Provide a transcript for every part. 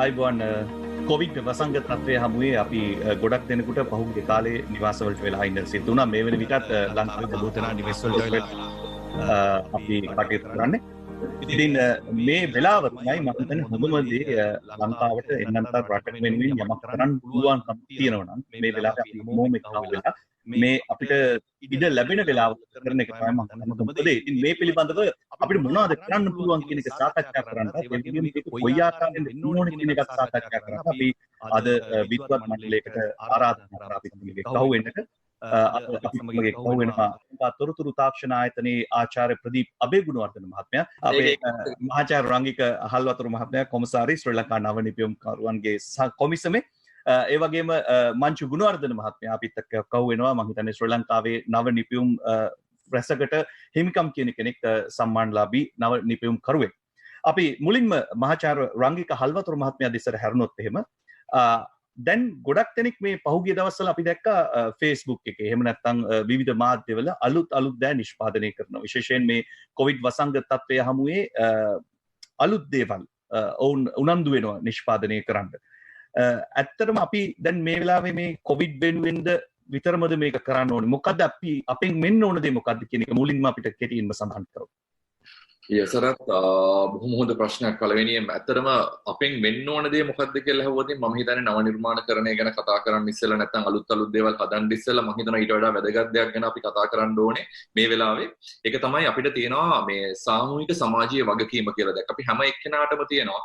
අයිබෝන් කොවිඩ් වසංගත තත්ත්වය හමුවේ අපි ගොඩක් දෙනෙකුට පහුගිය කාලේ නිවාසවලට වෙලා ඉන්න සිද්ධ වුණා. මේ වෙන විටත් ලංකාවේ බොහෝ දෙනා නිවෙස්වලට වෙලා අපි කටයුතු කරන්නේ. ඉතින් මේ වෙලාව තමයි මම හිතන්නේ හොඳම දේ ලංකාවට එන්නන්තර රටක වෙනුවෙන් යමක් කරන්න පුළුවන්කම තියෙනවා නම් මේ වෙලාවේ අපි මොම එකව වෙලා මේ අපිට ඉඩ ලැබෙන වෙලාව කරන එක තමයි මම හිතන්නේ. මොකද ඉතින් මේ පිළිබඳව අපිට මොනවද කරන්න පුළුවන් කියන එක සාකච්ඡා කරන්න දෙවියන් මේක කොයි ආකාරයෙන්ද ඕනේ කියන එක සාකච්ඡා කරන්න අපි අද විද්වත් මණ්ඩලයකට ආරාධනා කරා අපි මේක කවුවෙන්නට අපේ කවුවෙනවා තොරතුරු තාක්ෂණ ආයතනයේ ආචාර්ය ප්‍රදීප් අබේගුණවර්ධන මහත්මයා අපේ මහාචාර්ය රංගික හල්වතුරු මහත්මයා කොමසාරි ශ්‍රී ලංකා නව නිපැයුම් කරුවන්ගේ කොමිසමේ ඒ වගේම මංචු ගුණවර්ධන මහත්මයා අපිත් එක්ක කවු වෙනවා. මම හිතන්නේ ශ්‍රී ලංකාවේ නව නිපැයුම් රැසකට හිමිකම් කියන කෙනෙක් සම්මානලාභී නව නිපැයුම් කරුවෙක්. අපි මුලින්ම මහාචාර්ය රංගික හල්වතුරු මහත්මයා දෙසට හැරුණොත් එහෙම දැන් ගොඩක් දෙනෙක් මේ පහුගිය දවස්වල අපි දැක්කා Facebook එකේ එහෙම නැත්නම් විවිධ මාධ්‍යවල අලුත් දෑ නිෂ්පාදනය කරනවා. විශේෂයෙන් මේ කොවිඩ් වසංගත තත්ත්වය හමුවේ අලුත් දේවල් ඔවුන් උනන්දු වෙනවා නිෂ්පාදනය කරන්න. ඇත්තටම අපි දැන් මේ වෙලාවේ මේ කොවිඩ් වෙනුවෙන්ද විතරමද මේක කරන්න ඕනේ? මොකද්ද අපි අපෙන් මෙන්න ඕන දේ මොකද්ද කියන එක මුලින්ම අපිට කෙටියෙන්ම සඳහන් කරමු. යසරත් බොහොම හොඳ ප්‍රශ්නයක්. පළවෙනියෙන් ඇත්තටම අපෙන් වෙන්න ඕන දේ මොකද්ද කියලා අහුවොත් මම හිතන්නේ නව නිර්මාණකරණය ගැන කතා කරන්න ඉස්සෙල්ලා නැත්නම් අලුත් දේවල් හදන්න ඉස්සෙල්ලා මම හිතනවා ඊට වඩා වැදගත් දෙයක් ගැන අපි කතා කරන්න ඕනේ මේ වෙලාවේ. ඒක තමයි අපිට තියෙනවා මේ සාමූහික සමාජීය වගකීම කියලා දෙයක්. අපි හැම එක්කෙනාටම තියෙනවා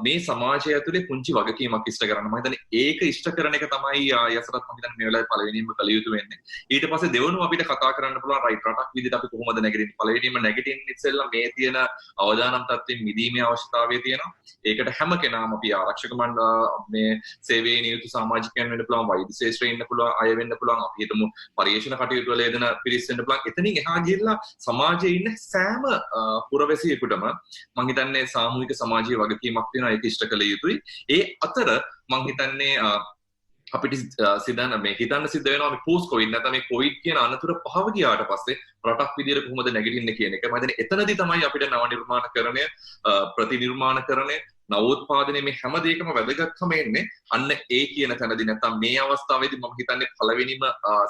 මේ සමාජය ඇතුලේ පුංචි වගකීමක් ඉෂ්ට කරන්න. මම හිතන්නේ ඒක ඉෂ්ට කරන එක තමයි යසරත් මම හිතන්නේ මේ වෙලාවේ පළවෙනියෙන්ම කළ යුතු වෙන්නේ. ඊට පස්සේ දෙවෙනුව අපිට කතා කරන්න පුළුවන් රයිට් රටක් විදිහට අපි කොහොමද නැගිටින්නේ. පළවෙනියෙන්ම නැගිටින්න ඉස්සෙල්ලා මේ තියෙන අවදානම් තත්ත්වෙන් මිදීමේ අවශ්‍යතාවය තියෙනවා. ඒකට හැම කෙනාම අපි ආරක්ෂක මේ සේවයේ නියුතු සමාජිකයන් වෙන්න පුළුවන්, වෛද්‍ය ශාස්ත්‍රයේ ඉන්න පුළුවන්, අය වෙන්න පුළුවන්, අපි හිතමු පරිශන කටයුතු වල යෙදෙන පිරිස් වෙන්න පුළුවන්. එතනින් එහා ගිහිල්ලා සමාජයේ ඉන්න සෑම පුරවැසියෙකුටම මම හිතන්නේ සාමූහික සමාජීය වගකීමක් තියෙනවා. ඒක ඉෂ්ට කළ යුතුයි. ඒ අතර මම හිතන්නේ අපිට හිතන්න සිද්ධ වෙනවා මේ පෝස්ට් කොවිඩ් නැත්නම් මේ කොවිඩ් කියන අනතුර පහව ගියාට පස්සේ රටක් විදියට කොහොමද නැගිටින්නේ කියන එක. මම හිතන්නේ එතනදී තමයි අපිට නව නිර්මාණකරණය, ප්‍රතිනිර්මාණකරණය, නවෝත්පාදනය මේ හැම දෙයකම වැදගත්කම එන්නේ අන්න ඒ කියන තැනදී. නැත්නම් මේ අවස්ථාවේදී මම හිතන්නේ පළවෙනිම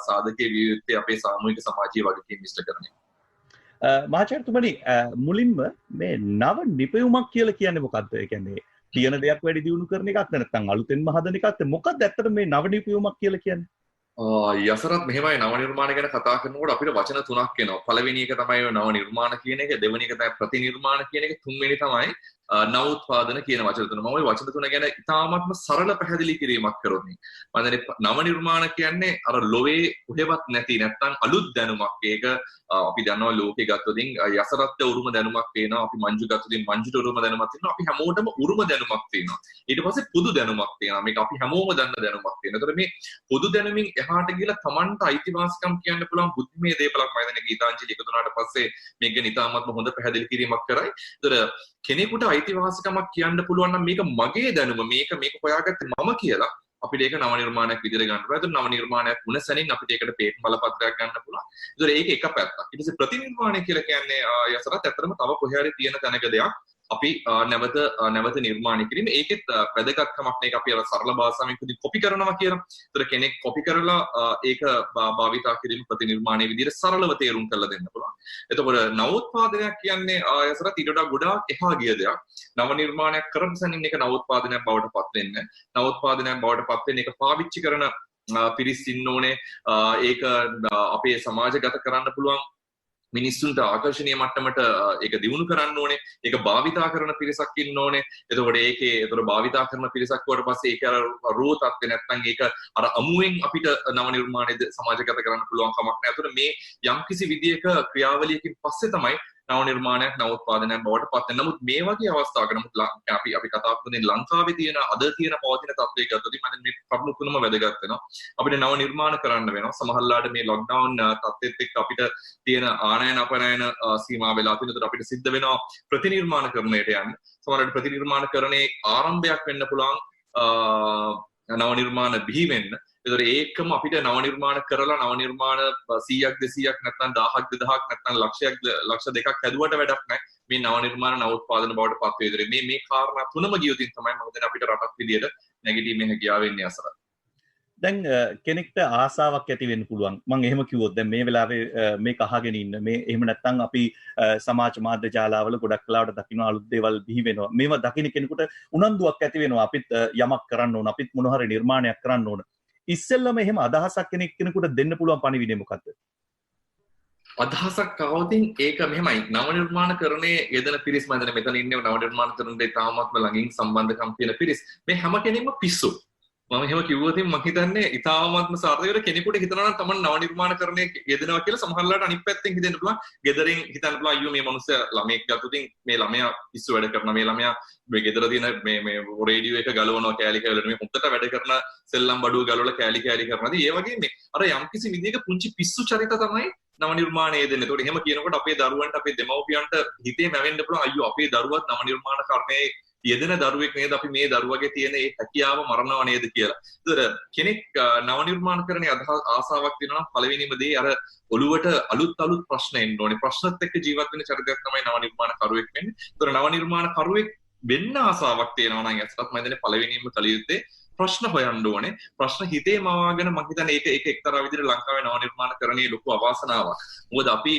සාධකයේ විය යුත්තේ අපේ සාමූහික සමාජීය වගකීම් ඉෂ්ට කරන්නේ. මහාචාර්යතුමනි මුලින්ම මේ නව නිපැයුමක් කියලා කියන්නේ මොකද්ද? ඒ කියන්නේ තියෙන දෙයක් වැඩි දියුණු කරන එකක් නැත්නම් අලුතෙන්ම හදන එකක්ද? මොකක්ද ඇත්තට මේ නව නිපැයුමක් කියලා කියන්නේ? යසරත් මෙහෙමයි නව නිර්මාණ ගැන කතා කරනකොට අපිට වචන තුනක් එනවා. පළවෙනි එක තමයි නව නිර්මාණ කියන එක, දෙවෙනි එක තමයි ප්‍රතිනිර්මාණ කියන එක, තුන්වෙනි තමයි නවෝත්පාදන කියන වචන තුන. මම ওই වචන තුන ගැන ඉතාමත්ම සරල පැහැදිලි කිරීමක් කරොත් නව නිර්මාණ කියන්නේ අර ලෝවේ කොහෙවත් නැති නැත්නම් අලුත් දැනුමක්. ඒක අපි දන්නවා ලෝකේ ගත්තොතින් යසරත් උරුම දැනුමක් තියෙනවා. අපි මංජු ගත්තොතින් මංජුට උරුම දැනුමක් තියෙනවා. අපි හැමෝටම උරුම දැනුමක් තියෙනවා. ඊට පස්සේ පොදු දැනුමක් තියෙනවා. මේක අපි හැමෝම දන්න දැනුමක් තියෙනවා. ඒතර මේ පොදු දැනුමින් එහාට ගිහලා Tamanට අයිතිවාසිකම් කියන්න පුළුවන් බුද්ධිමය දේපලක් මම දැන ගීතාංජලි එකතු වුණාට පස්සේ මේක ගැන ඉතාමත්ම හොඳ පැහැදිලි කිරීමක් කරයි. ඒතර කෙනෙකුට අයිතිවාසිකමක් කියන්න පුළුවන් නම් මේක මගේ දැනුම, මේක හොයාගත්තේ මම කියලා අපිට ඒක නව නිර්මාණයක් විදිහට ගන්න පුළුවන්. ඒතර නව නිර්මාණයක් වුණ සැනින් අපිට ඒකට පේටන්ට් බලපත්‍රයක් ගන්න පුළුවන්. ඒතර ඒක එක පැත්තක්. ඊට පස්සේ ප්‍රතිනිර්මාණය කියලා කියන්නේ යසරත් ඇත්තටම තව කොහේ හරි තියෙන තැනක දෙයක් අපි නැවත නිර්මාණය කිරීම. ඒකෙත් වැදගත්කමක් නේ. අපි අර සරල භාෂාවෙන් කිව්වොත් කොපි කරනවා කියලා. ඒතර කෙනෙක් කොපි කරලා ඒක භාවිතා කිරීම ප්‍රතිනිර්මාණයේ විදිහට සරලව තේරුම් කරලා දෙන්න පුළුවන්. එතකොට නවෝත්පාදනයක් කියන්නේ යසරත් ඊට වඩා ගොඩාක් එහා ගිය දෙයක්. නව නිර්මාණයක් කරන සැනින් ඒක නවෝත්පාදනයක් බවට පත් වෙන්නේ. නවෝත්පාදනයක් බවට පත් වෙන්නේ ඒක පාවිච්චි කරන පිරිස් ඉන්න ඕනේ. ඒක අපේ සමාජගත කරන්න පුළුවන් මිනිස්සුන්ට ආකර්ෂණීය මට්ටමට ඒක දියුණු කරන්න ඕනේ. ඒක භාවිතා කරන පිරිසක් ඉන්න ඕනේ. එතකොට ඒතර භාවිතා කරන පිරිසක් වුණාට පස්සේ ඒක අර රෝ තත්ත්වේ නැත්නම් ඒක අර අමුවෙන් අපිට නව නිර්මාණයද සමාජගත කරන්න පුළුවන් කමක් නැහැ. එතකොට මේ යම්කිසි විදියක ක්‍රියාවලියකින් පස්සේ තමයි නව නිර්මාණයක් නවෝත්පාදනයක් බවට පත් වෙන. නමුත් මේ වගේ අවස්ථාවක නමුත් අපි කතා කරන්නේ ලංකාවේ තියෙන පවතින තත්ත්වයක ගත්තොත් මම මේ කරුණු තුනම වැදගත් වෙනවා. අපිට නව නිර්මාණ කරන්න වෙනවා. සමහරවිට මේ ලොක්ඩවුන් තත්ත්වෙත් එක්ක අපිට තියෙන ආනයන අපනයන සීමා වෙලා තියෙනකොට අපිට සිද්ධ වෙනවා ප්‍රතිනිර්මාණකරණයට යන්න. සමහරවිට ප්‍රතිනිර්මාණකරණයේ ආරම්භයක් වෙන්න පුළුවන් නව නිර්මාණ බිහි වෙන්න. ඒතර ඒකම අපිට නව නිර්මාණ කරලා නව නිර්මාණ 100ක් 200ක් නැත්නම් 1000ක් 2000ක් නැත්නම් ලක්ෂයක් ලක්ෂ දෙකක් හැදුවට වැඩක් නැහැ. මේ නව නිර්මාණ නව උත්පාදන බවට පත් වේදරේ මේ කාරණා තුනම ගියොතින් තමයි මම දැන් අපිට රටක් විදියට නැගිටීමේ හැකියාව වෙන්නේ අසර. දැන් කෙනෙක්ට ආසාවක් ඇති වෙන්න පුළුවන්. මම එහෙම කිව්වොත් දැන් මේ වෙලාවේ මේක අහගෙන ඉන්න මේ එහෙම නැත්නම් අපි සමාජ මාධ්‍ය ජාලාවල ගොඩක් වෙලාවට දකින්න අලුත් දේවල් බිහි වෙනවා. මේවා දකින්න කෙනෙකුට උනන්දුවක් ඇති වෙනවා. අපිත් යමක් කරන්න ඕන. අපිත් මොන හරි නිර්මාණයක් කරන්න ඕන. ඉස්සෙල්ලම එහෙම අදහසක් කෙනෙකුට දෙන්න පුළුවන් පණිවිඩය මොකද්ද? අදහසක් આવතින් ඒක මෙහෙමයි නව නිර්මාණකරණයේ යෙදෙන පිරිස් මම දැන් මෙතන ඉන්නේ නව නිර්මාණකරණයට තාමත්ම ළඟින් සම්බන්ධකම් තියෙන පිරිස් මේ හැම කෙනෙක්ම පිස්සු මම එහෙම කිව්වොත් මම හිතන්නේ ඉතාමත්ම සාර්ථකව කෙනෙකුට හිතනවා නම් තමන් නව නිර්මාණකරණයේ යෙදෙනවා කියලා සමහරවිට අනිත් පැත්තෙන් හිතෙන්න පුළුවන් ගෙදරින් හිතන්න පුළුවන් අයියෝ මේ මිනිස්සයා ළමෙක් ගත්තොතින් මේ ළමයා පිස්සු වැඩ කරනවා මේ ළමයා මේ ගෙදර තියෙන මේ රේඩියෝ එක ගලවනවා කෑලි කෑලි මේ හොත්තට වැඩ කරන සෙල්ලම් බඩුව ගලවලා කෑලි කෑලි කරනවා. ඒ වගේ මේ අර යම්කිසි විදිහක පුංචි පිස්සු චරිත තමයි නව නිර්මාණයේ දෙන්නේ. ඒකට එහෙම කියනකොට අපේ දරුවන්ට අපේ දෙමව්පියන්ට හිතේ මැවෙන්න පුළුවන් අයියෝ අපේ දරුවත් නව නිර්මාණකරණයේ යෙදෙන දරුවෙක් නේද අපි මේ දරුවගේ තියෙන ඒ හැකියාව මරණව නේද කියලා. ඒතර කෙනෙක් නව නිර්මාණකරණයේ ආසාවක් තියෙනවා නම් පළවෙනිම දේ අර ඔළුවට අලුත් ප්‍රශ්න එන්න ඕනේ. ප්‍රශ්නත් එක්ක ජීවත් වෙන චරිතයක් තමයි නව නිර්මාණකරුවෙක් වෙන්නේ. ඒතර නව නිර්මාණකරුවෙක් වෙන්න ආසාවක් තියෙනවා නම් ඇත්තටම මම හිතන්නේ පළවෙනිම කල යුත්තේ ප්‍රශ්න හොයන්න ඕනේ. ප්‍රශ්න හිතේ මවාගෙන මම හිතන්නේ ඒක එක්තරා විදිහට ලංකාවේ නව නිර්මාණකරණයේ ලොකු අවාසනාවක්. මොකද අපි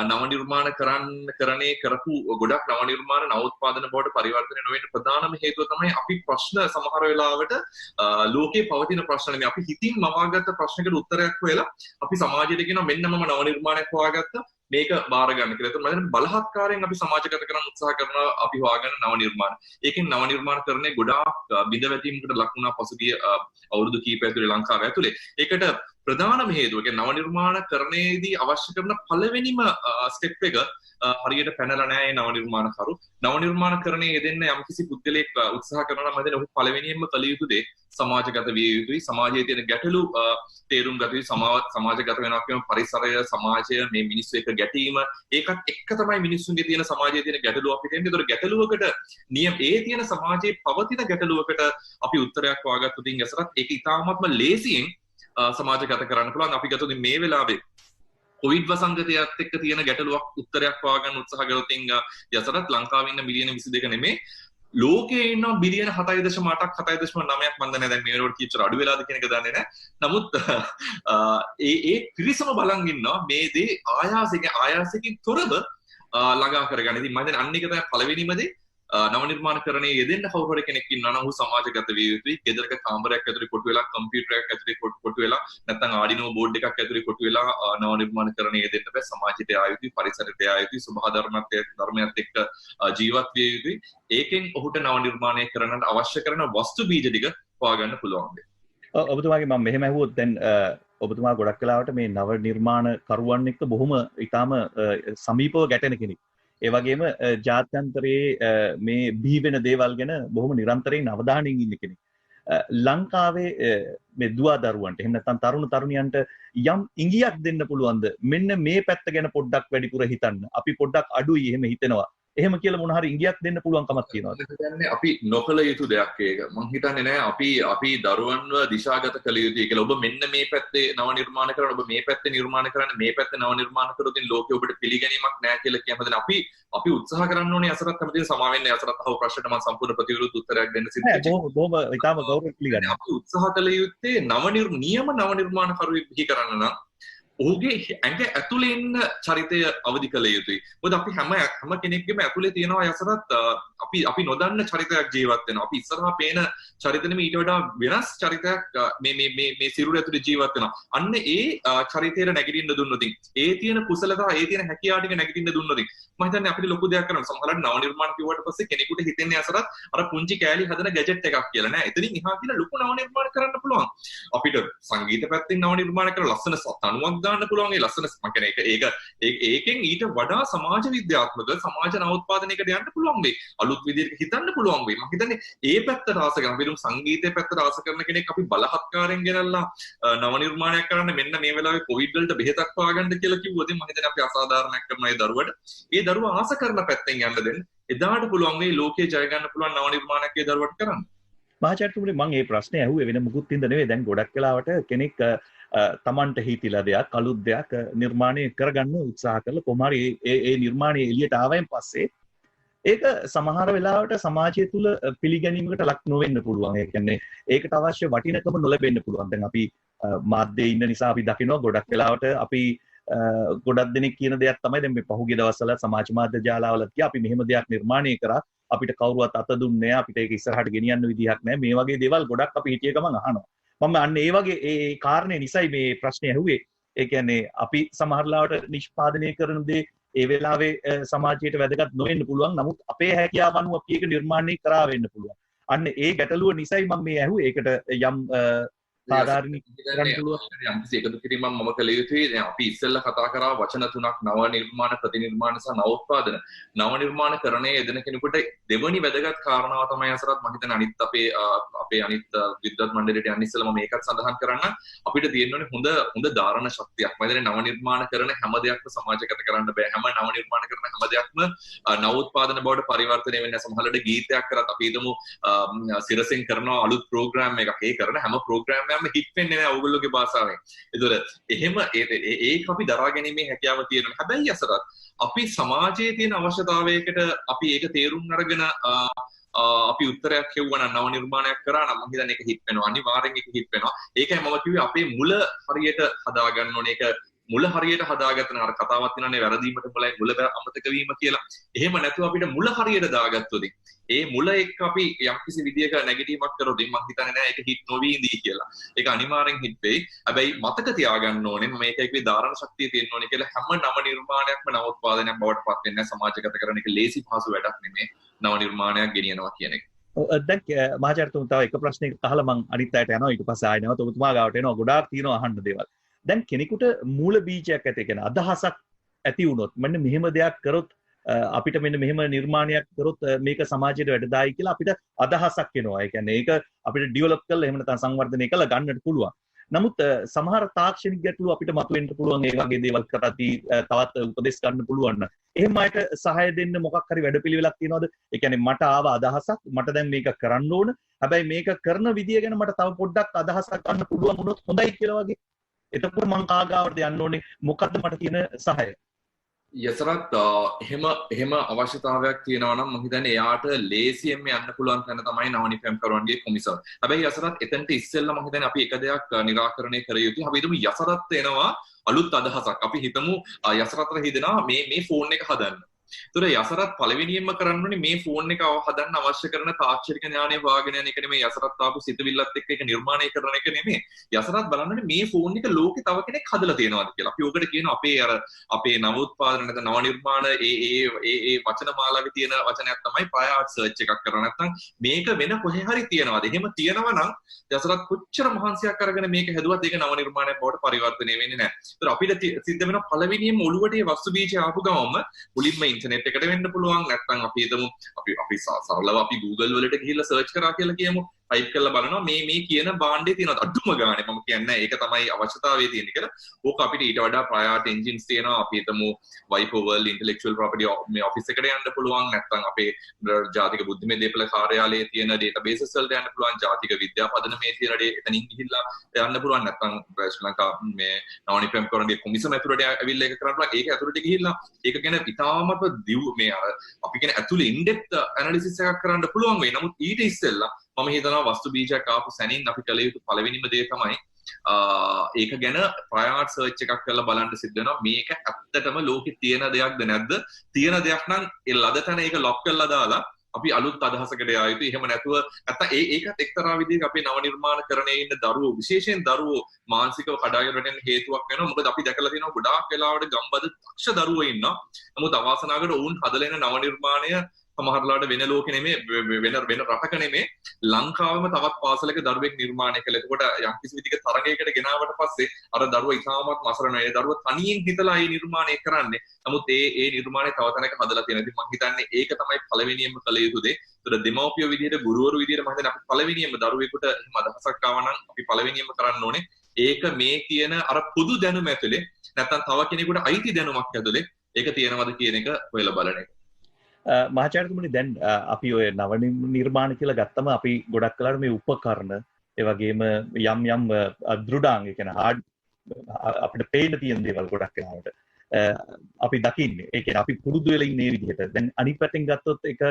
නව නිර්මාණකරණයේ කරපු ගොඩක් නව නිර්මාණ නව උත්පාදන බවට පරිවර්තනය නොවෙන්න ප්‍රධානම හේතුව තමයි අපි ප්‍රශ්න සමහර වෙලාවට ලෝකේ පවතින ප්‍රශ්න නෙමෙයි. අපි හිතින් මවාගත්ත ප්‍රශ්නකට උත්තරයක් හොයලා අපි සමාජයට කියනවා මෙන්න මම නව නිර්මාණයක් හොයාගත්තා මේක බාර ගන්න කියලා. ඒතකොට මම බලහත්කාරයෙන් අපි සමාජගත කරන්න උත්සාහ කරනවා අපි හොයාගන්න නව නිර්මාණ. ඒකෙන් නව නිර්මාණකරණයේ ගොඩාක් බිඳ වැටීමකට ලක් වුණා පසුගිය අවුරුදු කිහිපය ඇතුලේ ලංකාව ඇතුලේ. ඒකට ප්‍රධානම හේතුව කියන්නේ නව නිර්මාණකරණයේදී අවශ්‍ය කරන පළවෙනිම ස්ටෙප් එක හරියට පැනලා නැහැ නව නිර්මාණකරු. නව නිර්මාණකරණයේ යෙදෙන්න යම්කිසි පුද්ගලයෙක් උත්සාහ කරනවා නම් මම හිතන්නේ ඔහු පළවෙනියෙන්ම කළ යුතු දේ සමාජගත විය යුතුයි. සමාජයේ තියෙන ගැටලු තේරුම් ගත යුතුයි. සමාජගත වෙනවා කියන පරිසරය සමාජය මේ මිනිස්සු එක ගැටීම ඒකත් එක්ක තමයි මිනිස්සුන්ගේ තියෙන සමාජයේ තියෙන ගැටලු අපිට එන්නේ. ඒතකොට ගැටලුවකට ඒ තියෙන සමාජයේ පවතින ගැටලුවකට අපි උත්තරයක් හොයාගත්තොත් ඉස්සරහත් ඒක ඉතාමත්ම ලේසියෙන් සමාජගත කරන්න පුළුවන්. අපි ගත්තොත් මේ වෙලාවේ කොවිඩ් වසංගතයත් එක්ක තියෙන ගැටලුවක් උත්තරයක් හොයාගන්න උත්සාහ කළොත් යසරත් ලංකාවේ ඉන්න මිලියන 22 නෙමෙයි ලෝකයේ ඉන්න බිලියන 7.8ක් 7.9ක් මන් දන්නේ දැන් මේ වෙනකොට කීච්චර අඩු වෙලාද කියන එක දන්නේ නැහැ. නමුත් ඒ පිරිසම බලන් ඉන්නවා මේ දේ ආයාසයෙන් තොරව ළඟා කරගන්න. ඉතින් මම දැන් අන්න එක තමයි පළවෙනිම දේ නව නිර්මාණකරණයේ යෙදෙන්න කවුරු හරි කෙනෙක් ඉන්නවා නම් ඔහු සමාජගත විය යුතුයි. ගෙදරක කාමරයක් ඇතුලේ කොටු වෙලා කම්පියුටරයක් ඇතුලේ කොටු වෙලා නැත්නම් ආඩිනෝ බෝඩ් එකක් ඇතුලේ කොටු වෙලා නව නිර්මාණකරණයේ යෙදෙන්න බෑ. සමාජයට ආ යුතුයි, පරිසරයට ආ යුතුයි, සුභා ධර්මයත් එක්ක ජීවත් විය යුතුයි. ඒකෙන් ඔහුට නව නිර්මාණය කරන්නට අවශ්‍ය කරන වස්තු බීජ ටික හොයාගන්න පුළුවන්. ඔබතුමාගේ මම මෙහෙම ඇහුවොත් දැන් ඔබතුමා ගොඩක් වෙලාවට මේ නව නිර්මාණ කරුවන් එක්ක බොහොම ඊටාම සමීපව ගැටෙන කෙනෙක්. ඒ වගේම ජාත්‍යන්තරයේ මේ බිහි වෙන දේවල් ගැන බොහොම නිරන්තරයෙන් අවධානයෙන් ඉන්න කෙනෙක්. ලංකාවේ මේ දුවා දරුවන්ට එහෙම නැත්නම් තරුණ තරුණියන්ට යම් ඉඟියක් දෙන්න පුළුවන්ද? මෙන්න මේ පැත්ත ගැන පොඩ්ඩක් වැඩිපුර හිතන්න. අපි පොඩ්ඩක් අඩුයි එහෙම හිතනවා. එහෙම කියලා මොන හරි ඉඟියක් දෙන්න පුළුවන් කමක් තියෙනවද? අපි නොකල යුතු දෙයක් ඒක. මම හිතන්නේ නෑ අපි දරුවන්ව දිශාගත කළ යුතුයි කියලා. ඔබ මෙන්න මේ පැත්තේ නව නිර්මාණ කරන ඔබ මේ පැත්තේ නිර්මාණ කරන්න මේ පැත්තේ නව නිර්මාණ කරොත් ලෝකෙ ඔබට පිළිගැනීමක් නෑ කියලා කියනද අපි උත්සාහ කරන්න ඕනේ අසරත් හැමදේම සමා වෙන්නේ අසරත් අහව ප්‍රශ්නට මම සම්පූර්ණ ප්‍රතිවිරුද්ධ උත්තරයක් දෙන්න සිද්ධ වෙනවා. බොහොම ඊටම ගෞරවයෙන් පිළිගන්නවා. අපි උත්සාහ කළ යුත්තේ නියම නව නිර්මාණ කරුවෙක් බිහි කරන්න නම් ඔහුගේ ඇඟ ඇතුලේ ඉන්න චරිතය අවදි කළ යුතුයි. මොකද අපි හැම කෙනෙක්ගේම ඇතුලේ තියෙනවා යසරත් අපි නොදන්න චරිතයක් ජීවත් වෙනවා. අපි ඉස්සරහා පේන චරිතෙම ඊට වඩා වෙනස් චරිතයක් මේ සිරුර ඇතුලේ ජීවත් වෙනවා. අන්න ඒ චරිතයට නැගිටින්න දුන්නොත් ඒ තියෙන කුසලතා ඒ තියෙන හැකියාව ටික නැගිටින්න දුන්නොත් මම හිතන්නේ අපිට ලොකු දෙයක් කරන්න. සමහරවිට නව නිර්මාණ කිව්වට පස්සේ කෙනෙකුට හිතෙන්නේ අසරත් අර පුංචි කෑලි හදන ගැජට් එකක් කියලා නෑ. එතනින් එහා කියලා ලොකු නව නිර්මාණ කරන්න පුළුවන්. අපිට සංගීත පැත්තෙන් නව නිර්මාණ කරලා ලස්සන තනුවක් දාන්න පුළුවන්. ඒ ලස්සන මම කියන්නේ ඒකෙන් ඊට වඩා සමාජ විද්‍යාත්මක සමාජ නවෝත්පාදනයකට යන්න පුළුවන් වෙයි. අලුත් විදිහට හිතන්න පුළුවන් වෙයි. මම හිතන්නේ ඒ පැත්තට ආස කරන අපි සංගීතයේ පැත්තට ආස කරන කෙනෙක් අපි බලහත්කාරයෙන් ගෙනල්ලා නව නිර්මාණයක් කරන්න මෙන්න මේ වෙලාවේ කොවිඩ් වලට බෙහෙතක් හොයාගන්න කියලා කිව්වොත් මම හිතන්නේ අපි අසාධාරණයක් කරන ඒ දරුවට ඒ දරුවා ආස කරන පැත්තෙන් යන්න දෙන්න. එදාට පුළුවන් වෙයි ලෝකේ ජය ගන්න පුළුවන් නව නිර්මාණයක් ඒ දරුවට කරන්න. මහාචාර්යතුමනි මම මේ ප්‍රශ්නේ අහුවේ වෙන මුකුත් හින්දා නෙවෙයි. දැන් ගොඩක් වෙලාවට කෙනෙක් තමන්ට හිතිලා දෙයක් අලුත් දෙයක් නිර්මාණය කරගන්න උත්සාහ කරලා කොහොම හරි ඒ නිර්මාණය එළියට ආවයින් පස්සේ ඒක සමහර වෙලාවට සමාජය තුළ පිළිගැනීමකට ලක් නොවෙන්න පුළුවන්. ඒ කියන්නේ ඒකට අවශ්‍ය වටිනකම නොලැබෙන්න පුළුවන්. දැන් අපි මාධ්‍යයේ ඉන්න නිසා අපි දකිනවා ගොඩක් වෙලාවට අපි ගොඩක් දෙනෙක් කියන දෙයක් තමයි දැන් මේ පහුගිය දවස්වල සමාජ මාධ්‍ය ජාලාවලත් කිය අපි මෙහෙම දෙයක් නිර්මාණය කරා අපිට කවුරුවත් අත දුන්නේ නැහැ අපිට ඒක ඉස්සරහට ගෙනියන්න විදිහක් නැහැ මේ වගේ දේවල් ගොඩක් අපි හිතිය ගමන් අහනවා. මම අන්න ඒ වගේ ඒ කාරණේ නිසයි මේ ප්‍රශ්නේ ඇහුවේ. ඒ කියන්නේ අපි සමහරලාවට නිෂ්පාදනය කරන දේ ඒ වෙලාවේ සමාජයට වැදගත් නොවෙන්න පුළුවන්. නමුත් අපේ හැකියාව අනුව අපි ඒක නිර්මාණය කරා වෙන්න පුළුවන්. අන්න ඒ ගැටලුව නිසයි මම මේ ඇහුවේ. ඒකට යම් යම්කිසි එකතු කිරීමක් මම කළ යුතුයි. දැන් අපි ඉස්සෙල්ලා කතා කරා වචන තුනක් නව නිර්මාණ, ප්‍රතිනිර්මාණ සහ නවෝත්පාදන. නව නිර්මාණකරණයේ යෙදෙන කෙනෙකුට දෙවනි වැදගත් කාරණාව තමයි අසරත් මම හිතන්නේ අනිත් අපේ අනිත් විද්වත් මණ්ඩලයට යන්න ඉස්සෙල්ලා මම ඒකත් සඳහන් කරන්න. අපිට තියෙන්න ඕනේ හොඳ ධාරණ ශක්තියක්. මම හිතන්නේ නව නිර්මාණ කරන හැම දෙයක්ම සමාජගත කරන්න බෑ. හැම නව නිර්මාණ කරන හැම දෙයක්ම නවෝත්පාදන බවට පරිවර්තනය වෙන්නේ. සමහරවිට ගීතයක් කරත් අපි හිතමු සිරසෙන් කරන අලුත් ප්‍රෝග්‍රෑම් එකක්. ඒ කරන හැම ප්‍රෝග්‍රෑම් එකක්ම හිට් වෙන්නේ නැහැ ඕගොල්ලෝගේ භාෂාවෙන්. ඒතොර එහෙම ඒක අපි දරා ගැනීමේ හැකියාව තියෙනවා. හැබැයි අසරත් අපි සමාජයේ තියෙන අවශ්‍යතාවයකට අපි ඒක තේරුම් අරගෙන අපි උත්තරයක් කියවන නව නිර්මාණයක් කරා නම් මම හිතන්නේ ඒක හිට් වෙනවා. අනිවාර්යෙන් ඒක හිට් වෙනවා. ඒකයි මම කිව්වේ අපේ මුල හරියට හදා ගන්න ඕනේ. ඒක මුල හරියට හදාගත්තන අර කතාවක් තියෙනනේ වැරදීමට බලයි මුල අමතක වීම කියලා. එහෙම නැතුව අපිට මුල හරියට දාගත්තොත් ඒ මුල එක්ක අපි යම්කිසි විදියක නැගිටීමක් කරොත් මම හිතන්නේ නෑ ඒක හිට් නොවී ඉඳී කියලා. ඒක අනිවාර්යෙන් හිට් වෙයි. හැබැයි මතක තියාගන්න ඕනේ මම මේකේ ධාරණ ශක්තිය තියෙන්න ඕනේ කියලා. හැම නව නිර්මාණයක්ම නව උත්පාදනයක් බවට පත් වෙන්නේ නැහැ. සමාජගත කරන එක ලේසි පහසු වැඩක් නෙමෙයි. නව නිර්මාණයක් ගෙනියනවා කියන එක. දැන් මහාචාර්යතුමා තව එක ප්‍රශ්නයකට අහලා මම අනිත් අයට යනවා. ඊට පස්සේ ආයෙ නැවත ඔබතුමා ගාවට එනවා. ගොඩාක් තියෙනවා අහන්න දේවල්. දැන් කෙනෙකුට මූල බීජයක් ඇති කියන අදහසක් ඇති වුණොත් මෙන්න මෙහෙම දෙයක් කරොත් අපිට මෙන්න මෙහෙම නිර්මාණයක් කරොත් මේක සමාජයට වැඩදායි කියලා අපිට අදහසක් එනවා. ඒ කියන්නේ ඒක අපිට ඩෙවලොප් කරලා එහෙම නැත්නම් සංවර්ධනය කරලා ගන්නට පුළුවන්. නමුත් සමහර තාක්ෂණික ගැටලු අපිට මතුවෙන්න පුළුවන්. ඒ වගේ දේවල් කරද්දී තවත් උපදෙස් ගන්න පුළුවන්. එහෙම අයට සහාය දෙන්න මොකක් හරි වැඩපිළිවෙලක් තියෙනවද? ඒ කියන්නේ මට ආව අදහසක් මට දැන් මේක කරන්න ඕන. හැබැයි මේක කරන විදිය ගැන මට තව පොඩ්ඩක් අදහසක් ගන්න පුළුවන් වුණොත් හොඳයි කියලා වගේ. එතකොට මං කාගාවට යන්න ඕනේ මොකද්ද මට තියෙන සහාය? යසරත් එහෙම අවශ්‍යතාවයක් තියෙනවා නම් මම හිතන්නේ එයාට ලේසියෙන්ම යන්න පුළුවන් තැන තමයි නවනිපැම් කරුවන්ගේ කොමිසම. හැබැයි යසරත් එතනට ඉස්සෙල්ලා මම හිතන්නේ අපි එක දෙයක් निराකරණය කර යුතුයි. අපි හිතමු යසරත් එනවා අලුත් අදහසක්. අපි හිතමු යසරතට හිතෙනවා මේ ෆෝන් එක හදන්න. ඒතර යසරත් පළවෙනියෙන්ම කරන්න ඕනේ මේ ෆෝන් එක හදන්න අවශ්‍ය කරන තාක්ෂණික ඥානය වාගෙන යන එක නෙමෙයි. යසරත් ආපු සිතවිල්ලත් එක්ක ඒක නිර්මාණය කරන එක නෙමෙයි. යසරත් බලන්නේ මේ ෆෝන් එක ලෝකේ තව කෙනෙක් හදලා තියෙනවාද කියලා. අපි ඔකට කියන අපේ නවෝත්පාදන නැත්නම් නව නිර්මාණ ඒ වචන මාලාවේ තියෙන වචනයක් තමයි ප්‍රයාත් සර්ච් එකක් කරලා නැත්නම් මේක වෙන කොහේ හරි තියෙනවාද? එහෙම තියෙනවා නම් යසරත් කොච්චර මහන්සියක් අරගෙන මේක හැදුවත් ඒක නව නිර්මාණයක් බවට පරිවර්තනය වෙන්නේ නැහැ. ඒතර අපිට සිද්ධ වෙන පළවෙනියෙන්ම ඔළුවට මේ වස්තු බීජය ආපු ගමන්ම මුලින්ම ඉන්ටර්නෙට් එකට වෙන්න පුළුවන්. නැත්නම් අපි හිතමු අපි සරලව අපි Google වලට ගිහිල්ලා සර්ච් කරා කියලා කියමු. ටයිප් කරලා බලනවා මේ කියන භාණ්ඩේ තියෙනවද? අඩුම ගානේ මම කියන්නේ ඒක තමයි අවශ්‍යතාවය තියෙන්නේ කියලා. ඕක අපිට ඊට වඩා ප්‍රයාට එන්ජින්ස් තියෙනවා. අපි හිතමු Wipo World Intellectual Property මේ ඔෆිස් එකට යන්න පුළුවන්. නැත්නම් අපේ ජාතික බුද්ධිමය දේපළ කාර්යාලයේ තියෙන ඩේටාබේසස් වලට යන්න පුළුවන්. ජාතික විද්‍යා පදනමේ තියෙන එතනින් ගිහිල්ලා යන්න පුළුවන්. නැත්නම් ශ්‍රී ලංකා මේ නවනිපැම් කරනගේ කොමිසම ඇතුළට ඇවිල්ලා ඒක කරන්න පුළුවන්. ඒක ඇතුළට ගිහිල්ලා ඒක ගැන ඉතාමත් මේ අපි කියන ඇතුළේ in-depth analysis එකක් කරන්න පුළුවන් වෙයි. නමුත් ඊට ඉස්සෙල්ලා මම හිතනවා වස්තු බීජයක් ආපු සැනින් අපි කළ යුතු පළවෙනිම දේ තමයි ඒක ගැන ප්‍රයාත් සර්ච් එකක් කරලා බලන්න සිද්ධ වෙනවා. මේක ඇත්තටම ලෝකේ තියෙන දෙයක්ද නැද්ද? තියෙන දෙයක් නම් ඒ ලද තැන ඒක ලොක් කරලා දාලා අපි අලුත් අදහසකට යා යුතුයි. එහෙම නැතුව නැත්තම් ඒකත් එක්තරා විදිහක අපේ නව නිර්මාණකරණයේ ඉන්න දරුවෝ විශේෂයෙන් දරුවෝ මානසිකව කඩාගෙන යන හේතුවක් වෙනවා. මොකද අපි දැකලා තියෙනවා ගොඩාක් වෙලාවට ගම්බද දක්ෂ දරුවෝ ඉන්නවා. නමුත් අවාසනාවකට වුන් හදලා එන නව නිර්මාණය සමහරලාට වෙන ලෝකෙ නෙමෙයි වෙන රටක නෙමෙයි ලංකාවෙම තවත් පාසලක දරුවෙක් නිර්මාණය කළා. එතකොට යම්කිසි විදිහක තරගයකට ගෙනාවට පස්සේ අර දරුවා ඉතාමත් මසරණ වෙනවා. ඒ දරුවා තනියෙන් හිතලා මේ නිර්මාණය කරන්නේ. නමුත් ඒ නිර්මාණය තව තැනක හදලා තියෙනවා. ඉතින් මම හිතන්නේ ඒක තමයි පළවෙනියෙන්ම කළ යුතු දේ. ඒතර දෙමව්පියෝ විදිහට ගුරුවරු විදිහට මම හිතන්නේ අපි පළවෙනියෙන්ම දරුවෙකුට එහෙම අදහසක් ආව නම් අපි පළවෙනියෙන්ම කරන්න ඕනේ ඒක මේ කියන අර පොදු දැනුම ඇතුලේ නැත්නම් තව කෙනෙකුට අයිති දැනුමක් ඇතුලේ ඒක තියෙනවද කියන එක හොයලා බලන එක. මහාචාර්යතුමනි දැන් අපි ඔය නව නිර්මාණ කියලා ගත්තම අපි ගොඩක් කලාට මේ උපකරණ ඒ වගේම යම් දෘඩාංග කියන අපිට පේන්න තියෙන දේවල් ගොඩක් වෙලාවට අපි දකින්නේ. ඒ කියන්නේ අපි පුරුදු වෙලා ඉන්නේ මේ විදිහට. දැන් අනිත් පැත්තෙන් ගත්තොත් ඒක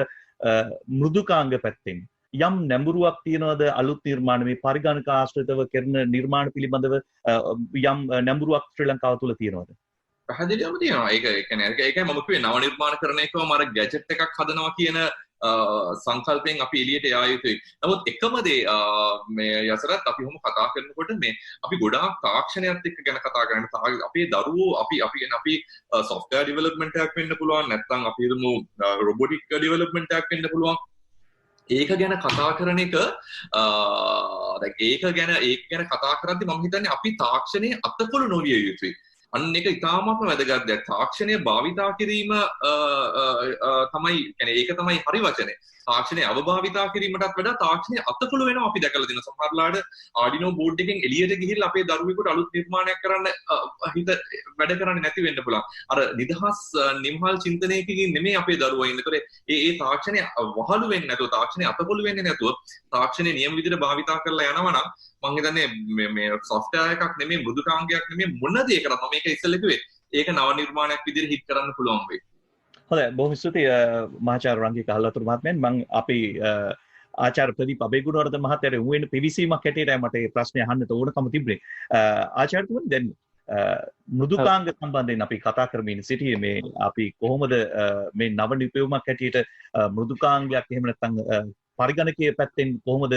මෘදුකාංග පැත්තෙන් යම් නැඹුරුවක් තියනවාද අලුත් නිර්මාණ මේ පරිගණක ආශ්‍රිතව කරන නිර්මාණ පිළිබඳව යම් නැඹුරුවක් ශ්‍රී ලංකාව තුළ තියනවාද? පැහැදිලිවම තියෙනවා. ඒක කියන්නේ ඒකයි මම කිව්වේ නව නිර්මාණ කරන එකම අර ගැජට් එකක් හදනවා කියන සංකල්පයෙන් අපි එළියට යා යුතුයි. නමුත් එකම දේ මේ යසරත් අපි කොහොම කතා කරනකොට මේ අපි ගොඩාක් තාක්ෂණයත් එක්ක ගැන කතා කරන්නේ. අපේ දරුවෝ අපි software development එකක් වෙන්න පුළුවන්. නැත්නම් අපි හිතමු robotic development එකක් වෙන්න පුළුවන්. ඒක ගැන කතා කරන එක ඒක ගැන කතා කරද්දී මම හිතන්නේ අපි තාක්ෂණයේ අතකොළු නොවිය යුතුයි. අන්න ඒක ඉතාමත්ම වැදගත් දෙයක්. තාක්ෂණය භාවිතා කිරීම තමයි يعني ඒක තමයි හරි වචනේ. තාක්ෂණය අවභාවිතා කිරීමටත් වඩා තාක්ෂණය අතකොළු වෙනවා අපි දැකලා දින සමහරලාට Arduino board එකෙන් එළියට ගිහිල්ලා අපේ දරුවෙකුට අලුත් නිර්මාණයක් කරන්න හිත වැඩ කරන්නේ නැති වෙන්න පුළුවන්. අර නිදහස් නිම්හල් චින්තනයකින් නෙමෙයි අපේ දරුවෝ ඉන්නේ. ඒතකොට ඒ තාක්ෂණය වහලු වෙන්නේ නැතුව තාක්ෂණය අතකොළු වෙන්නේ නැතුව තාක්ෂණය නියම විදිහට භාවිතා කරලා යනවා නම් මම හිතන්නේ මේ software එකක් නෙමෙයි මෘදුකාංගයක් නෙමෙයි මොන දේ කරත් මම මේක ඉස්සෙල්ලා කිව්වේ ඒක නව නිර්මාණයක් විදිහට හිට කරන්න පුළුවන් වෙයි. හොඳයි බොහොම ස්තුතියි මහාචාර්ය රංගික කහලතුරු මහත්මයන්. මම අපි ආචාර්ය ප්‍රදීප් අබේගුණවර්ධන මහත්තයාට යොමු වෙන පිවිසීමක් හැටියට මට මේ ප්‍රශ්නේ අහන්න ඕනකම තිබුණේ. ආචාර්යතුමනි දැන් මෘදුකාංග සම්බන්ධයෙන් අපි කතා කරමින් සිටියේ මේ අපි කොහොමද මේ නව නිපැයුමක් හැටියට මෘදුකාංගයක් එහෙම නැත්නම් පරිගණකීය පැත්තෙන් කොහොමද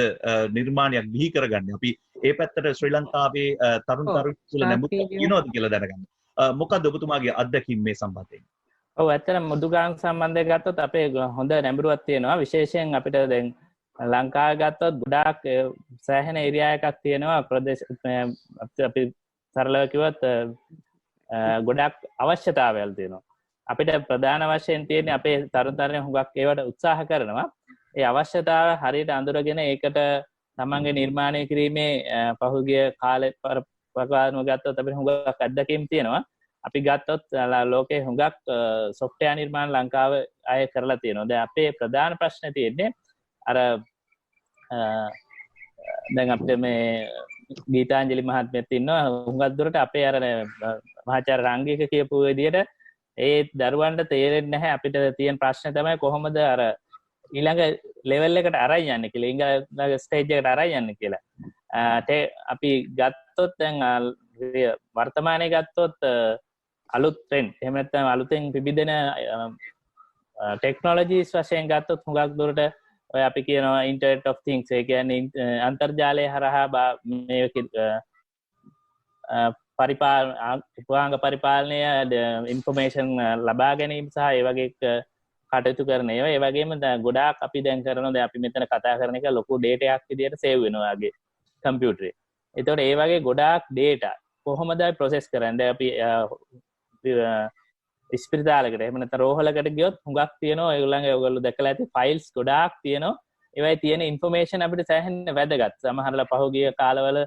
නිර්මාණයක් බිහි කරගන්නේ? අපි ඒ පැත්තට ශ්‍රී ලංකාවේ තරුණ තුළ නැඹුරුවක් තියෙනවද කියලා දැනගන්න. මොකක්ද ඔබතුමාගේ අත්දැකීම් මේ සම්බන්ධයෙන්? ඔව් ඇත්තටම මෘදුකාංග සම්බන්ධයෙන් ගත්තොත් අපේ හොඳ නැඹුරුවක් තියෙනවා. විශේෂයෙන් අපිට දැන් ලංකාවේ ගත්තොත් ගොඩාක් සෑහෙන ඒරියා එකක් තියෙනවා ප්‍රදේශ අපි සරලව කිව්වොත් ගොඩාක් අවශ්‍යතාවයල් තියෙනවා. අපිට ප්‍රධාන වශයෙන් තියෙන්නේ අපේ තරුණ තරුණියන් හුඟක් ඒවට උත්සාහ කරනවා. ඒ අවශ්‍යතාව හරියට අඳුරගෙන ඒකට තමන්ගේ නිර්මාණය කිරීමේ පහුගිය කාලේ ප්‍රකාශන ගත්තොත් අපිට හුඟක් අත්දැකීම් තියෙනවා. අපි ගත්තොත් ලෝකේ හුඟක් software නිර්මාණ ලංකාව අය කරලා තියෙනවා. දැන් අපේ ප්‍රධාන ප්‍රශ්නේ තියෙන්නේ අර දැන් අපිට මේ ගීතාංජලි මහත්මියත් ඉන්නවා. හුඟක් දුරට අපේ අර මහාචාර්ය රංගික කියපු විදිහට ඒ දරුවන්ට තේරෙන්නේ නැහැ. අපිට තියෙන ප්‍රශ්නේ තමයි කොහොමද අර ඊළඟ ලෙවල් එකට අරන් යන්නේ කියලා. ඊළඟ ස්ටේජ් එකට අරන් යන්නේ කියලා. අපි ගත්තොත් දැන් වර්තමානයේ ගත්තොත් අලුත් ට්‍රෙන්ඩ් එහෙම නැත්නම් අලුතෙන් පිබිදෙන ටෙක්නොලොජිස් වශයෙන් ගත්තොත් හුඟක් දුරට ඔය අපි කියනවා ඉන්ටර්නෙට් ඔෆ් තින්ග්ස්. ඒ කියන්නේ අන්තර්ජාලය හරහා මේ උපාංග පරිපාලනය ඉන්ෆර්මේෂන් ලබා ගැනීම සහ ඒ වගේ කටයුතු කරන ඒවා. ඒ වගේම ගොඩාක් අපි දැන් කරනවා දැන් අපි මෙතන කතා කරන එක ලොකු ඩේටා එකක් විදියට සේව් වෙනවා වගේ කම්පියුටරේ. ඒතකොට ඒ වගේ ගොඩාක් ඩේටා කොහොමද අපි ප්‍රොසෙස් කරන්නේ? අපි ඉස්පිරිතාලයකට එහෙම නැත්නම් රෝහලකට ගියොත් හුඟක් තියෙනවා ඔයගොල්ලෝ දැකලා ඇති ෆයිල්ස් ගොඩාක් තියෙනවා. ඒවයි තියෙන ඉන්ෆර්මේෂන් අපිට සෑහෙන වැදගත්. සමහරවල් පහුගිය කාලවල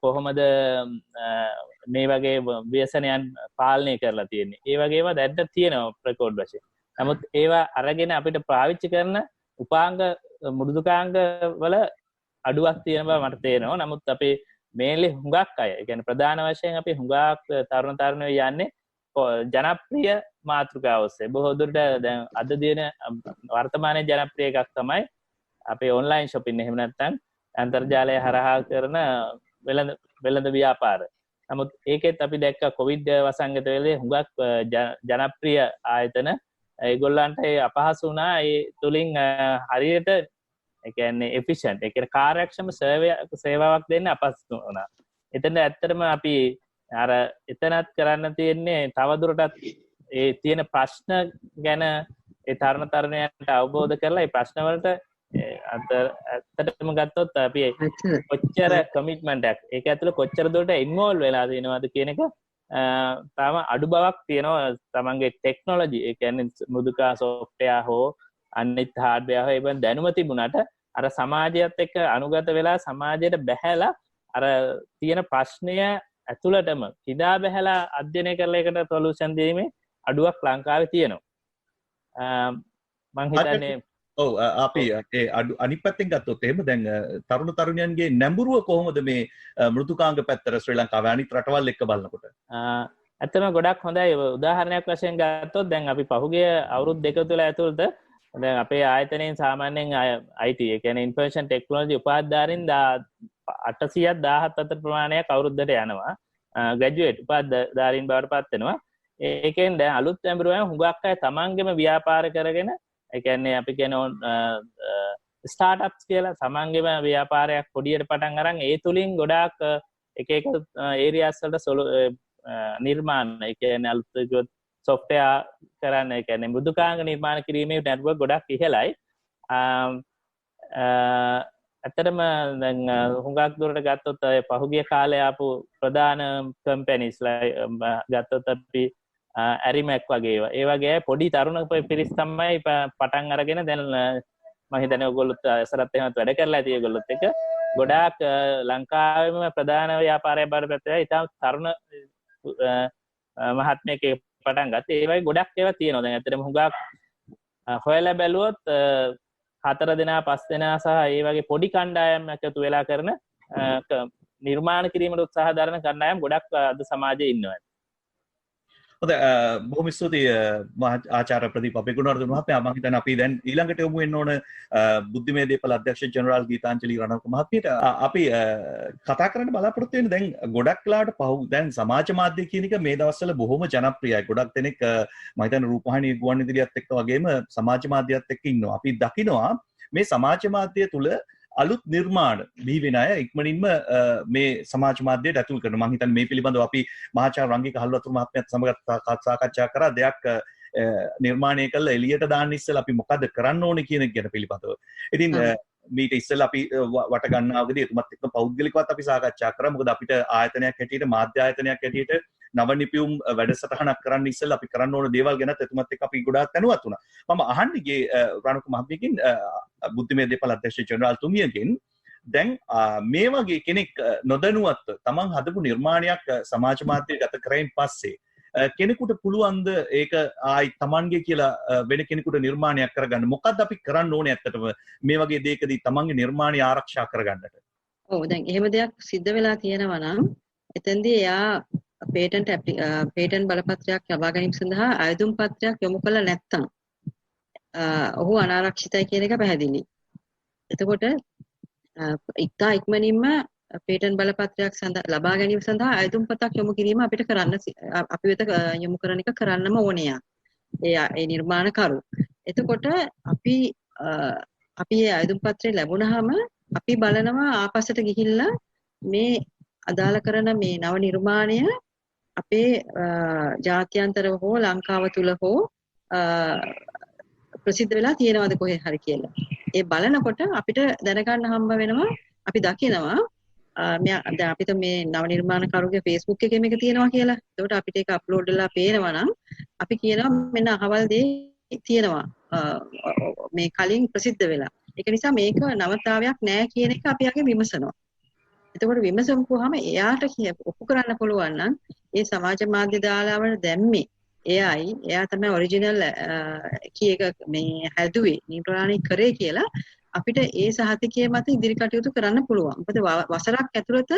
කොහොමද මේ වගේ ව්‍යසනයන් පාලනය කරලා තියෙන්නේ. ඒ වගේම දැද්ද තියෙනවා රෙකෝඩ් වශයෙන්. නමුත් ඒවා අරගෙන අපිට පාවිච්චි කරන උපාංග මෘදුකාංග වල අඩුවක් තියෙන බව මට තේරෙනවා. නමුත් අපි මේන්ලි හුඟක් අය, ඒ කියන්නේ ප්‍රධාන වශයෙන් අපි හුඟක් තරුණ තරුණියෝ යන්නේ ජනප්‍රිය මාතෘකාව ඔස්සේ. බොහෝ දුරට දැන් අද දින වර්තමානයේ ජනප්‍රිය එකක් තමයි අපේ ඔන්ලයින් shopping එහෙම නැත්නම් අන්තර්ජාලය හරහා කරන වෙළඳ ව්‍යාපාර. නමුත් ඒකෙත් අපි දැක්ක කොවිඩ් වසංගත වෙලේ හුඟක් ජනප්‍රිය ආයතන ඒගොල්ලන්ට අපහසු වුණා. ඒ තුලින් හරියට ඒ කියන්නේ efficient ඒ කියන්නේ කාර්යක්ෂම සේවාවක් දෙන්න අපහසු වුණා. එතන ඇත්තටම අපි අර එතනත් කරන්න තියෙන්නේ තවදුරටත් ඒ තියෙන ප්‍රශ්න ගැන ඒ තරුණ තරුණියන්ට අවබෝධ කරලා ඒ ප්‍රශ්න වලට ඇත්තටම ගත්තොත් අපි කොච්චර කමිට්මන්ට් එකක් ඒක ඇතුළේ කොච්චර දුරට ඉන්වෝල්ව් වෙලා තියෙනවද කියන එක තාම අඩු බවක් තියෙනවා. තමන්ගේ ටෙක්නොලොජි ඒ කියන්නේ මෘදුකා සොෆ්ට්වෙයාර් හෝ අනිත් හાર્ඩ්වෙයාර් හෝ ඒවන් දැනුම තිබුණාට අර සමාජයත් එක්ක අනුගත වෙලා සමාජයට බැහැලා අර තියෙන ප්‍රශ්නය ඇතුළටම කිදා බැහැලා අධ්‍යයනය කරලා ඒකට සොලියුෂන් දීමේ අඩුවක් ලංකාවේ තියෙනවා. මං හිතන්නේ ඔව් අපි ඒ අනිත් පැත්තෙන් ගත්තොත් එහෙම දැන් තරුණ තරුණියන්ගේ නැඹුරුව කොහොමද මේ මෘදුකාංග පැත්තට ශ්‍රී ලංකාවේ අනිත් රටවල් එක්ක බලනකොට? ඇත්තම ගොඩක් හොඳයි. උදාහරණයක් වශයෙන් ගත්තොත් දැන් අපි පහුගිය අවුරුදු දෙක තුළ ඇතුළත දැන් අපේ ආයතනයෙන් සාමාන්‍යයෙන් IT ඒ කියන්නේ ඉන්ෆර්මේෂන් ටෙක්නොලොජි උපාධිධාරීන් 800ක් 17 අතර ප්‍රමාණයක් අවුරුද්දට යනවා. ග්‍රැජුවේට් උපාධිධාරීන් බවට පත් වෙනවා. ඒකෙන් දැන් අලුත් ඇඹරුවම හුඟක් අය තමන්ගේම ව්‍යාපාර කරගෙන ඒ කියන්නේ අපි කියන ස්ටාර්ට්අප්ස් කියලා තමන්ගේම ව්‍යාපාරයක් පොඩියට පටන් අරන් ඒ තුලින් ගොඩාක් එක ඒරියාස් වලට නිර්මාණ ඒ කියන්නේ අලුත් software කරන්න ඒ කියන්නේ මෘදුකාංග නිර්මාණ කිරීමේ network ගොඩක් ඉහළයි. ඇත්තටම දැන් හුඟක් දුරට ගත්තොත් පහුගිය කාලේ ආපු ප්‍රධාන කම්පැනිස් ගත්තොත් අපි ඇරිමැක් වගේ ඒ වගේ පොඩි තරුණ පිරිස් තමයි පටන් අරගෙන දැන් මම හිතන්නේ ඔයගොල්ලොත් සරත් එහෙමත් වැඩ කරලා ඇති ඒගොල්ලොත් එක ගොඩාක් ලංකාවේම ප්‍රධාන ව්‍යාපාරයක් බවට පත් වෙලා ඉතාම තරුණ මහත්මයෙක් පටන් ගත්තා. ඒ වගේ ගොඩක් ඒවා තියෙනවා. දැන් ඇත්තටම හුඟක් හොයලා බැලුවොත් 4 දෙනා 5 දෙනා සහ ඒ වගේ පොඩි කණ්ඩායම් එකතු වෙලා කරන නිර්මාණ කිරීමට උත්සාහ දරන කණ්ඩායම් ගොඩක් අද සමාජයේ ඉන්නවා. හොඳයි බොහොම ස්තුතියි ආචාර්ය ප්‍රදීප් අපේගුණවර්ධන මහත්මයා. මම හිතන්නේ අපි දැන් ඊළඟට යමු වෙන්න ඕන බුද්ධිමය දේපල අධ්‍යක්ෂ ජෙනරාල් ගීතාංජලි රණවක මහත්මියට. අපි කතා කරන්න බලාපොරොත්තු වෙන්නේ දැන් ගොඩක් වෙලාවට දැන් සමාජ මාධ්‍ය කියන එක මේ දවස්වල බොහොම ජනප්‍රියයි. ගොඩක් දෙනෙක් මම හිතන්නේ රූපවාහිනී ගුවන්විදුලියත් එක්ක වගේම සමාජ මාධ්‍යයත් එක්ක ඉන්නවා. අපි දකිනවා මේ සමාජ මාධ්‍ය තුල අලුත් නිර්මාණ බිහි වෙන අය ඉක්මනින්ම මේ සමාජ මාධ්‍යයට ඇතුල් කරනවා. මම හිතන්නේ මේ පිළිබඳව අපි මහාචාර්ය රංගික හල්වතුරු මහත්මයාත් සමග සාකච්ඡා කරා. දෙයක් නිර්මාණය කළා එළියට දාන්න ඉස්සෙල්ලා අපි මොකද කරන්න ඕනේ කියන එක ගැන පිළිබඳව. ඉතින් මීට ඉස්සෙල්ලා අපි වට ගන්නාවකදී එතුමත් එක්ක පෞද්ගලිකවත් අපි සාකච්ඡා කරා. මොකද අපිට ආයතනයක් හැටියට මාධ්‍ය ආයතනයක් හැටියට නව නිපියුම් වැඩසටහනක් කරන්න ඉස්සෙල්ලා අපි කරන්න ඕන දේවල් ගැනත් එතුමත් එක්ක අපි ගොඩාක් දැනුවත් වුණා. මම අහන්නේ ගියේ රණුක මහත්මියකින් බුද්ධිමය දේපල අධ්‍යක්ෂ ජෙනරාල් තුමියගෙන් දැන් මේ වගේ කෙනෙක් නොදැනුවත්ව තමන් හදපු නිර්මාණයක් සමාජ මාධ්‍යයට ගත කරයින් පස්සේ කෙනෙකුට පුළුවන්ද ඒක ආයි තමන්ගේ කියලා වෙන කෙනෙකුට නිර්මාණයක් කරගන්න? මොකද්ද අපි කරන්න ඕනේ ඇත්තටම මේ වගේ දෙයකදී තමන්ගේ නිර්මාණය ආරක්ෂා කරගන්නට? ඔව් දැන් එහෙම දෙයක් සිද්ධ වෙලා තියෙනවා නම් එතෙන්දී එයා පේටන්ට් බලපත්‍රයක් ලබා ගැනීම සඳහා අයදුම් පත්‍රයක් යොමු කළා නැත්නම් ඔහු අනාරක්ෂිතයි කියන එක පැහැදිලි. එතකොට ඉක්තා ඉක්මනින්ම පේටන්ට් බලපත්‍රයක් ලබා ගැනීම සඳහා අයදුම් පතක් යොමු කිරීම අපිට කරන්න අපි වෙත යොමු කරන එක කරන්නම ඕනේ. ඒ නිර්මාණකරු. එතකොට අපි ඒ අයදුම් පත්‍රය ලැබුණාම අපි බලනවා ආපස්සට ගිහිල්ලා මේ අදාළ කරන මේ නව නිර්මාණය අපේ ජාත්‍යන්තරව හෝ ලංකාව තුල හෝ ප්‍රසිද්ධ වෙලා තියෙනවද කොහේ හරි කියලා. ඒ බලනකොට අපිට දැනගන්න හම්බ වෙනවා අපි දකිනවා දැන් අපිට මේ නව නිර්මාණකරුගේ Facebook එකේ මේක තියෙනවා කියලා. ඒකට අපිට ඒක අප්ලෝඩ් වෙලා පේනවා නම් අපි කියනවා මෙන්න අහවල් දේ තියෙනවා මේ කලින් ප්‍රසිද්ධ වෙලා. ඒක නිසා මේක නවතාවයක් නෑ කියන එක අපි යගේ විමසනවා. එතකොට විමසමුවාම එයාට ඔප්පු කරන්න පුළුවන් නම් ඒ සමාජ මාධ්‍ය දාලාවට දැම්මේ එයා තමයි ඔරිජිනල් කීයක මේ හැදුවේ නිර්මාණය කරේ කියලා අපිට ඒ සහතිකයේ මත ඉදිරි කටයුතු කරන්න පුළුවන්. මොකද වසරක් ඇතුළත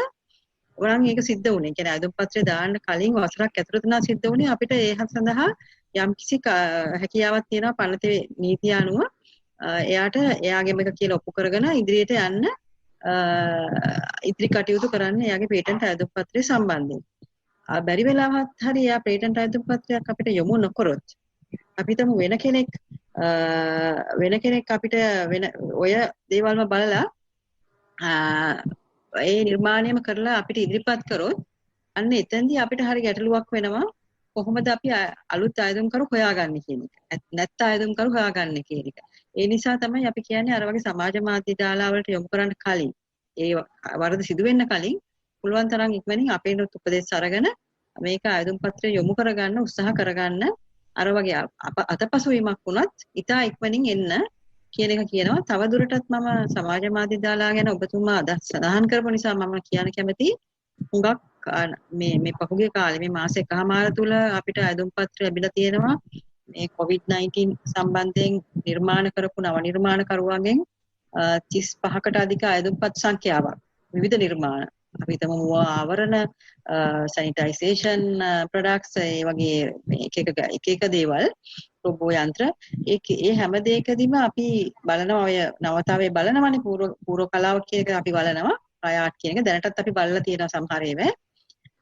වරන් ඒක සිද්ධ වුණේ. කියන්නේ අයදුම් පත්‍රය දාන්න කලින් වසරක් ඇතුළත නම් සිද්ධ වුණේ අපිට ඒ සඳහා යම්කිසි හැකියාවක් තියෙනවා පනතේ නීතිය අනුව එයාට එයාගේම එක කියලා ඔප්පු කරගෙන ඉදිරියට යන්න ඉදිරි කටයුතු කරන්න එයාගේ පේටන්ට් අයදුම් පත්‍රය සම්බන්ධයෙන්. බැරි වෙලාවත් හරි එයා පේටන්ට් අයදුම් පත්‍රයක් අපිට යොමු නොකරොත් අපි හිතමු වෙන කෙනෙක් අපිට වෙන ඔය දේවල්ම බලලා ඒ නිර්මාණයම කරලා අපිට ඉදිරිපත් කරොත් අන්න එතෙන්දී අපිට හරි ගැටලුවක් වෙනවා කොහොමද අපි අලුත් අයදුම්කරු හොයාගන්නේ කියන එක. නැත්නම් අයදුම්කරු හොයාගන්නේ කියන එක. ඒ නිසා තමයි අපි කියන්නේ අර වගේ සමාජ මාධ්‍ය දාලාවලට යොමු කරන්න කලින් ඒ වරද සිදු වෙන්න කලින් පුළුවන් තරම් ඉක්මනින් අපේ උපදෙස් අරගෙන මේක අයදුම් පත්‍රය යොමු කරගන්න උත්සාහ කරගන්න අර වගේ අතපසුවීමක් වුණත් ඉතා ඉක්මනින් එන්න කියන එක කියනවා. තව දුරටත් මම සමාජ මාධ්‍ය දාලා ගැන ඔබතුමා අදහස් සඳහන් කරපු නිසා මම කියන්න කැමති හුඟක් මේ පහුගිය කාලේ මේ මාස එකමාර තුල අපිට අයදුම් පත්‍ර ලැබිලා තියෙනවා මේ COVID-19 සම්බන්ධයෙන් නිර්මාණ කරපු නව නිර්මාණකරුවන්ගෙන් 35කට අධික අයදුම්පත් සංඛ්‍යාවක් විවිධ නිර්මාණ අපි හිතමු මුවා ආවරණ සැනිටයිසේෂන් ප්‍රොඩක්ට්ස් ඒ වගේ එක එක දේවල් රොබෝ යන්ත්‍ර ඒ හැම දෙයකදීම අපි බලනවා ඔය නවතාවේ බලනවානේ පූර්ව කලාව කියන එක අපි බලනවා ප්‍රයාට් කියන එක දැනටත් අපි බලලා තියෙනවා සමහර ඒවා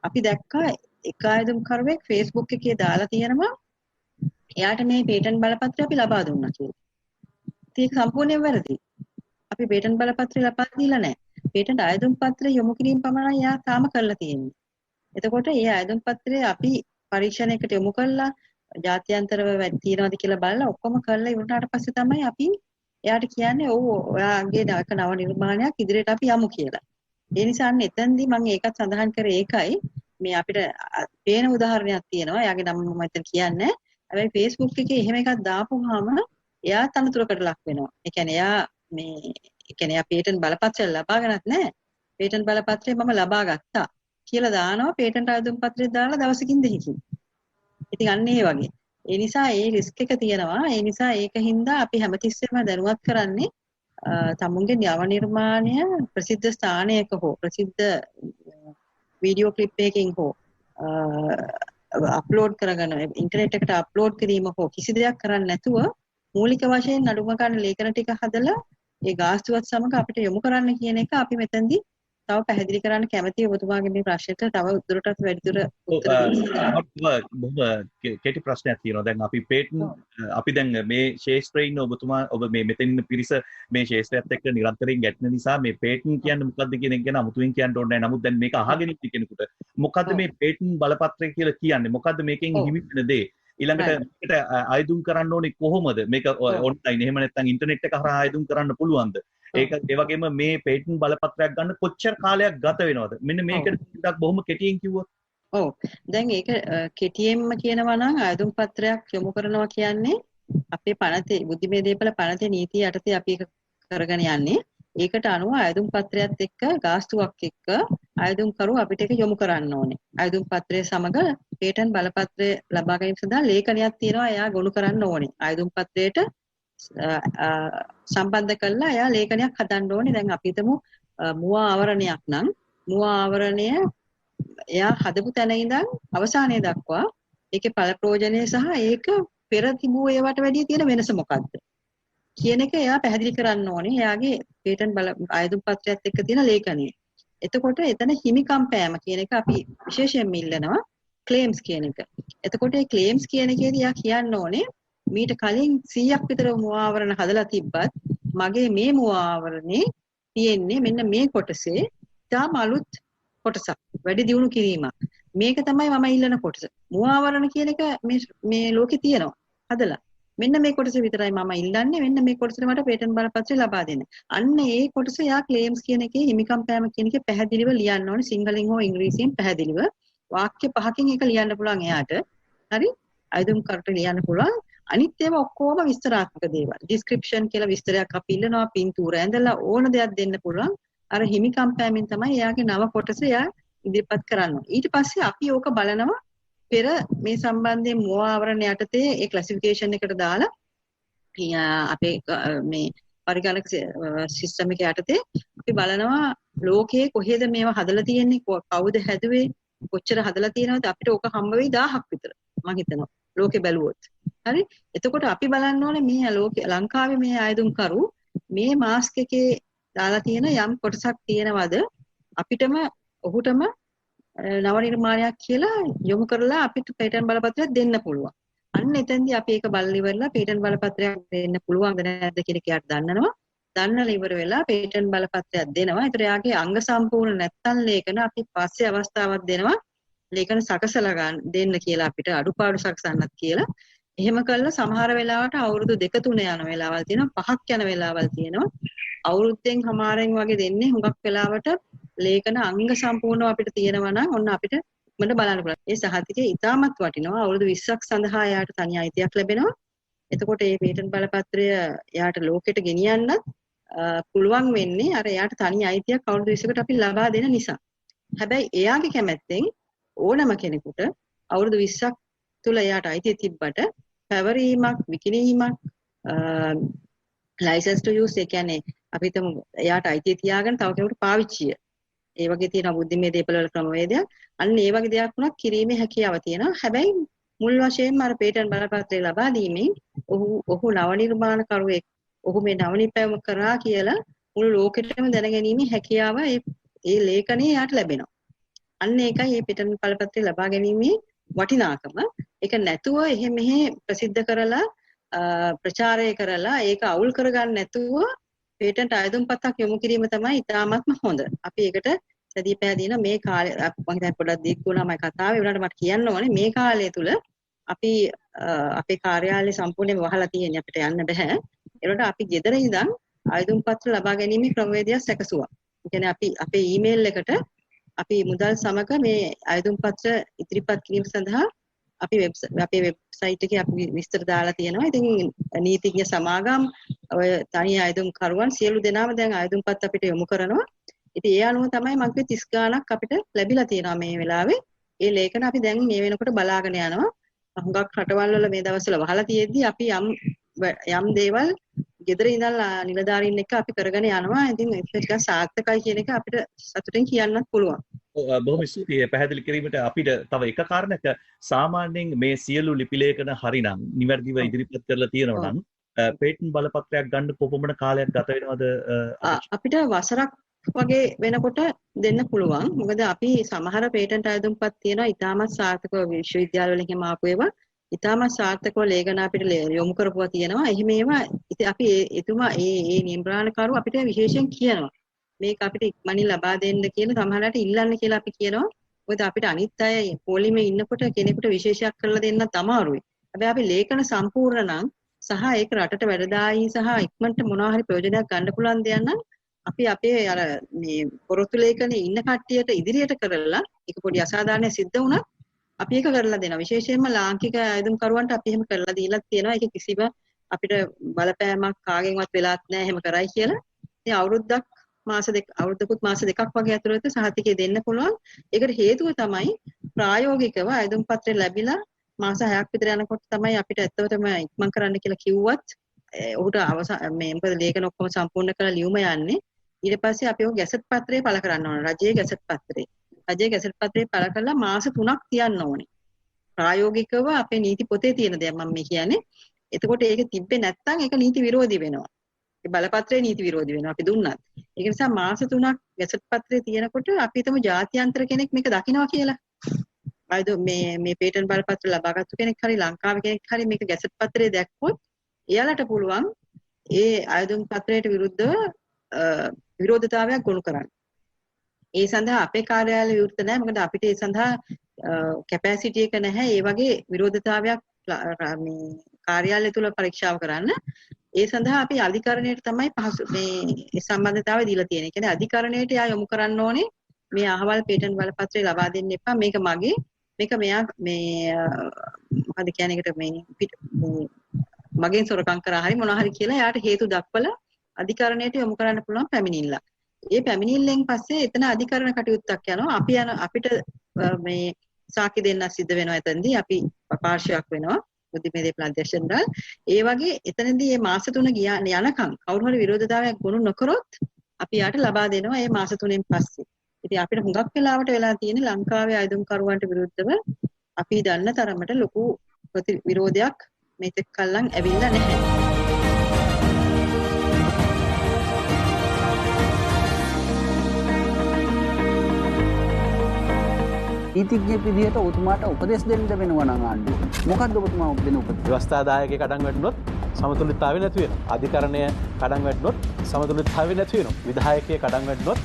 අපි දැක්කා එක අයදුම්කරුවෙක් Facebook එකේ දාලා තියෙනවා එයාට මේ පේටන්ට් බලපත්‍රය අපි ලබා දුන්නා කියලා. ඒක සම්පූර්ණයෙන් වැරදි. අපි පේටන්ට් බලපත්‍රය ලබා දීලා නැහැ. පේටන්ට් ආයතන පත්‍රය යොමු කිරීම පමණයි යා තාම කරලා තියෙන්නේ. එතකොට මේ ආයතන පත්‍රය අපි පරීක්ෂණයකට යොමු කළා ජාත්‍යන්තරව තියනවාද කියලා බලලා ඔක්කොම කරලා ඉවරනාට පස්සේ තමයි අපි එයාට කියන්නේ ඔව් ඔයාගේ නව නිර්මාණයක් ඉදිරියට අපි යමු කියලා. ඒ නිසා අන්න එතෙන්දී මම ඒකත් සඳහන් කරේ ඒකයි මේ අපිට පේන උදාහරණයක් තියෙනවා. එයාගේ නම මම මෙතන කියන්නේ. හැබැයි Facebook එකේ එහෙම එකක් දාපුවාම එයා තනතුරකට ලක් වෙනවා. ඒ කියන්නේ එයා පේටන්ට් බලපත්‍රය ලබාගෙනත් නැහැ. පේටන්ට් බලපත්‍රය මම ලබා ගත්තා කියලා දානවා පේටන්ට් ආයතන පත්‍රය දාලා දවසකින් දෙකකින්. ඉතින් අන්න ඒ වගේ. ඒ නිසා ඒ රිස්ක් එක තියෙනවා. ඒ නිසා ඒකින්ද අපි හැමතිස්සෙම දැනුවත් කරන්නේ තමුන්ගේ නව නිර්මාණය ප්‍රසිද්ධ ස්ථානයක හෝ ප්‍රසිද්ධ වීඩියෝ ක්ලිප් එකකින් හෝ අප්ලෝඩ් කරගෙන ඉන්ටර්නෙට් එකට අප්ලෝඩ් කිරීම හෝ කිසි දෙයක් කරන්නේ නැතුව මූලික වශයෙන් අඩුම ගන්න ලේඛන ටික හදලා ඒ ගාස්තුවත් සමග අපිට යොමු කරන්න කියන එක අපි මෙතෙන්දී තව පැහැදිලි කරන්න කැමතියි ඔබතුමාගේ මේ ප්‍රශ්නෙට තව දුරටත් වැඩිදුර උත්තර දෙන්න. බොහොම කෙටි ප්‍රශ්නයක් තියෙනවා. දැන් අපි අපි දැන් මේ ශාස්ත්‍රයේ ඉන්න ඔබතුමා ඔබ මේ මෙතන ඉන්න පිරිස මේ ශාස්ත්‍රයත් එක්ක නිරන්තරයෙන් ගැටෙන නිසා මේ පේටන්ට් කියන්නේ මොකක්ද කියන එක ගැන අමුතුවෙන් කියන්න ඕනේ නැහැ. නමුත් දැන් මේක අහගෙන ඉන්න කෙනෙකුට මොකද්ද මේ පේටන්ට් බලපත්‍රය කියලා කියන්නේ? මොකද්ද මේකෙන් හිමි වෙන දේ? ඊළඟට මේකට ආයදුම් කරන්න ඕනේ කොහොමද? මේක ඔන්ලයින් එහෙම නැත්නම් ඉන්ටර්නෙට් එක හරහා ආයදුම් කරන්න පුළුවන්ද? ඒක ඒ වගේම මේ පේටන්ට් බලපත්‍රයක් ගන්න කොච්චර කාලයක් ගත වෙනවද? මෙන්න මේකට ටිකක් බොහොම කෙටියෙන් කිව්වොත්. ඔව්. දැන් ඒක කෙටියෙන්ම කියනවා නම් ආයදුම් පත්‍රයක් යොමු කරනවා කියන්නේ අපේ පනතේ බුද්ධිමය දීපල පනතේ නීතිය යටතේ අපි ඒක කරගෙන යන්නේ. ඒකට අනුව ආයදුම් පත්‍රයත් එක්ක ගාස්තුවක් එක්ක ආයදුම්කරු අපිට ඒක යොමු කරන්න ඕනේ. ආයදුම් පත්‍රය සමග පේටන්ට් බලපත්‍රය ලබා ගැනීම සඳහා ලේඛනයක් තියෙනවා එයා ගොනු කරන්න ඕනේ. ආයදුම් පත්‍රයට සම්බන්ධ කරලා එයා ලේඛනයක් හදන්න ඕනේ. දැන් අපි හිතමු මුවා ආවරණයක් නම් මුවා ආවරණය එයා හදපු තැන ඉඳන් අවසානයේ දක්වා ඒකේ ඵල ප්‍රයෝජනය සහ ඒක පෙර තිබූ ඒවට වැඩිය තියෙන වෙනස මොකක්ද කියන එක එයා පැහැදිලි කරන්න ඕනේ. එයාගේ පේටන්ට් ආයදුම් පත්‍රයත් එක්ක තියෙන ලේඛනය. එතකොට එතන හිමිකම් පෑම කියන එක අපි විශේෂයෙන්ම ඉල්ලනවා ක්ලේම්ස් කියන එක. එතකොට මේ ක්ලේම්ස් කියන එකේදී එයා කියන්න ඕනේ මීට කලින් 100ක් විතර මුවාවරණ හදලා තිබ්බත් මගේ මේ මුවාවරණේ තියෙන්නේ මෙන්න මේ කොටසේ තාම අලුත් කොටසක් වැඩි දියුණු කිරීමක්. මේක තමයි මම ඉල්ලන කොටස. මුවාවරණ කියන එක මේ ලෝකේ තියෙනවා. හදලා. මෙන්න මේ කොටස විතරයි මම ඉල්ලන්නේ. මෙන්න මේ කොටසට මට පේටන්ට් බලපත්‍රය ලබා දෙන්න. අන්න ඒ කොටස යා ක්ලේම්ස් කියන එකේ හිමිකම් පෑම කියන එකේ පැහැදිලිව ලියන්න ඕනේ. සිංහලෙන් හෝ ඉංග්‍රීසියෙන් පැහැදිලිව. වාක්‍ය 5කින් ඒක ලියන්න පුළුවන් එයාට. හරි? ආයුධම් කරට ලියන්න පුළුවන්. අනිත් ඒවා ඔක්කොම විස්තරාත්මක දේවල්. ඩිස්ක්‍රිප්ෂන් කියලා විස්තරයක් අපි ඉල්ලනවා. පින්තූර ඇඳලා ඕන දෙයක් දෙන්න පුළුවන්. අර හිමිකම් පෑමෙන් තමයි එයාගේ නව කොටස එයා ඉදිරිපත් කරන්නේ. ඊට පස්සේ අපි ඕක බලනවා පෙර මේ සම්බන්ධයෙන් මුවා ආවරණ යටතේ ඒ ක්ලාසිෆිකේෂන් එකට දාලා අපේ මේ පරිගණක සිස්ටම් එක යටතේ අපි බලනවා ලෝකයේ කොහෙද මේවා හදලා තියෙන්නේ කවුද හැදුවේ කොච්චර හදලා තියෙනවද අපිට ඕක හම්බ වෙයි 1000ක් විතර මම හිතනවා ලෝකේ බැලුවොත් හරි එතකොට අපි බලන්න ඕනේ මේ ලෝකේ ලංකාවේ මේ ආයුධම්කරු මේ මාස්ක් එකේ දාලා තියෙන යම් කොටසක් තියෙනවද අපිටම ඔහුටම නව නිර්මාණයක් කියලා යොමු කරලා අපිට පේටන්ට් බලපත්‍රයක් දෙන්න පුළුවන්. අන්න එතෙන්දී අපි ඒක බලලා ඉවරලා පේටන්ට් බලපත්‍රයක් දෙන්න පුළුවන්ද නැද්ද කියන එක යාට දන්නනවා. දන්නලා ඉවර වෙලා පේටන්ට් බලපත්‍රයක් දෙනවා. ඒතර යාගේ අංග සම්පූර්ණ නැත්තම් ලේඛන අපි පස්සේ අවස්ථාවක් දෙනවා. ලේඛන සකසලා දෙන්න කියලා අපිට අඩුපාඩු සකසන්නත් කියලා. එහෙම කළා සමහර වෙලාවට අවුරුදු 2-3 යන වෙලාවල් තියෙනවා 5ක් යන වෙලාවල් තියෙනවා. අවුරුද්දෙන් හමාරෙන් වගේ දෙන්නේ හුඟක් වෙලාවට ලේඛන අංග සම්පූර්ණව අපිට තියෙනවා නම් ඔන්න අපිට මට බලන්න පුළුවන්. ඒ සහතිකේ ඉතාමත් වටිනවා. අවුරුදු 20ක් සඳහා යාට තනි අයිතියක් ලැබෙනවා. එතකොට මේ පේටන්ට් බලපත්‍රය යාට ලෝකෙට ගෙනියන්නත් පුළුවන් වෙන්නේ අර යාට තනි අයිතියක් අවුරුදු 20කට අපි ලබා දෙන නිසා. හැබැයි එයාගේ කැමැත්තෙන් ඕනම කෙනෙකුට අවුරුදු 20ක් තුල යාට අයිතිය තිබ්බට පැවරීමක් විකිණීමක් ලයිසන්ස් ටු යූස් ඒ කියන්නේ අපි හිතමු එයාට අයිතිය තියාගෙන තව කෙනෙකුට පාවිච්චිය ඒ වගේ තියෙන බුද්ධිමය දේපල වල ක්‍රමවේදයක් අන්න ඒ වගේ දෙයක් වුණත් කිරීමේ හැකියාව තියෙනවා හැබැයි මුල් වශයෙන්ම අර පේටන්ට් බලපත්‍රය ලබා දීමෙන් ඔහු නව නිර්මාණකරුවෙක් ඔහු මේ නව නිපැයුම කරා කියලා මුළු ලෝකෙටම දැනගැනීමේ හැකියාව ඒ ලේඛනයේ යාට ලැබෙනවා. අන්න ඒකයි මේ පේටන්ට් බලපත්‍රය ලබා ගැනීමේ වටිනාකම. ඒක නැතුව එහෙ මෙහෙ ප්‍රසිද්ධ කරලා ප්‍රචාරය කරලා ඒක අවුල් කරගන්න නැතුව පේටන්ට් අයදුම්පතක් යොමු කිරීම තමයි ඉතාමත්ම හොඳ. අපි ඒකට සැදී පැහැදින මේ කාලේ මම හිතන්නේ පොඩ්ඩක් දීක් වුණා මම කතාවේ උනාට මට කියන්න ඕනේ මේ කාලය තුල අපි අපේ කාර්යාලය සම්පූර්ණයෙන්ම වහලා තියෙන්නේ අපිට යන්න බෑ. ඒකට අපි ගෙදර ඉඳන් ආයුධ පත්‍ර ලබා ගැනීමේ ක්‍රමවේදයක් සැකසුවා. ඒ කියන්නේ අපි අපේ ඊමේල් එකට අපි මුදල් සමග මේ ආයුධ පත්‍ර ඉදිරිපත් කිරීම සඳහා අපි අපේ වෙබ්සයිට් එකේ අපි විස්තර දාලා තියෙනවා. ඉතින් නීතිඥ සමාගම් ඔය තනි ආයුධ කරුවන් සියලු දෙනාම දැන් ආයුධ පත්‍ර අපිට යොමු කරනවා. ඉතින් ඒ අනුව තමයි මම 30 ගාණක් අපිට ලැබිලා තියෙනවා මේ වෙලාවේ. ඒ ලේඛන අපි දැන් මේ වෙනකොට බලාගෙන යනවා. හුඟක් රටවල් වල මේ දවස්වල වහලා තියෙද්දි අපි යම් දේවල් ගෙදර ඉඳලා නිලධාරීන් එක්ක අපි කරගෙන යනවා. ඉතින් ඒක ටිකක් සාර්ථකයි කියන එක අපිට සතුටින් කියන්නත් පුළුවන්. බොහොම ස්තුතියි පැහැදිලි කිරීමට. අපිට තව එක කාරණයක් සාමාන්‍යයෙන් මේ සියලු ලිපි ලේඛන හරිනම් නිවැරදිව ඉදිරිපත් කරලා තියෙනවා නම් පේටන්ට් බලපත්‍රයක් ගන්න කොපමණ කාලයක් ගත වෙනවද? අපිට වසරක් වගේ වෙනකොට දෙන්න පුළුවන්. මොකද අපි සමහර පේටන්ට් අයදුම්පත් තියෙනවා ඉතාමත් සාර්ථකව විශ්වවිද්‍යාල වලින් එහෙම ආපු ඒවා ඉතාමත් සාර්ථකව ලේඛන අපිට යොමු කරපුවා තියෙනවා. එහෙම ඒවා ඉතින් අපි එතුමා ඒ නිර්මාණකරු අපිට විශේෂයෙන් කියනවා. මේක අපිට ඉක්මනින් ලබා දෙන්න කියලා සමහරවිට ඉල්ලන්න කියලා අපි කියනවා. මොකද අපිට අනිත් අය පොලිමේ ඉන්නකොට කෙනෙකුට විශේෂයක් කරලා දෙන්නත් අමාරුයි. හැබැයි අපි ලේඛන සම්පූර්ණ නම් සහ ඒක රටට වැඩදායී සහ ඉක්මනට මොනවා හරි ප්‍රයෝජනයක් ගන්න පුළුවන් දෙයක් නම් අපි අපේ අර මේ පොරොත්තු ලේඛනේ ඉන්න කට්ටියට ඉදිරියට කරලා ඒක පොඩි අසාධාරණයක් සිද්ධ වුණා අපි ඒක කරලා දෙනවා. විශේෂයෙන්ම ලාංකික ආයුධම් කරුවන්ට අපි එහෙම කරලා දීලා තියෙනවා. ඒක කිසිම අපිට බලපෑමක් කාගෙන්වත් වෙලාත් නැහැ එහෙම කරයි කියලා. ඉතින් අවුරුද්දකුත් මාස දෙකක් වගේ ඇතුළත සහතිකය දෙන්න පුළුවන්. ඒකට හේතුව තමයි ප්‍රායෝගිකව ආයුධම් පත්‍රය ලැබිලා මාස 6ක් විතර යනකොට තමයි අපිට ඇත්තටම ඉක්මන් කරන්න කියලා කිව්වත් ඔහුට මේ මොකද ලේඛන ඔක්කොම සම්පූර්ණ කරලා ලියුම යන්නේ. ඊට පස්සේ අපි ඔය ගැසට් පත්‍රය පළ කරන්න ඕන. රජයේ ගැසට් පත්‍රය. රජයේ ගැසට් පත්‍රය පළ කරලා මාස 3ක් තියන්න ඕනේ. ප්‍රායෝගිකව අපේ නීති පොතේ තියෙන දෙයක් මම මේ කියන්නේ. එතකොට ඒක තිබ්බේ නැත්නම් ඒක නීති විරෝධී වෙනවා. ඒ බලපත්‍රයේ නීති විරෝධී වෙනවා අපි දුන්නත්. ඒක නිසා මාස 3ක් ගැසට් පත්‍රය තියෙනකොට අපි හිතමු ජාත්‍යන්තර කෙනෙක් මේක දකිනවා කියලා. ආයුධ මේ පේටන්ට් බලපත්‍ර ලබාගත්තු කෙනෙක් හරි ලංකාවේ කෙනෙක් හරි මේක ගැසට් පත්‍රයේ දැක්කොත් එයාලට පුළුවන් ඒ ආයුධ පත්‍රයට විරුද්ධව විරෝධතාවයක් ගොනු කරන්න. ඒ සඳහා අපේ කාර්යාලය විවෘත නැහැ. මොකද අපිට ඒ සඳහා කැපැසිටි එක නැහැ. ඒ වගේ විරෝධතාවයක් මේ කාර්යාලය තුල පරීක්ෂාව කරන්න. ඒ සඳහා අපි අධිකරණයට තමයි මේ සම්බන්ධතාවය දීලා තියෙන්නේ. ඒ කියන්නේ අධිකරණයට යා යොමු කරන්න ඕනේ. මේ අහවල් පේටන්ට් බලපත්‍රය ලබා දෙන්න එපා. මේක මගේ. මේක මෙයා මේ මොකද කියන්නේ ඒකට මේ මගෙන් සොරකම් කරා හරි මොනවා හරි කියලා යාට හේතු දක්වලා අධිකරණයට යොමු කරන්න පුළුවන් පැමිණිල්ල. ඒ පැමිණිල්ලෙන් පස්සේ එතන අධිකරණ කටයුත්තක් යනවා. අපිට මේ සාක්ෂි දෙන්න සිද්ධ වෙනවා එතනදී. අපි පාර්ශ්වයක් වෙනවා. බුද්ධිමය දේපල අධ්‍යක්ෂකවරයා. ඒ වගේ එතනදී මේ මාස 3 යනකම් කවුරු හරි විරෝධතාවයක් ගොනු නොකරොත් අපි යාට ලබා දෙනවා මේ මාස 3න් පස්සේ. ඉතින් අපිට හුඟක් වෙලාවට වෙලා තියෙන්නේ ලංකාවේ ආයුධම් කරුවන්ට විරුද්ධව අපි දන්න තරමට ලොකු විරෝධයක් මේක කල්ලන් ඇවිල්ලා නැහැ. නීතිඥයෙක් විදිහට ඔබතුමාට උපදෙස් දෙන්න වෙනවා නම් ආණ්ඩුව. මොකක්ද ඔබතුමා දෙන උපදෙස්? ව්‍යවස්ථාදායකේ කඩන් වැටුනොත් සමතුලිතතාවය නැති වෙනවා. අධිකරණය කඩන් වැටුනොත් සමතුලිතතාවය නැති වෙනවා. විධායකයේ කඩන් වැටුනොත්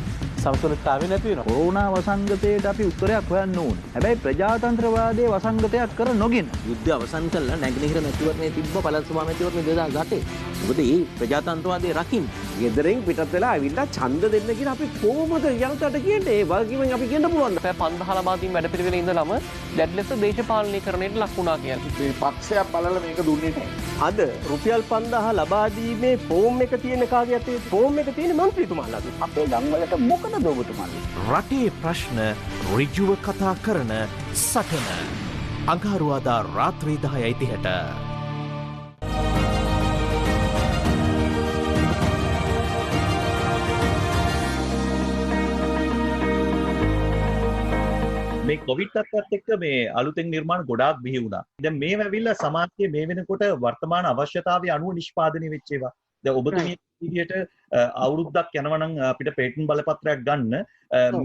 සමතුලිතතාවය නැති වෙනවා. කොරෝනා වසංගතයට අපි උත්තරයක් හොයන්න ඕනේ. හැබැයි ප්‍රජාතන්ත්‍රවාදයේ වසංගතයක් කර නොගෙන යුද්ධය අවසන් කළා නැගෙනහිර මැතිවරණයේ තිබ්බ පළාත් සභා මැතිවරණය 2008. මොකද මේ ප්‍රජාතන්ත්‍රවාදයේ රකින්න ගෙදරින් පිටත් වෙලා ආවිල්ලා ඡන්ද දෙන්න කියලා අපි කොහොමද ජනතාවට කියන්නේ? ඒ වගකීමෙන් අපි කියන්න පුළුවන්. පැය 5000 ලබා දීම වැඩපිළිවෙල ඉඳලම දැඩි ලෙස දේශපාලනීකරණයට ලක් වුණා කියන්නේ. මේ පක්ෂයක් බලලා මේක දුන්නේ නැහැ. අද රුපියල් 5000 ලබා දීමේ ෆෝම් එක තියෙන කාගේ අතේ? ෆෝම් එක තියෙන මන්ත්‍රීතුමාලාගේ. අපේ ගම්වලට මොකද ඔබතුමාගේ? රටේ ප්‍රශ්න ඍජුව කතා කරන සටන. අඟහරුවාදා රාත්‍රී 10:30ට මේ කොවිඩ් තත්ත්වයත් එක්ක මේ අලුතෙන් නිර්මාණ ගොඩාක් බිහි වුණා. දැන් මේව ඇවිල්ලා සමාජයේ මේ වෙනකොට වර්තමාන අවශ්‍යතාවය අනුව නිෂ්පාදනය වෙච්ච ඒවා. දැන් ඔබතුමිය විදියට අවුරුද්දක් යනවා නම් අපිට පේටන්ට් බලපත්‍රයක් ගන්න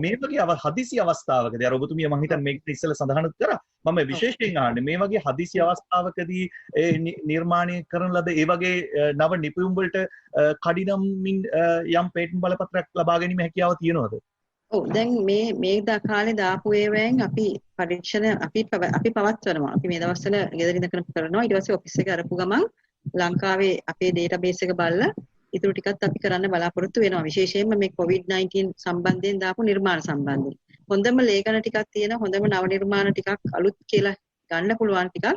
මේ වගේ හදිසි අවස්ථාවකදී අර ඔබතුමිය මම හිතන්නේ මේක ඉස්සෙල්ලා සඳහන් කරා මම විශේෂයෙන් අහන්නේ මේ වගේ හදිසි අවස්ථාවකදී නිර්මාණය කරන ලද ඒ වගේ නව නිපුණුම් වලට කඩිනමින් යම් පේටන්ට් බලපත්‍රයක් ලබා ගැනීම හැකියාව තියෙනවද? ඔව් දැන් මේ කාලේ දාපු ඒවායින් අපි පරීක්ෂණ අපි පවත්වනවා. අපි මේ දවස්වල ගෙදර ඉඳගෙන කරනවා. ඊට පස්සේ ඔෆිස් එක අරපු ගමන් ලංකාවේ අපේ ඩේටාබේස් එක බලලා ඉතුරු ටිකත් අපි කරන්න බලාපොරොත්තු වෙනවා. විශේෂයෙන්ම මේ COVID-19 සම්බන්ධයෙන් දාපු නිර්මාණ සම්බන්ධයෙන්. හොඳම ලේඛන ටිකක් තියෙන හොඳම නව නිර්මාණ ටිකක් අලුත් කියලා ගන්න පුළුවන් ටිකක්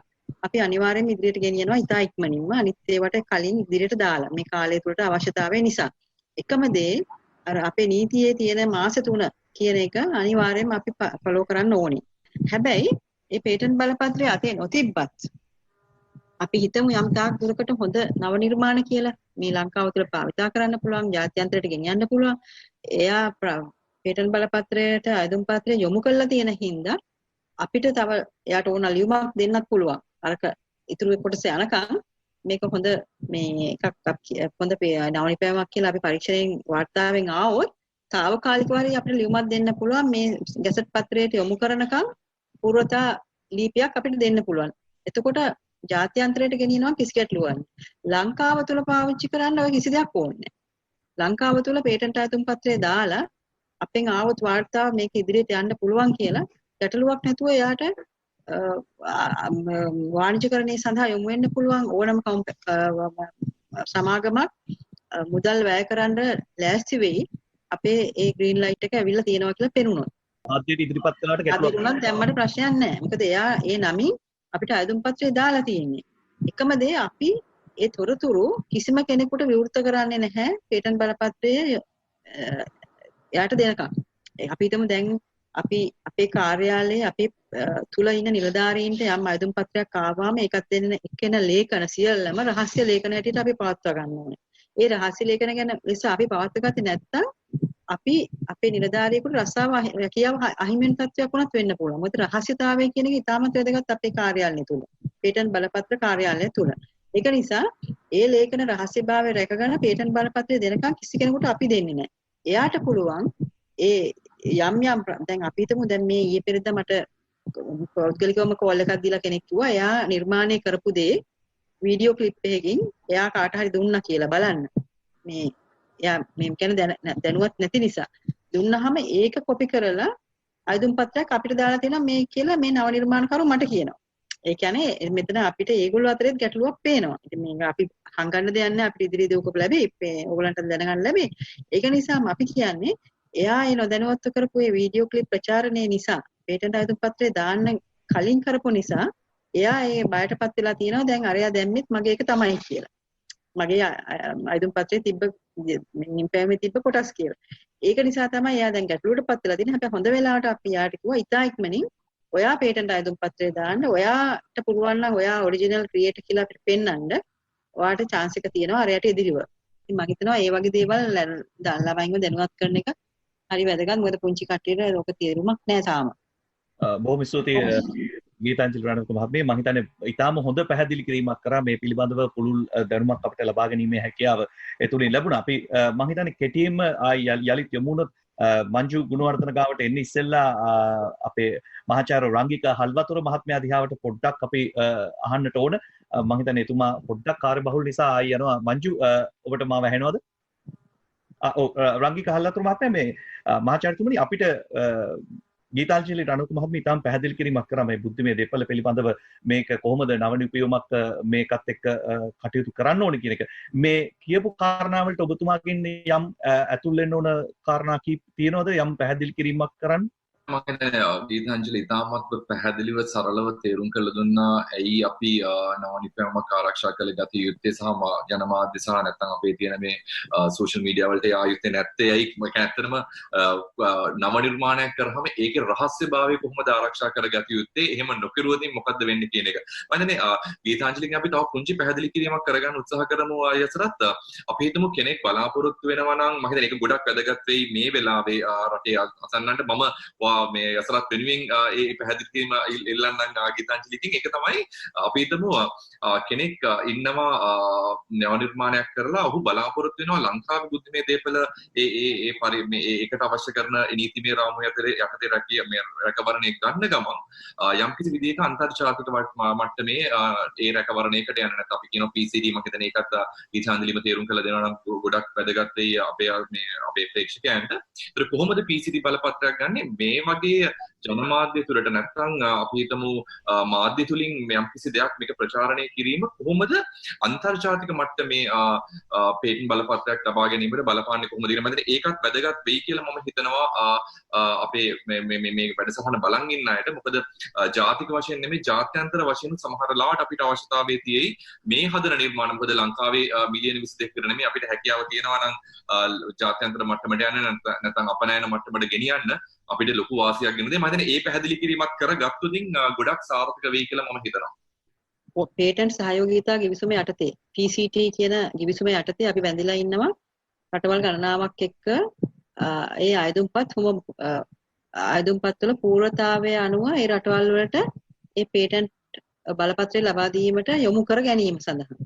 අපි අනිවාර්යයෙන්ම ඉදිරියට ගෙනියනවා ඉතා ඉක්මනින්ම. අනිත් ඒවට කලින් ඉදිරියට දාලා මේ කාලය තුළට අවශ්‍යතාවය නිසා. එකම දේ අර අපේ නීතියේ තියෙන මාස 3 කියන එක අනිවාර්යයෙන්ම අපි ෆලෝ කරන්න ඕනේ. හැබැයි මේ පේටන්ට් බලපත්‍රය අතේ නොතිබ්බත් අපි හිතමු යම් තාක් දුරකට හොඳ නව නිර්මාණ කියලා මේ ලංකාව තුළ භාවිතා කරන්න පුළුවන් ජාත්‍යන්තරයට ගෙනියන්න පුළුවන්. එයා පේටන්ට් බලපත්‍රයට අයදුම් පත්‍රය යොමු කරලා තියෙන හින්දා අපිට තව එයාට ඕන ලියුමක් දෙන්නත් පුළුවන්. අරක ඉතුරු කොටස යනකම් මේක හොඳ මේ එකක් හොඳ නව නිපැයුමක් කියලා අපි පරීක්ෂණයෙන් වාර්තාවෙන් ආවොත් తాවකාලිකව හරි අපිට ලියුමක් දෙන්න පුළුවන් මේ ගැසට් පත්‍රයට යොමු කරනකම් පූර්වතා ලිපියක් අපිට දෙන්න පුළුවන්. එතකොට ජාත්‍යන්තරයට ගෙනියනවා කිසි ගැටලුවක් ලංකාව තුල පාවිච්චි කරන්න ඔය කිසි දෙයක් ඕනේ නැහැ. ලංකාව තුල පේටන්ට් ආයතන පත්‍රය දාලා අපෙන් ආවොත් වාර්තාව මේක ඉදිරියට යන්න පුළුවන් කියලා ගැටලුවක් නැතුව එයාට වාණිජකරණය සඳහා යොමු වෙන්න පුළුවන් ඕනම සමාගමක් මුදල් වැය කරන්න ලෑස්ති වෙයි අපේ ඒ ග්‍රීන් ලයිට් එක ඇවිල්ලා තියෙනවා කියලා පෙනුනොත්. ආද්‍යයට ඉදිරිපත් කළාට ගැටලුවක් නැහැ. දැම්මට ප්‍රශ්නයක් නැහැ. මොකද එයා ඒ නමින් අපිට අයදුම් පත්‍රය දාලා තියෙන්නේ. එකම දේ අපි ඒ තොරතුරු කිසිම කෙනෙකුට විවෘත කරන්නේ නැහැ පේටන්ට් බලපත්‍රය එයාට දෙනකම්. අපි හිතමු දැන් අපි අපේ කාර්යාලයේ අපේ තුල ඉන්න නිලධාරීන්ට යම් අයදුම් පත්‍රයක් ආවම ඒකත් දෙන්න එක්කෙන ලේඛන සියල්ලම රහස්‍ය ලේඛන හැටියට අපි පවත්වා ගන්න ඕනේ. ඒ රහස්‍ය ලේඛන ගැන ලෙස අපි පවත්වාගත්තේ නැත්නම් අපි අපේ නිලධාරියෙකුට රස්සාව රැකියාව අහිමි වෙන තත්ත්වයක් වුණත් වෙන්න පුළුවන්. මොකද රහස්‍යතාවය කියන එක ඉතාමත් වැදගත් අපේ කාර්යාලය තුල. පේටන්ට් බලපත්‍ර කාර්යාලය තුල. ඒක නිසා ඒ ලේඛන රහස්‍යභාවය රැකගෙන පේටන්ට් බලපත්‍රය දෙනකම් කිසි කෙනෙකුට අපි දෙන්නේ නැහැ. එයාට පුළුවන් ඒ යම් දැන් අපි හිතමු දැන් මේ ඊයේ පෙරේදා මට පෞද්ගලිකවම කෝල් එකක් දීලා කෙනෙක් කිව්වා එයා නිර්මාණය කරපු දේ වීඩියෝ ක්ලිප් එකකින් එයා කාට හරි දුන්නා කියලා බලන්න. මේ එයා මේ කියන්නේ දැනුවත් නැති නිසා දුන්නාම ඒක කොපි කරලා අයදුම් පත්‍රයක් අපිට දාලා තියෙනවා මේ කියලා මේ නව නිර්මාණකරු මට කියනවා. ඒ කියන්නේ මෙතන අපිට ඒගොල්ලෝ අතරේ ගැටලුවක් පේනවා. ඉතින් මේක අපි හංගන්න දෙයක් නැහැ අපිට ඉදිරියේදී උකප ලැබෙයි. ඕගලන්ට දැනගන්න ලැබෙයි. ඒක නිසාම අපි කියන්නේ එයා ඒ නොදැනුවත්ව කරපු මේ වීඩියෝ ක්ලිප් ප්‍රචාරණය නිසා පේටන්ට් අයදුම් පත්‍රය දාන්න කලින් කරපු නිසා එයා ඒ බයටපත් වෙලා තියෙනවා දැන් අරයා දැම්මෙත් මගේ එක තමයි කියලා. මගේ අයදුම් පත්‍රයේ තිබ්බ නිම්පෑමේ තිබ්බ කොටස් කියලා. ඒක නිසා තමයි එයා දැන් ගැටලුවටපත් වෙලා තියෙන්නේ. හැබැයි හොඳ වෙලාවට අපි යාට කිව්වා ඉතා ඉක්මනින් ඔයා පේටන්ට් අයදුම් පත්‍රය දාන්න. ඔයාට පුළුවන් නම් ඔයා ඔරිජිනල් ක්‍රියේටර් කියලා අපිට පෙන්නන්න. ඔයාට chance එක තියෙනවා අරයට ඉදිරිව. ඉතින් මම හිතනවා මේ වගේ දේවල් ළමයින්ව දැනුවත් කරන එක හරි වැදගත්. මොකද පුංචි කට්ටියට ලෝක තේරුමක් නැහැ තාම. බොහොම ස්තුතියි ගීතාංජලි රණතුංග මහත්මිය. මම හිතන්නේ ඊටාම හොඳ පැහැදිලි කිරීමක් කරා මේ පිළිබඳව පුළුල් දැනුමක් අපිට ලබා ගැනීමේ හැකියාව ඒ තුලින් ලැබුණා. අපි මම හිතන්නේ කෙටියෙන්ම යලිත් යමු වුණොත් මංජු ගුණවර්ධන ගාවට එන්නේ ඉස්සෙල්ලා අපේ මහාචාර්ය රංගික හල්වතොර මහත්මයා දිහාවට පොඩ්ඩක් අපි අහන්නට ඕන. මම හිතන්නේ එතුමා පොඩ්ඩක් කාර්යබහුල නිසා ආයි යනවා. මංජු ඔබට මාව ඇහෙනවද? රංගික හල්වතොර මහත්මයා මේ මහාචාර්යතුමනි අපිට ගීතාංජලි රණතුංග මහත්මිය ඉතාම පැහැදිලි කිරීමක් කරා මේ බුද්ධිමය දෙපළ පිළිබඳව මේක කොහොමද නව නිපැයුමක් මේකත් එක්ක කටයුතු කරන්න ඕනේ කියන එක. මේ කියපු කාරණා වලට ඔබතුමාගෙන් යම් ඇතුල් වෙන්න ඕන කාරණා කීප තියෙනවද? යම් පැහැදිලි කිරීමක් කරන්න? මම හිතන්නේ ගීතාංජලි ඉතාමත් පැහැදිලිව සරලව තේරුම් කළ දුන්නා. ඇයි අපි නව නිපැයුමක් ආරක්ෂා කළ ගත යුත්තේ සහ ජනමාධ්‍ය සහ නැත්නම් අපේ තියෙන මේ සෝෂල් මීඩියා වලට යා යුත්තේ නැත්තේ ඇයි? මම ඇත්තටම නව නිර්මාණයක් කරාම ඒකේ රහස්‍යභාවය කොහොමද ආරක්ෂා කරගත යුත්තේ? එහෙම නොකරුවොත් මොකද්ද වෙන්නේ කියන එක. මම හිතන්නේ ගීතාංජලිගෙන් අපි තව පුංචි පැහැදිලි කිරීමක් කරගන්න උත්සාහ කරමු. ආයසරත් අපි හිතමු කෙනෙක් බලාපොරොත්තු වෙනවා නම් මම හිතන්නේ ඒක ගොඩක් වැදගත් වෙයි මේ වෙලාවේ රටේ අසන්නන්ට. මම මේ යසරත් වෙනුවෙන් ඒ පැහැදිලි කිරීම එල්ලන්නම් ගීතාංජලි. ඉතින් ඒක තමයි අපි හිතමු කෙනෙක් ඉන්නවා නව නිර්මාණයක් කරලා ඔහු බලාපොරොත්තු වෙනවා ලංකාවේ බුද්ධිමය දේපල ඒකට අවශ්‍ය කරන නීතිමය රාමුව යටතේ රැකවරණය ගන්න ගමන් යම්කිසි විදිහක අන්තර්ජාතික මට්ටමේ ඒ රැකවරණයකට යන නැත්නම් අපි කියනවා PCD මම හිතන්නේ ඒකත් ගීතාංජලිම තේරුම් කරලා දෙනවා නම් ගොඩක් වැදගත් වෙයි අපේ ප්‍රේක්ෂකයන්ට. ඒතර කොහොමද PCD බලපත්‍රයක් ගන්නෙ? මේ වගේ ජනමාධ්‍ය තුළට නැත්නම් අපි හිතමු මාධ්‍ය තුලින් යම්කිසි දෙයක් මේක ප්‍රචාරණය කිරීම කොහොමද අන්තර්ජාතික මට්ටමේ පේටන්ට් බලපත්‍රයක් ලබා ගැනීමට බලපාන්නේ කොහොමද කියලා මම හිතන්නේ ඒකත් වැදගත් වෙයි කියලා මම හිතනවා අපේ මේ වැඩසටහන බලන් ඉන්න අයට. මොකද ජාතික වශයෙන් නෙමෙයි ජාත්‍යන්තර වශයෙන් සමහර ලාවට අපිට අවශ්‍යතාවය තියෙයි මේ හදන නිර්මාණ. මොකද ලංකාවේ මිලියන 22 කට නෙමෙයි අපිට හැකියාව තියෙනවා නම් ජාත්‍යන්තර මට්ටමට යන්න නැත්නම් අපනයන මට්ටමට ගෙනියන්න අපිට ලොකු වාසියක් ගෙන දෙයි. මම හිතන්නේ ඒ පැහැදිලි කිරීමක් කරගත්තොතින් ගොඩක් සාර්ථක වෙයි කියලා මම හිතනවා. පේටන්ට් සහයෝගීතා ගිවිසුම යටතේ PCT කියන ගිවිසුම යටතේ අපි බැඳිලා ඉන්නවා රටවල් ගණනාවක් එක්ක. ඒ අයදුම්පත් වල පූර්වතාවය අනුව ඒ රටවල් වලට ඒ පේටන්ට් බලපත්‍රය ලබා දීමට යොමු කර ගැනීම සඳහා.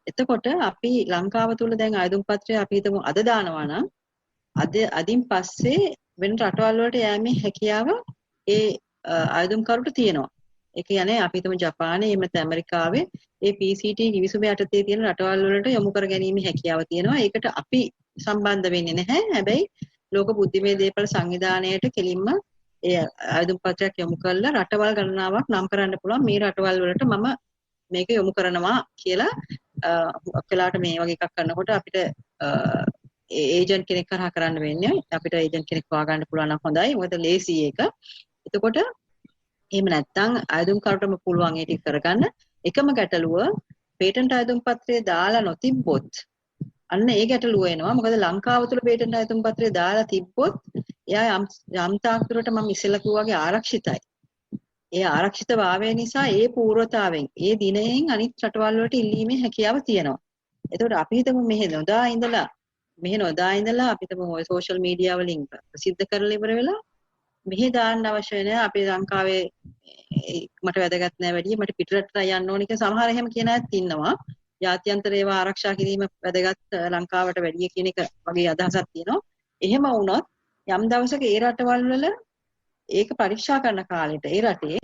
එතකොට අපි ලංකාව තුල දැන් අයදුම්පත්‍රය අපි හිතමු අද දානවා නම් අදින් පස්සේ වෙන රටවල් වලට යෑමේ හැකියාව ඒ අයදුම්කරුට තියෙනවා. ඒ කියන්නේ අපි හිතමු ජපානයේ එහෙම නැත්නම් ඇමරිකාවේ ඒ PCT ගිවිසුම යටතේ තියෙන රටවල් වලට යොමු කර ගැනීමේ හැකියාව තියෙනවා. ඒකට අපි සම්බන්ධ වෙන්නේ නැහැ. හැබැයි ලෝක බුද්ධිමය දේපල සංවිධානයට කෙලින්ම ඒ අයදුම්පත්‍රයක් යොමු කරලා රටවල් ගණනාවක් නම් කරන්න පුළුවන්. මේ රටවල් වලට මම මේක යොමු කරනවා කියලා ඔක්කොලාට මේ වගේ එකක් කරනකොට අපිට ඒජන්ට් කෙනෙක් කරා කරන්න වෙන්නේ. අපිට ඒජන්ට් කෙනෙක් හොයාගන්න පුළුවන් නම් හොඳයි. මොකද ලේසි ඒක. එතකොට එහෙම නැත්නම් අයදුම්කරුටම පුළුවන් ඒ ටික කරගන්න. එකම ගැටලුව පේටන්ට් අයදුම්පත්‍රය දාලා නොතිබ්බොත් අන්න ඒ ගැටලුව එනවා. මොකද ලංකාව තුළ පේටන්ට් අයදුම්පත්‍රය දාලා තිබ්බොත් එයා යම් තාක් දුරට මම ඉස්සෙල්ලා කිව්වා වගේ ආරක්ෂිතයි. ඒ ආරක්ෂිත භාවය නිසා ඒ පූර්වතාවෙන් ඒ දිනයෙන් අනිත් රටවල් වලට ඉල්ලීමේ හැකියාව තියෙනවා. එතකොට අපි හිතමු මෙහෙ නොදා ඉඳලා අපි හිතමු සෝෂල් මීඩියා වලින් ප්‍රසිද්ධ කරලා ඉවර වෙලා මෙහෙ දාන්න අවශ්‍ය නැහැ. අපේ ලංකාවේ මට වැදගත් නැහැ වැඩි. මට පිටරට යන්න ඕන කියලා සමහර එහෙම කියන අයත් ඉන්නවා. ජාත්‍යන්තර ඒවා ආරක්ෂා කිරීම වැදගත් ලංකාවට වැඩි කියන එක වගේ අදහසක් තියෙනවා. එහෙම වුණොත් යම් දවසක ඒ රටවල් වල ඒක පරීක්ෂා කරන කාලෙට ඒ රටේ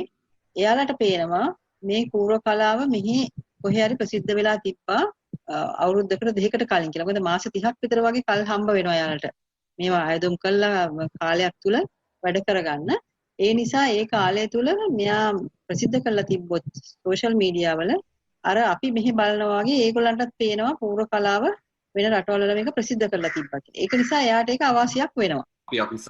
එයාලට පේනවා මේ පූර්ව කලාව මෙහි කොහේ හරි ප්‍රසිද්ධ වෙලා තිබ්බා අවුරුද්දකට දෙකකට කලින් කියලා. මොකද මාස 30ක් විතර වගේ කල් හම්බ වෙනවා එයාලට. මේවා අයදුම් කළා කාලයක් තුල වැඩ කරගන්න. ඒ නිසා ඒ කාලය තුල මෙයා ප්‍රසිද්ධ කරලා තිබ්බොත් සෝෂල් මීඩියා වල අර අපි මෙහි බලනවා වගේ ඒගොල්ලන්ටත් පේනවා පූර්ව කලාව වෙන රටවල මේක ප්‍රසිද්ධ කරලා තිබ්බා කියලා. ඒක නිසා එයාට ඒක අවශ්‍යයක් වෙනවා.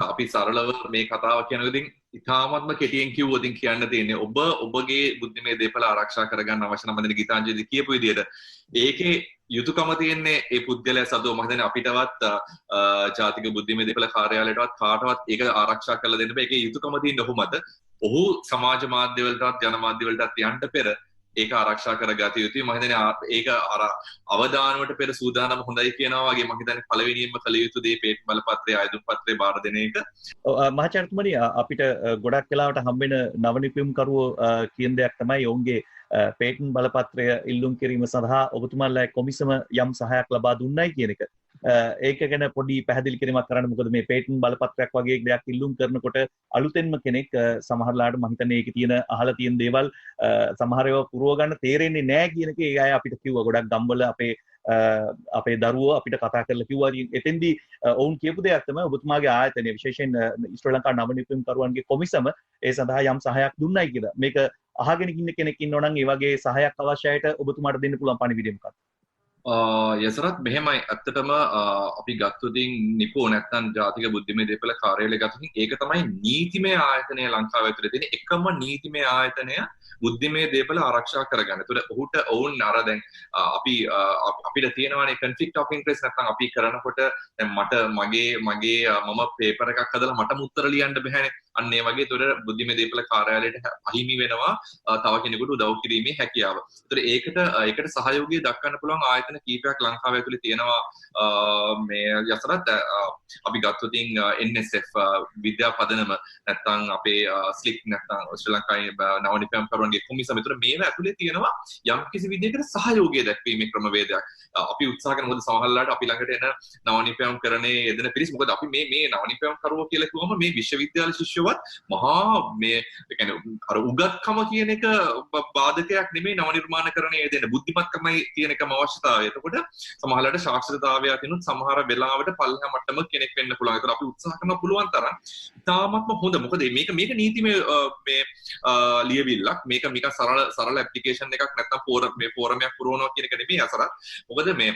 අපි සරලව මේ කතාව කියනකදී ඉතාමත්ම කෙටියෙන් කිව්වොතින් කියන්න තියෙන්නේ ඔබගේ බුද්ධිමය දේපල ආරක්ෂා කරගන්න අවශ්‍ය නම් මම ගීතාංජලි කියපු විදිහට ඒකේ යුතුයකම තියෙන්නේ ඒ පුද්ගලයා සතුව මම හිතන්නේ අපිටවත් ජාතික බුද්ධිමය දේපල කාර්යාලයටවත් කාටවත් ඒක ආරක්ෂා කරලා දෙන්න බෑ. ඒකේ යුතුයකම තියෙන්නේ ඔහුමද. ඔහු සමාජ මාධ්‍ය වලටත් ජන මාධ්‍ය වලටත් යන්න පෙර ඒක ආරක්ෂා කරගත යුතුයි. මම හිතන්නේ ඒක අර අවදානවට පෙර සූදානම් හොඳයි කියනවා වගේ මම හිතන්නේ පළවෙනියෙන්ම කළ යුතු දේ පේටන්ට් බලපත්‍රය ආයුධ පත්‍රය බාර දෙන එක. මහාචාර්යතුමනි අපිට ගොඩක් වෙලාවට හම්බෙන නව නිපුණකරුවෝ කියන දෙයක් තමයි ඔවුන්ගේ පේටන්ට් බලපත්‍රය ඉල්ලුම් කිරීම සඳහා ඔබතුමාලා කොමිසම යම් සහායක් ලබා දුන්නයි කියන එක. ඒක ගැන පොඩි පැහැදිලි කිරීමක් කරන්න. මොකද මේ පේටන්ට් බලපත්‍රයක් වගේ දෙයක් ඉල්ලුම් කරනකොට අලුතෙන්ම කෙනෙක් සමහරලාට මම හිතන්නේ ඒකේ තියෙන අහලා තියෙන දේවල් සමහර ඒවා පුරව ගන්න තේරෙන්නේ නැහැ කියන එක ඒ අය අපිට කිව්වා. ගොඩක් ගම්වල අපේ දරුවෝ අපිට කතා කරලා කිව්වා. එතෙන්දී ඔවුන් කියපු දෙයක් තමයි ඔබතුමාගේ ආයතනය විශේෂයෙන් ශ්‍රී ලංකා නව නිපුණකරුවන්ගේ කොමිසම ඒ සඳහා යම් සහායක් දුන්නයි කියලා. මේක අහගෙන ඉන්න කෙනෙක් ඉන්නවා නම් ඒ වගේ සහායක් අවශ්‍යයිට ඔබතුමාට දෙන්න පුළුවන් පණිවිඩය මොකක්ද? යසරත් මෙහෙමයි ඇත්තටම අපි ගත්තොතින් නිපෝ නැත්නම් ජාතික බුද්ධිමය දේපල කාර්යාලය ගත්තොතින් ඒක තමයි නීතිමය ආයතනය ලංකාව ඇතුලේ තියෙන එකම නීතිමය ආයතනය බුද්ධිමය දේපල ආරක්ෂා කරගන්න. ඒතකොට ඔහුට ඔවුන් අර දැන් අපිට තියෙනවානේ conflict of interest නැත්නම් අපි කරනකොට දැන් මම පේපර් එකක් හදලා මටම උත්තර ලියන්න බෑනේ. අන්න ඒ වගේ ඒතර බුද්ධිමය දේපල කාර්යාලයට අහිමි වෙනවා තව කෙනෙකුට උදව් කිරීමේ හැකියාව. ඒතර ඒකට සහයෝගය දක්වන්න පුළුවන් ආයතන කීපයක් ලංකාව ඇතුලේ තියෙනවා මේ යසරත් අපි ගත්තොත් NSF විද්‍යා පදනම නැත්නම් අපේ ස්ලික් නැත්නම් ශ්‍රී ලංකාවේ නව නිපැයුම් කරුවන්ගේ කොමිසම විතර මේවා ඇතුලේ තියෙනවා යම් කිසි විදිහකට සහයෝගය දැක්වීමේ ක්‍රමවේදයක්. අපි උත්සාහ කරන මොකද සමහරවිට අපි ළඟට එන නව නිපැයුම් කරන්නේ යෙදෙන පිරිස් මොකද අපි මේ නව නිපැයුම් කරුවෝ කියලා කිව්වම මේ විශ්වවිද්‍යාල ශිෂ්‍යවත් මහා මේ කියන්නේ අර උගත්කම කියන එක බාධකයක් නෙමෙයි නව නිර්මාණකරණයේ යෙදෙන බුද්ධිමත්කමයි කියන එකම අවශ්‍යතාවය. එතකොට සමහරවිට සාක්ෂරතාවය අතිනුත් සමහර වෙලාවට පල්ලෙහා මට්ටමක කෙනෙක් වෙන්න පුළුවන්. ඒතර අපි උත්සාහ කරනවා පුළුවන් තරම් තාමත්ම හොඳ. මොකද මේක නීතිමය මේ ලියවිල්ලක්. මේක සරල ඇප්ලිකේෂන් එකක් නැත්නම් මේ ෆෝරමයක් පුරවනවා කියන එක නෙමෙයි අසරත්. මොකද මේ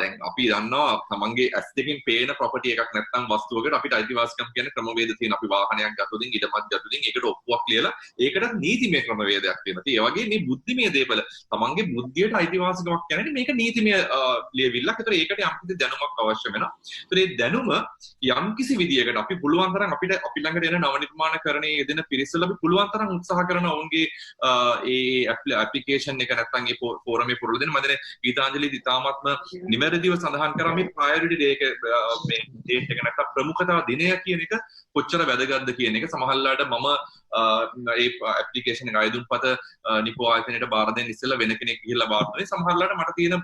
දැන් අපි දන්නවා තමන්ගේ ඇස් දෙකින් පේන ප්‍රොපර්ටි එකක් නැත්නම් වස්තුවකට අපිට අයිතිවාසිකම් කියන ක්‍රමවේද තියෙනවා. අපි වාහනයක් ගත්තොත් ඉඩමක් ගත්තොත් ඒකට ඔප්පුවක් ලියලා ඒකට නීතිමය ක්‍රමවේදයක් තියෙනවා. ඒ වගේ මේ බුද්ධිමය දේපල තමන්ගේ බුද්ධියට අයිතිවාසිකමක් කියන්නේ මේක නීතිමය ලියවිල්ලක්. ඒතර ඒකට යම්කිසි දැනුමක් අවශ්‍ය වෙනවා. ඒතර මේ දැනුම යම්කිසි විදියකට අපි පුළුවන් තරම් අපි ළඟට එන නව නිර්මාණකරණයේ යෙදෙන පිරිසල අපි පුළුවන් තරම් උත්සාහ කරනවා ඔවුන්ගේ ඒ ඇප්ලිකේෂන් එක නැත්නම් ඒ ෆෝරමේ පුරලා දෙන්න. මම දැන් ගීතාංජලි ඉතාමත්ම නිවැරදිව සඳහන් කරා මේ ප්‍රයොරිටි ඩේ එක මේ ඩේට් එක නැත්නම් ප්‍රමුඛතා දිනය කියන එක කොච්චර වැදගත්ද කියන එක. සමහරවිට මම ඒ ඇප්ලිකේෂන් එක අයදුම්පත නිපෝ ආයතනයට බාර දෙන්න ඉස්සෙල්ලා වෙන කෙනෙක් ගිහිල්ලා බාර දුන්නේ. සමහරවිට මට තියෙන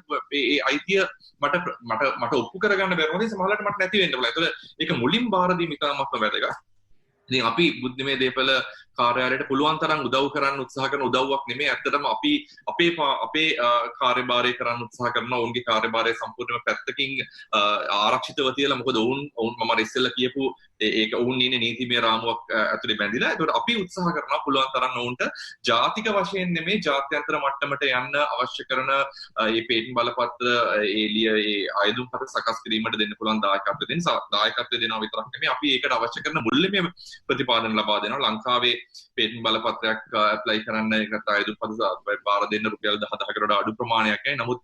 ඒ අයිතිය මට ඔප්පු කරගන්න බැරි වුණේ සමහරවිට මට නැති වෙන්න පුළුවන්. ඒතකොට ඒක මුලින් බාර දීම ඉතාමත්ම වැදගත්. ඉතින් අපි බුද්ධිමය දේපල කාර්යාලයට පුළුවන් තරම් උදව් කරන්න උත්සාහ කරන උදව්වක් නෙමෙයි ඇත්තටම අපි අපේ කාර්යභාරය කරන්න උත්සාහ කරනවා. ඔවුන්ගේ කාර්යභාරය සම්පූර්ණයෙන්ම පැත්තකින් ආරක්ෂිතව තියලා මොකද ඔවුන් මම ඉස්සෙල්ලා කියපු ඒක ඔවුන් ඉන්නේ නීතිමය රාමුවක් ඇතුලේ බැඳිලා. ඒකට අපි උත්සාහ කරනවා පුළුවන් තරම් ඔවුන්ට ජාතික වශයෙන් නෙමෙයි ජාත්‍යන්තර මට්ටමට යන්න අවශ්‍ය කරන මේ පේටන්ට් බලපත්‍ර ඒ ආයුධපත සකස් කිරීමට දෙන්න පුළුවන් දායකත්වය දෙනවා විතරක් නෙමෙයි අපි ඒකට අවශ්‍ය කරන මුල්‍යමය ප්‍රතිපාදන ලබා දෙනවා. ලංකාවේ පේටන්ට් බලපත්‍රයක් ඇප්ලයි කරන්න ඒකට ආයුධපත බාර දෙන්න රුපියල් 10,000කට අඩු ප්‍රමාණයක්යි. නමුත්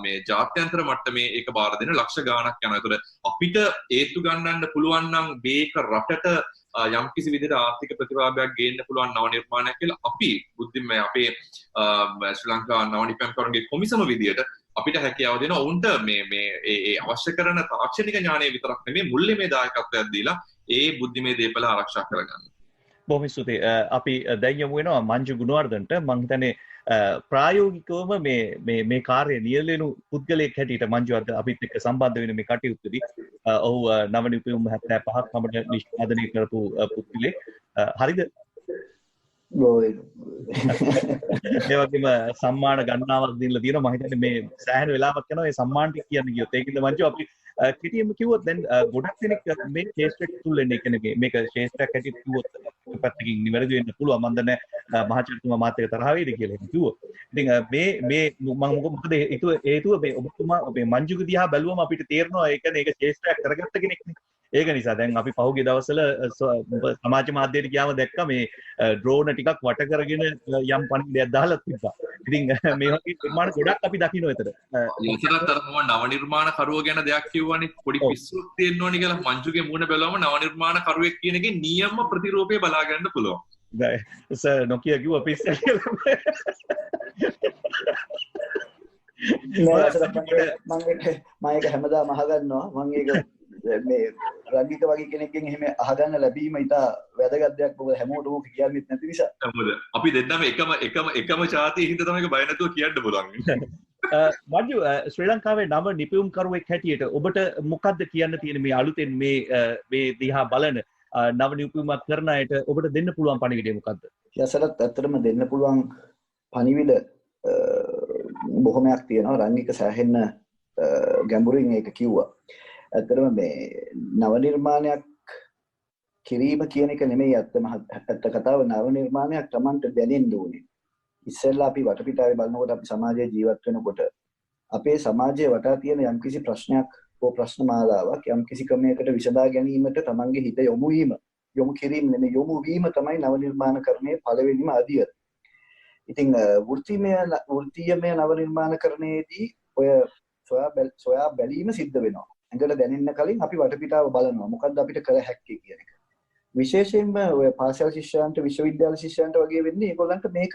මේ ජාත්‍යන්තර මට්ටමේ ඒක බාර දෙන්න ලක්ෂ ගාණක් යනවා. ඒතකොට අපිට ඒත්තු ගන්නන්න පුළුවන් නම් මේක රටට යම් කිසි විදිහට ආර්ථික ප්‍රතිලාභයක් ගේන්න පුළුවන් නව නිර්මාණයක් කියලා අපි බුද්ධිමය අපේ ශ්‍රී ලංකා නව නිපැයුම් කරුවන්ගේ කොමිසම විදියට අපිට හැකියාව දෙන ඔවුන්ට මේ අවශ්‍ය කරන තාක්ෂණික ඥානය විතරක් නෙමෙයි මුල්‍යමය දායකත්වයක් දීලා ඒ බුද්ධිමය දේපල ආරක්ෂා කරගන්න. බොහොම ස්තුතියි. අපි දැන් යමු වෙනවා මංජු ගුණවර්ධනට. මම හිතන්නේ ප්‍රායෝගිකවම මේ කාර්ය නියැලෙනු පුද්ගලයෙක් හැටියට මංජු අද අපිත් එක්ක සම්බන්ධ වෙන මේ කටයුත්තේදී ඔහු නව නිපැයුම් 75ක් අපිට නිෂ්පාදනය කරපු පුද්ගලෙක්. හරිද? ඒ වගේම සම්මාන ගණනාවක් දීලා තියෙනවා. මම හිතන්නේ මේ සෑහෙන වෙලාවක් යනවා මේ සම්මාන ටික කියන්න ගියොත්. ඒකින්ද මංජු අපි කෙටියෙන්ම කිව්වොත් දැන් ගොඩක් දෙනෙක් මේ ශේෂ්ත්‍රයක් තුල එන්නේ කියන්නේ මේක ශේෂ්ත්‍රයක් හැටියට කිව්වොත් පැත්තකින් නිවැරදි වෙන්න පුළුවන්. මම දන්නේ මහාචාර්යතුමා මාත් එක්ක තරහ වෙයිද කියලා එහෙම කිව්වොත්. ඉතින් මේ මොකද හේතුව මේ ඔබතුමා මේ මංජුගේ දිහා බැලුවම අපිට තේරෙනවා ඒ කියන්නේ ඒක ශේෂ්ත්‍රයක් කරගත්ත කෙනෙක්නේ. ඒක නිසා දැන් අපි පහුගිය දවස්වල සමාජ මාධ්‍යයට ගියාම දැක්කා මේ ඩ්‍රෝන ටිකක් වට කරගෙන යම් පණිවිඩයක් දාලා තිබ්බා. ඉතින් මේ වගේ නිර්මාණ ගොඩක් අපි දකින්න එතන. ඊටතරත් අර මම නව නිර්මාණ කරුව ගැන දෙයක් කිව්වනේ පොඩි පිස්සුවක් තියෙන්න ඕනි කියලා මංජුගේ මූණ බැලුවම නව නිර්මාණ කරුවෙක් කියන එකේ නියම ප්‍රතිරූපය බලා ගන්න පුළුවන්. සර් නොකිය කිව්ව පිස්සු කියලා. මම ඒක හැමදාම අහගන්නවා. මම ඒක මේ රංගික වගේ කෙනෙක්ගෙන් එහෙම අහගන්න ලැබීම ඉතා වැදගත් දෙයක්. මොකද හැමෝටම ඕක කියන්නෙත් නැති නිසා. මොකද අපි දෙන්නම එකම ජාතියේ හින්දා තමයි බය නැතුව කියන්න පුළුවන්. මංජු ශ්‍රී ලංකාවේ නව නිපැයුම් කරුවෙක් හැටියට ඔබට මොකද්ද කියන්න තියෙන මේ අලුතෙන් මේ දිහා බලන නව නිපැයුමක් කරන අයට ඔබට දෙන්න පුළුවන් පණිවිඩය මොකද්ද? යසරත් ඇත්තටම දෙන්න පුළුවන් පණිවිඩ බොහොමයක් තියෙනවා. රංගික සෑහෙන්න ගැඹුරින් ඒක කිව්වා. ඇත්තටම මේ නව නිර්මාණයක් කිරීම කියන එක නෙමෙයි ඇත්ත කතාව. නව නිර්මාණයක් Tamanට දැනෙන්න ඕනේ. ඉස්සෙල්ලා අපි වටපිටාවේ බලනකොට අපි සමාජයේ ජීවත් වෙනකොට අපේ සමාජයේ වටා තියෙන යම්කිසි ප්‍රශ්නයක් හෝ ප්‍රශ්න මාලාවක් යම්කිසි ක්‍රමයකට විසඳා ගැනීමට Tamanගේ හිත යොමු කිරීම නෙමෙයි යොමු වීම තමයි නව නිර්මාණකරණයේ පළවෙනිම අදියර. ඉතින් වෘත්තීයමය නව නිර්මාණකරණයේදී ඔය සොයා බැලීම සිද්ධ වෙනවා. ඇඟට දැනෙන්න කලින් අපි වටපිටාව බලනවා. මොකද්ද අපිට කළ හැක්කේ කියන එක. විශේෂයෙන්ම ඔය පාසල් ශිෂ්‍යයන්ට විශ්වවිද්‍යාල ශිෂ්‍යයන්ට වගේ වෙන්නේ ඒගොල්ලන්ට මේක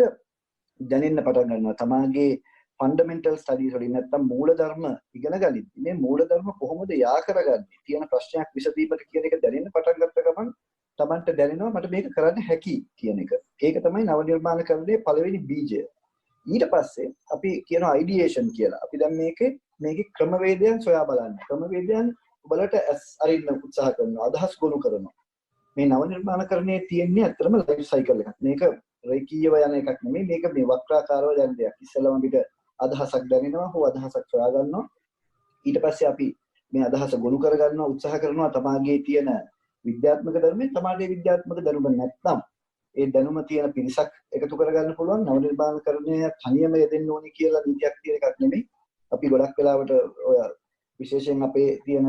දැනෙන්න පටන් ගන්නවා. තමාගේ ෆන්ඩමෙන්ටල් ස්ටඩීස් වලින් නැත්තම් මූලධර්ම ඉගෙන ගනිද්දී මේ මූලධර්ම කොහොමද යා කරගන්නේ තියෙන ප්‍රශ්නයක් විසඳීමට කියන එක දැනෙන්න පටන් ගත්ත ගමන් තමන්ට දැනෙනවා මට මේක කරන්න හැකි කියන එක. ඒක තමයි නව නිර්මාණකරණයේ පළවෙනි බීජය. ඊට පස්සේ අපි කියන අයිඩියේෂන් කියලා. අපි දැන් මේකේ ක්‍රමවේදයන් සොයා බලන්න. ක්‍රමවේදයන් ඔබලට අරින්න උත්සාහ කරනවා. අදහස් ගොනු කරනවා. මේ නව නිර්මාණකරණයේ තියෙන්නේ ඇත්තටම ලයිෆ් සයිකල් එකක්. මේක රේඛීයව යන එකක් නෙමෙයි. මේක මේ වක්‍රාකාරව යන දෙයක්. ඉස්සෙල්ලාම අපිට අදහසක් දැනෙනවා, හෝ අදහසක් සොයා ගන්නවා. ඊට පස්සේ අපි මේ අදහස ගොනු කර ගන්නවා, උත්සාහ කරනවා තමාගේ තියෙන විද්‍යාත්මක ධර්මයෙන් තමාගේ විද්‍යාත්මක දැනුම නැත්නම් ඒ දැනුම තියෙන පිරිසක් එකතු කරගන්න පුළුවන්. නව නිර්මාණකරණය තනියම යෙදෙන්න ඕනේ කියලා නීතියක් තියෙන එකක් නෙමෙයි. අපි ගොඩක් වෙලාවට ඔය විශේෂයෙන් අපේ තියෙන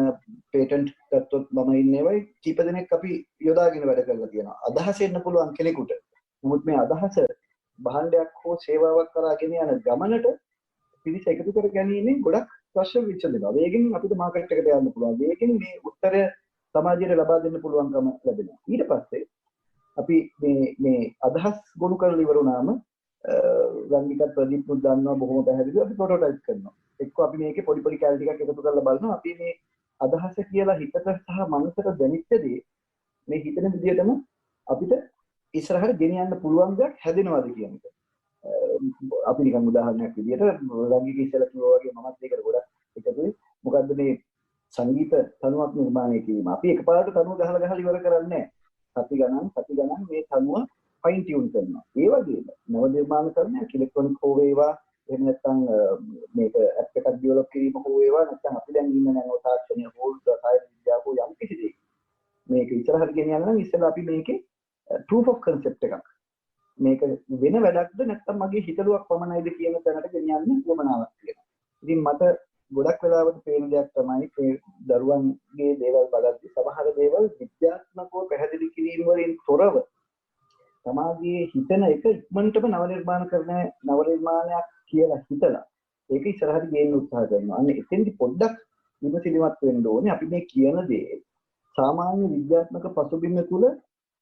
පේටන්ට් ගත්තොත් මම ඉන්නේ වයි කීප දෙනෙක් අපි යොදාගෙන වැඩ කරලා තියෙනවා. අදහස එන්න පුළුවන් කෙනෙකුට. නමුත් මේ අදහස භාණ්ඩයක් හෝ සේවාවක් කරාගෙන යන ගමනට පිරිස එකතු කර ගැනීමෙන් ගොඩක් ප්‍රශ්න විසඳෙනවා. වේගෙන් අපිට මාකට් එකට යන්න පුළුවන්. වේගෙන් මේ උත්තරය සමාජයට ලබා දෙන්න පුළුවන්කම ලැබෙනවා. ඊට පස්සේ අපි මේ අදහස් ගොනු කරලා ඉවර වුණාම රංගිකත් ප්‍රදීප්නුත් දන්නවා බොහොම පැහැදිලිව අපි ප්‍රොටෝටයිප් කරනවා. එක්ක අපි මේකේ පොඩි පොඩි කැලි ටිකක් එකතු කරලා බලනවා. අපි මේ අදහස කියලා හිතට සහ මනසට දැනෙච්ච දේ මේ හිතන විදිහටම අපිට ඉස්සරහට ගෙනියන්න පුළුවන් දෙයක් හැදෙනවද කියන එක. අපි නිකන් උදාහරණයක් විදිහට රංගික ඉස්සෙල්ලා කිව්වා වගේ මමත් ඒකට ගොඩක් එකතුයි. මොකද්ද මේ සංගීත තනුවක් නිර්මාණය කිරීම. අපි එකපාරට තනුව ගහලා ඉවර කරන්නේ නැහැ. සති ගණන් මේ තනුව ෆයින් ටියුන් කරනවා. ඒ වගේම නව නිර්මාණකරණය ඉලෙක්ට්‍රොනික හෝ වේවා එහෙම නැත්නම් මේක ඇප් එකක් ඩෙවලොප් කිරීම හෝ වේවා නැත්නම් අපි දැන් ඉන්න නැනෝ තාක්ෂණය හෝ රසායන විද්‍යාව හෝ යම් කිසි දෙයක් මේක ඉස්සරහට ගෙනියන්න නම් ඉස්සෙල්ලා අපි මේකේ proof of concept එකක් මේක වෙන වැඩක්ද නැත්නම් මගේ හිතලුවක් පමණයිද කියන තැනට ගෙනියන්න උවමනාවක් තියෙනවා. ඉතින් මට ගොඩක් වෙලාවට පේන දෙයක් තමයි දරුවන්ගේ දේවල් බලද්දී සමහර දේවල් විද්‍යාත්මකව පැහැදිලි කිරීම වලින් තොරව සමාජයේ හිතන එක ඉක්මනටම නව නිර්මාණයක් කියලා හිතලා ඒක ඉස්සරහට ගේන්න උත්සාහ කරනවා. අන්න එතෙන්දි පොඩ්ඩක් විමසිලිමත් වෙන්න ඕනේ. අපි මේ කියන දේ සාමාන්‍ය විද්‍යාත්මක පසුබිම තුල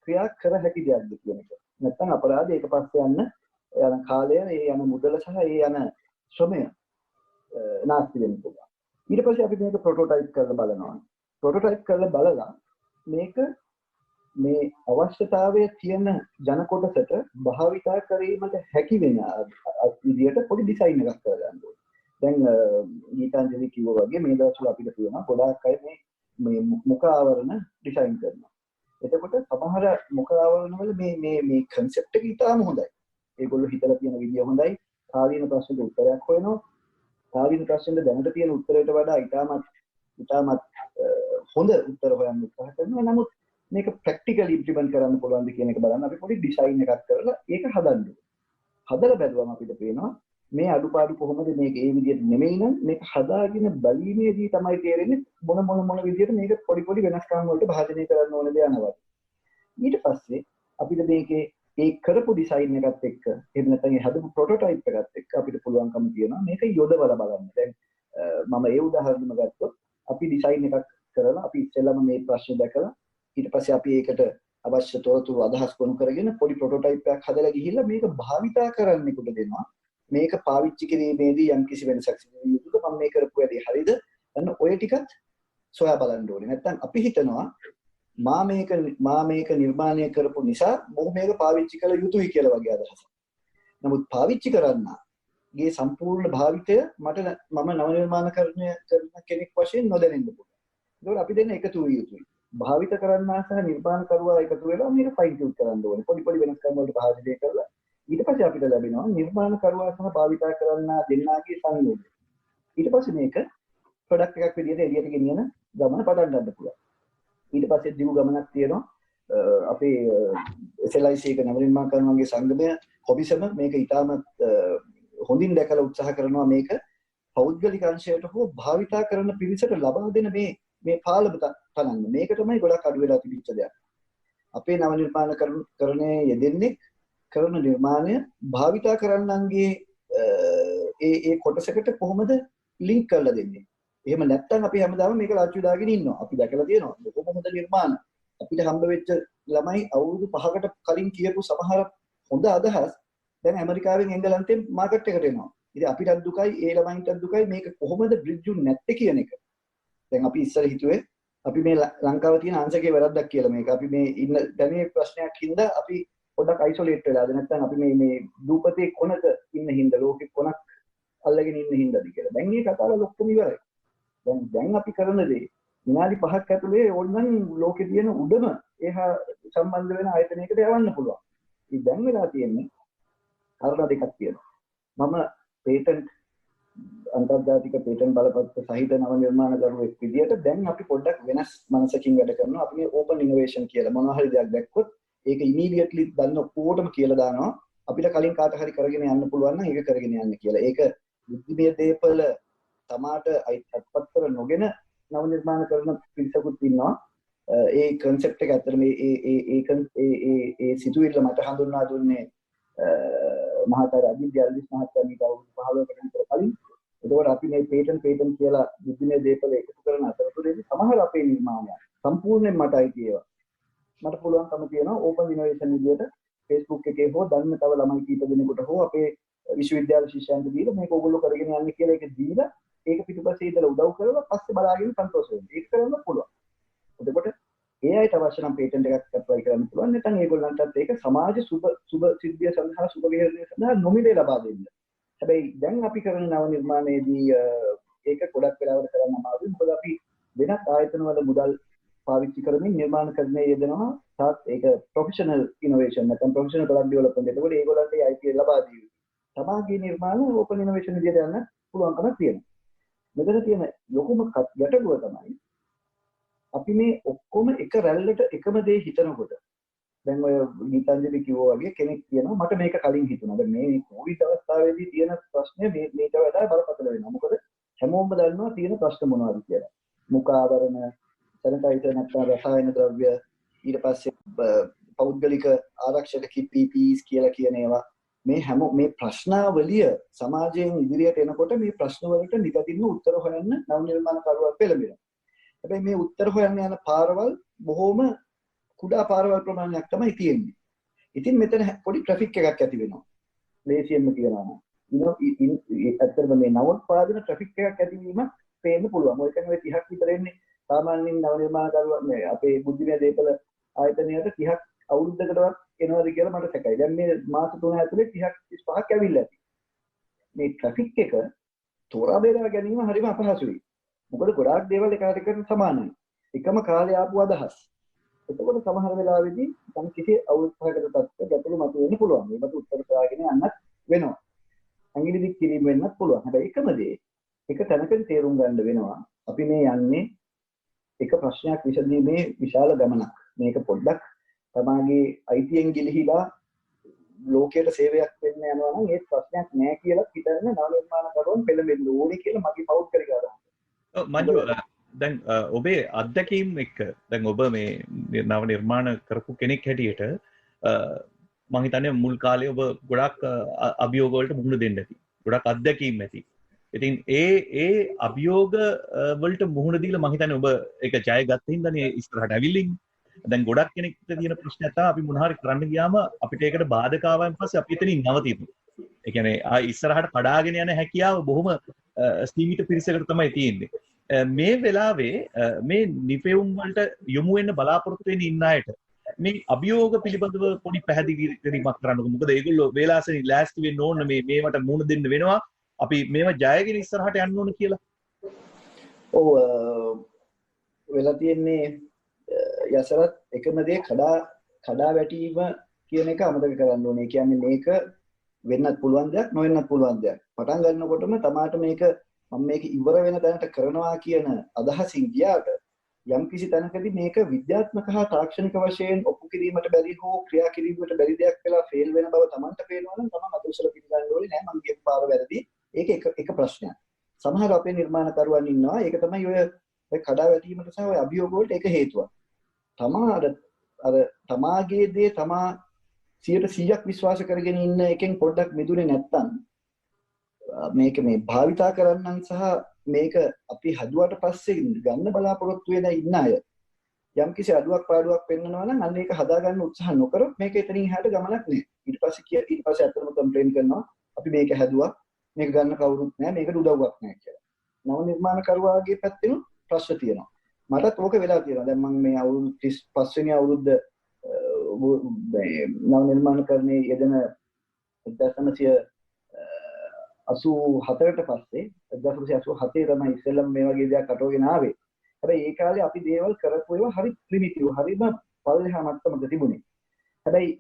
ක්‍රියා කර හැකි දෙයක්ද කියන එක. නැත්නම් අපරාධ ඒක පස්සේ යන කාලය, ඒ යන මුදල සහ ඒ යන ශ්‍රමය නාස්ති වෙන්න පුළුවන්. ඊට පස්සේ අපි මේක ප්‍රොටෝටයිප් කරලා බලනවා. ප්‍රොටෝටයිප් කරලා බලලා මේක මේ අවශ්‍යතාවය තියෙන ජන කොටසට භාවිතා කිරීමට හැකි වෙන විදියට පොඩි ඩිසයින් එකක් කරගන්න ඕනේ. දැන් ගීතාංජලි කිව්වා වගේ මේ දවස්වල අපිට තියෙනවා ගොඩාක් අය මේ මුඛ ආවරණ ඩිසයින් කරනවා. එතකොට සමහර මුඛ ආවරණ වල මේ concept එක ඉතාම හොඳයි. ඒගොල්ලෝ හිතලා තියෙන විදිය හොඳයි. කාලීන ප්‍රශ්නෙට උත්තරයක් හොයනවා. කාලීන ප්‍රශ්නෙට දැනට තියෙන උත්තරයට වඩා ඉතාමත් හොඳ උත්තර හොයන්න උත්සාහ කරනවා. නමුත් මේක ප්‍රැක්ටිකලි ඉම්ප්ලිමන්ට් කරන්න පුළුවන්ද කියන එක බලන්න අපි පොඩි ඩිසයින් එකක් කරලා ඒක හදන්න. හදලා බැලුවම අපිට පේනවා මේ අඩුපාඩු කොහොමද මේක ඒ විදිහට නෙමෙයි නම් මේක හදාගෙන බැලීමේදී තමයි තේරෙන්නේ මොන විදිහට මේක පොඩි වෙනස්කම් වලට භාජනය කරන්න ඕනද යනවා. ඊට පස්සේ අපිට මේකේ ඒ කරපු ඩිසයින් එකත් එක්ක එහෙම නැත්නම් ඒ හදපු ප්‍රොටෝටයිප් එකත් එක්ක අපිට පුළුවන්කම තියෙනවා මේක යොදවලා බලන්න. දැන් මම ඒ උදාහරණෙම ගත්තොත් අපි ඩිසයින් එකක් කරලා අපි ඉස්සෙල්ලාම මේ ප්‍රශ්නේ දැකලා ඊට පස්සේ අපි ඒකට අවශ්‍ය තොරතුරු අදහස් ගොනු කරගෙන පොඩි ප්‍රොටෝටයිප් එකක් හදලා ගිහිල්ලා මේක භාවිතා කරන්නෙකුට දෙනවා. මේක පාවිච්චි කිරීමේදී යම් කිසි වෙනසක් සිදු වෙනකොට මම මේ කරපු වැඩේ හරියද? අන්න ඔය ටිකත් සොයා බලන්න ඕනේ. නැත්නම් අපි හිතනවා මා මේක නිර්මාණය කරපු නිසා මොහොම මේක පාවිච්චි කළ යුතුයි කියලා වගේ අදහසක්. නමුත් පාවිච්චි කරන්නගේ සම්පූර්ණ භාවිතය මම නව නිර්මාණකරණය කරන කෙනෙක් වශයෙන් නොදැනෙන්න පුළුවන්. ඒකෝර අපි දෙන්න එකතු වෙ යුතුයි. භාවිත කරන්නා සහ නිර්මාණකරුවා එකතු වෙලා මේක ෆයින් ටියුන් කරන්න ඕනේ. පොඩි වෙනස්කම් වලට භාජනය කරලා ඊට පස්සේ අපිට ලැබෙනවා නිර්මාණකරුවා සහ භාවිතා කරන්නා දෙන්නාගේ සංයෝගය. ඊට පස්සේ මේක ප්‍රොඩක්ට් එකක් විදිහට එළියට ගෙනියන ගමන පටන් ගන්න පුළුවන්. ඊට පස්සේ දිගු ගමනක් තියෙනවා. අපේ SLIC එක නව නිර්මාණකරුවන්ගේ සංගමය කොබිසම මේක ඉතාමත් හොඳින් දැකලා උත්සාහ කරනවා මේක පෞද්ගලික අංශයට හෝ භාවිතා කරන පිරිසට ලබා දෙන මේ පාලම තනන්න. මේක තමයි ගොඩක් අඩු වෙලා තිබිච්ච දෙයක්. අපේ නව නිර්මාණකරණයේ යෙදෙන්නේ කරන නිර්මාණය භාවිතා කරන්නන්ගේ ඒ කොටසකට කොහොමද ලින්ක් කරලා දෙන්නේ? එහෙම නැත්නම් අපි හැමදාම මේක ලාච්චු දාගෙන ඉන්නවා. අපි දැකලා තියෙනවා කොහොම හොඳ නිර්මාණ අපිට හම්බ වෙච්ච ළමයි අවුරුදු 5කට කලින් කියපු සමහර හොඳ අදහස් දැන් ඇමරිකාවෙන් එංගලන්තෙන් මාකට් එකට එනවා. ඉතින් අපිටත් දුකයි ඒ ළමයින්ටත් දුකයි මේක කොහොමද බ්‍රිජ්ජු නැත්තේ කියන එක. දැන් අපි ඉස්සර හිතුවේ අපි මේ ලංකාවේ තියෙන අංශකේ වැරද්දක් කියලා මේක. අපි මේ ඉන්න දැනේ ප්‍රශ්නයක් හින්දා අපි පොඩ්ඩක් අයිසොලේට් වෙලාද නැත්නම් අපි මේ දූපතේ කොනක ඉන්න හින්දා ලෝකෙ කොනක් අල්ලගෙන ඉන්න හින්දාද කියලා. දැන් මේ කතාව ඔක්කොම ඉවරයි. දැන් අපි කරන දේ විනාඩි 5ක් ඇතුලේ ඕනනම් ලෝකේ තියෙන උඩම එහා සම්බන්ධ වෙන ආයතනයකට යවන්න පුළුවන්. ඉතින් දැන් වෙලා තියෙන්නේ කාරණා දෙකක් තියෙනවා. මම පේටන්ට් අන්තර්ජාතික පේටන්ට් බලපත්‍ර සහිත නව නිර්මාණකරුවෙක් විදියට දැන් අපි පොඩ්ඩක් වෙනස් මනසකින් වැඩ කරනවා. අපි මේ ඕපන් ඉනෝවේෂන් කියලා මොනවා හරි දෙයක් දැක්කොත් ඒක ඉමීඩියට්ලි දන්න ඔක්කොටම කියලා දානවා. අපිට කලින් කාට හරි කරගෙන යන්න පුළුවන් නම් ඒක කරගෙන යන්න කියලා. ඒක බුද්ධිමය දේපල තමාට අත්පත් කර නොගෙන නව නිර්මාණ කරන පිරිසකුත් ඉන්නවා. ඒ concept එක ඇත්තටම ඒ සිතුවිල්ල මට හඳුන්වා දුන්නේ මහාචාර්ය අජිත් ජල්දිස් මහත්තයා මීට අවුරුදු 15කට විතර කලින්. ඒකෝර අපි මේ පේටන්ට් කියලා බුද්ධිමය දේපල එකතු කරන අතරතුරේදී සමහර අපේ නිර්මාණයක් සම්පූර්ණයෙන් මට අයිති ඒවා. මට පුළුවන්කම තියෙනවා ඕපන් ඉනෝවේෂන් විදියට Facebook එකේ හෝ දන්න තව ළමයි කීප දෙනෙකුට හෝ අපේ විශ්වවිද්‍යාල ශිෂ්‍යයන්ට දීලා මේක ඕගොල්ලෝ කරගෙන යන්න කියලා ඒක දීලා ඒක පිටුපස්සේ ඉඳලා උදව් කරලා පස්සේ බලාගෙන සන්තෝෂ වෙන්න. ඒක කරන්න පුළුවන්. එතකොට ඒ අයට අවශ්‍ය නම් පේටන්ට් එකක් ඇප්ලයි කරන්න පුළුවන්. නැත්නම් ඒගොල්ලන්ටත් ඒක සමාජ සුබ සිද්ධිය සඳහා සුබ විහරණය සඳහා නොමිලේ ලබා දෙන්න. හැබැයි දැන් අපි කරන නව නිර්මාණයේදී ඒක ගොඩක් වෙලාවට කරන්න අමාරුයි. මොකද අපි වෙනත් ආයතන වල මුදල් පාවිච්චි කරමින් නිර්මාණකරණයේ යෙදෙනවා. තාත් ඒක ප්‍රොෆෙෂනල් ඉනෝවේෂන් නැත්නම් ප්‍රොෆෙෂනල් ප්‍රොඩක්ට් ඩෙවලොප්මන්ට්. ඒකෝට ඒගොල්ලන්ට IPL ලබා දීලා තමාගේ නිර්මාණ ඕපන් ඉනෝවේෂන් විදියට යන්න පුළුවන්කමක් තියෙනවා. මෙතන තියෙන ලොකුම ගැටලුව තමයි අපි මේ ඔක්කොම එක රැල්ලට එකම දේ හිතනකොට දැන් ඔය ගීතාංජලි කිව්වා වගේ කෙනෙක් කියනවා මට මේක කලින් හිතුණා. දැන් මේ කොවිඩ් අවස්ථාවේදී තියෙන ප්‍රශ්නේ මේක වඩා බලපතල වෙනවා. මොකද හැමෝම දන්නවා තියෙන ප්‍රශ්න මොනවද කියලා. මුඛ ආවරණ, සැනිටයිසර් නැත්නම් රසායන ද්‍රව්‍ය, ඊට පස්සේ පෞද්ගලික ආරක්ෂක කිට් PPEs කියලා කියන ඒවා මේ ප්‍රශ්නාවලිය සමාජයෙන් ඉදිරියට එනකොට මේ ප්‍රශ්න වලට නිගතින්න උත්තර හොයන්න නව නිර්මාණකරුවන් පෙළඹෙනවා. හැබැයි මේ උත්තර හොයන්න යන පාරවල් බොහොම කුඩා පාරවල් ප්‍රමාණයක් තමයි තියෙන්නේ. ඉතින් මෙතන පොඩි ට්‍රැෆික් එකක් ඇති වෙනවා. ලේසියෙන්ම කියනවා නම්. ඇත්තටම මේ නවෝත්පාදන ට්‍රැෆික් එකක් ඇතිවීමක් පේන්න පුළුවන්. ඔය කියන්නේ 30ක් විතර එන්නේ සාමාන්‍යයෙන් නව නිර්මාණකරුවන් මේ අපේ බුද්ධිමය දේපල ආයතනයට 30ක් අවුරුද්දකටවත් එනවද කියලා මට සැකයි. දැන් මේ මාස 3 ඇතුලේ 30ක් 35ක් ඇවිල්ලා ඇති. මේ ට්‍රැෆික් එක තෝරා බේරා ගැනීම හරිම අපහසුයි. මොකද ගොඩාක් දේවල් එකට එකට සමානයි. එකම කාලේ ආපු අදහස්. එතකොට සමහර වෙලාවෙදී තම කිසි අවුරුද්දකට පස්සේ ගැටලු මතුවෙන්න පුළුවන්. ඒකට උත්තර හොයාගෙන යන්නත් වෙනවා. අංගිලි දික් කිරීම වෙන්නත් පුළුවන්. හැබැයි එකම දේ එක තැනකදී තේරුම් ගන්න වෙනවා. අපි මේ යන්නේ එක ප්‍රශ්නයක් විසඳීමේ විශාල ගමනක්. මේක පොඩ්ඩක් තමාගේ අයිතියෙන් ගිලිහිලා ලෝකයට සේවයක් වෙන්න යනවා නම් ඒ ප්‍රශ්නයක් නෑ කියලා හිතන්න නව නිර්මාණකරුවන් පෙළඹෙන්න ඕනේ කියලා මගේ පෞද්ගලික අදහස. මංජු දැන් ඔබේ අත්දැකීම් එක්ක දැන් ඔබ මේ නව නිර්මාණ කරපු කෙනෙක් හැටියට මම හිතන්නේ මුල් කාලේ ඔබ ගොඩක් අභියෝග වලට මුහුණ දෙන්න ඇති. ගොඩක් අත්දැකීම් ඇති. ඉතින් ඒ අභියෝග වලට මුහුණ දීලා මම හිතන්නේ ඔබ ඒක ජය ගත්ත හින්දානේ ඉස්සරහට ඇවිල්ලින්. දැන් ගොඩක් කෙනෙක්ට තියෙන ප්‍රශ්නයක් තමයි අපි මොන හරි කරන්න ගියාම අපිට ඒකට බාධක ආවයින් පස්සේ අපි එතනින් නවතිනවා. ඒ කියන්නේ ඉස්සරහට කඩාගෙන යන හැකියාව බොහොම සීමිත පිරිසකට තමයි තියෙන්නේ. මේ වෙලාවේ මේ නිපෙවුම් වලට යොමු වෙන්න බලාපොරොත්තු වෙන ඉන්න අයට මේ අභියෝග පිළිබඳව පොඩි පැහැදිලි කිරීමක් කරන්නකො. මොකද ඒගොල්ලෝ වේලාසෙන් ලෑස්ති වෙන්න ඕන මේවට මුහුණ දෙන්න වෙනවා. අපි මේව ජයගෙන ඉස්සරහට යන්න ඕන කියලා. ඔව් වෙලා තියෙන්නේ යසරත් එකම දේ කඩා වැටීම කියන එක අමතක කරන්න ඕනේ. කියන්නේ මේක වෙන්නත් පුළුවන් දෙයක් නොවෙන්නත් පුළුවන් දෙයක්. පටන් ගන්නකොටම තමාට මේක මම මේක ඉවර වෙන තැනට කරනවා කියන අදහසින් ගියාට යම් කිසි තැනකදී මේක විද්‍යාත්මක හා තාක්ෂණික වශයෙන් ඔප්පු කිරීමට බැරි හෝ ක්‍රියා කිරීමට බැරි දෙයක් වෙලා ෆේල් වෙන බව Tamanට පේනවා නම් Taman අතොස්සල පිළිගන්න ඕනේ නෑ මම ගියපු පාර වැරදි. ඒක එක ප්‍රශ්නයක්. සමහර අපේ නිර්මාණකරුවන් ඉන්නවා ඒක තමයි ඔය කඩා වැටීමට සහ ඔය අභියෝග වලට ඒක හේතුවක්. තමාගේ දේ තමා 100% විශ්වාස කරගෙන ඉන්න එකෙන් පොඩ්ඩක් මිදුනේ නැත්තම් මේක මේ භාවිතා කරන්නන් සහ මේක අපි හදුවට පස්සේ ගන්න බලාපොරොත්තු වෙන ඉන්න අය යම් කිසි අඩුවක් පාඩුවක් පෙන්නනවා නම් අන්න ඒක හදාගන්න උත්සාහ නොකරොත් මේක එතනින් එහාට ගමනක් නෑ. ඊට පස්සේ අතනම කම්ප්ලේන් කරනවා අපි මේක හැදුවා මේක ගන්න කවුරුත් නෑ මේකට උදව්වක් නෑ කියලා. නව නිර්මාණකරුවාගේ පැත්තෙන් ප්‍රශ්න තියෙනවා. මටත් ඕක වෙලා තියෙනවා. දැන් මම මේ අවුරුදු 35 වෙනි අවුරුද්ද නව නිර්මාණකරණයේ යෙදෙන 1984ට පස්සේ 1987 තමයි ඉස්සෙල්ලම මේ වගේ දෙයක් අටවගෙන ආවේ. හැබැයි ඒ කාලේ අපි දේවල් කරපු ඒවා හරි ප්‍රිමිටිව් හරිම පල්ලෙහා මට්ටමක තිබුණේ. හැබැයි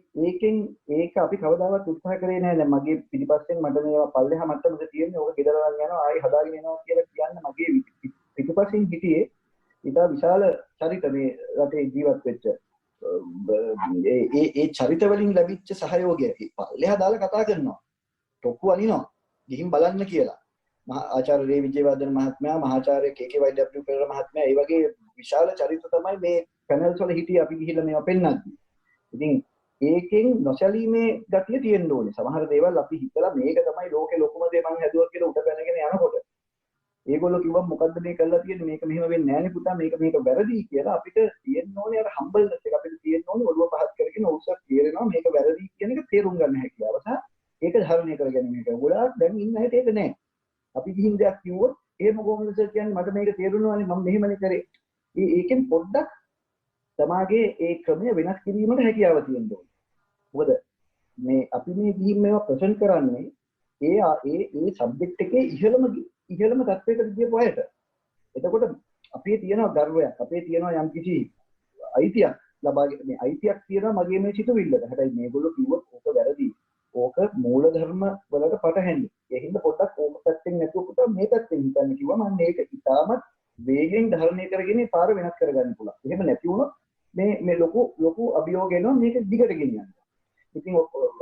ඒක අපි කවදාවත් උත්සාහ කරේ නැහැ. දැන් මගේ පිටිපස්සෙන් මට මේවා පල්ලෙහා මට්ටමක තියෙන්නේ ඕක ගෙදරවන් යනවා ආයි හදාගෙන එනවා කියලා කියන්න මගේ පිටිපස්සෙන් හිටියේ ඊට විශාල චරිත මේ රටේ ජීවත් වෙච්ච ඒ චරිත වලින් ලැබිච්ච සහයෝගය පල්ලෙහා දාලා කතා කරනවා. ටොක්කු අනිනවා. ගිහින් බලන්න කියලා. ආචාර්ය රේ විජේවර්ධන මහත්මයා මහාචාර්ය KKYW පෙරේරා මහත්මයා ඒ වගේ විශාල චරිත තමයි මේ පැනල්ස් වල හිටියේ අපි ගිහිල්ලා මේවා පෙන්නන්නේ. ඉතින් ඒකෙන් නොසැලීමේ ගතිය තියෙන්න ඕනේ. සමහර දේවල් අපි හිතලා මේක තමයි ලෝකේ ලොකුම දේ මං හැදුවා කියලා උඩ පැනගෙන යනකොට ඒගොල්ලෝ කිව්වා මොකද්ද මේ කරලා තියෙන්නේ මේක මෙහෙම වෙන්නේ නැහැ නේ පුතා මේක වැරදි කියලා අපිට තියෙන්න ඕනේ අර හම්බල්නස් එක අපිට තියෙන්න ඕනේ ඔළුව පහත් කරගෙන උත්සාහ තේරෙනවා මේක වැරදි කියන එක තේරුම් ගන්න හැකියාව සහ ඒක ධාරණය කරගැනීම එක. ගොඩාක් දැන් ඉන්න හිට ඒක නැහැ. අපි ගිහින් දෙයක් කිව්වොත් එහෙම කොහොමද සර් කියන්නේ මට මේක තේරුණානේ මම මෙහෙමනේ කරේ. ඒකෙන් පොඩ්ඩක් තමාගේ ඒ ක්‍රමය වෙනස් කිරීමට හැකියාව තියෙන්න ඕනේ. මොකද මේ අපි මේ ගිහින් මේවා ප්‍රසන්ට් කරන්නේ ඒ සබ්ජෙක්ට් එකේ ඉහළම තත්ත්වයකට ගියපු අයට. එතකොට අපේ තියෙනවා ගර්වයක් අපේ තියෙනවා යම්කිසි අයිතියක් ලබාගෙන මේ අයිතියක් තියෙනවා මගේ මේ සිතුවිල්ලට. හැබැයි මේගොල්ලෝ කිව්වොත් ඕක වැරදි. ඕක මූලධර්ම වලට පටහැනි. ඒ හින්දා පොඩ්ඩක් ඕක පැත්තෙන් නැතුව පුතා මේ පැත්තෙන් හිතන්න කිව්වා මම මේක ඉතාමත් වේගෙන් ධර්මණය කරගෙන පාර වෙනස් කරගන්න පුළුවන්. එහෙම නැති වුණොත් මේ ලොකු අභියෝග එනවා මේක දිගට ගෙනියන්න. ඉතින්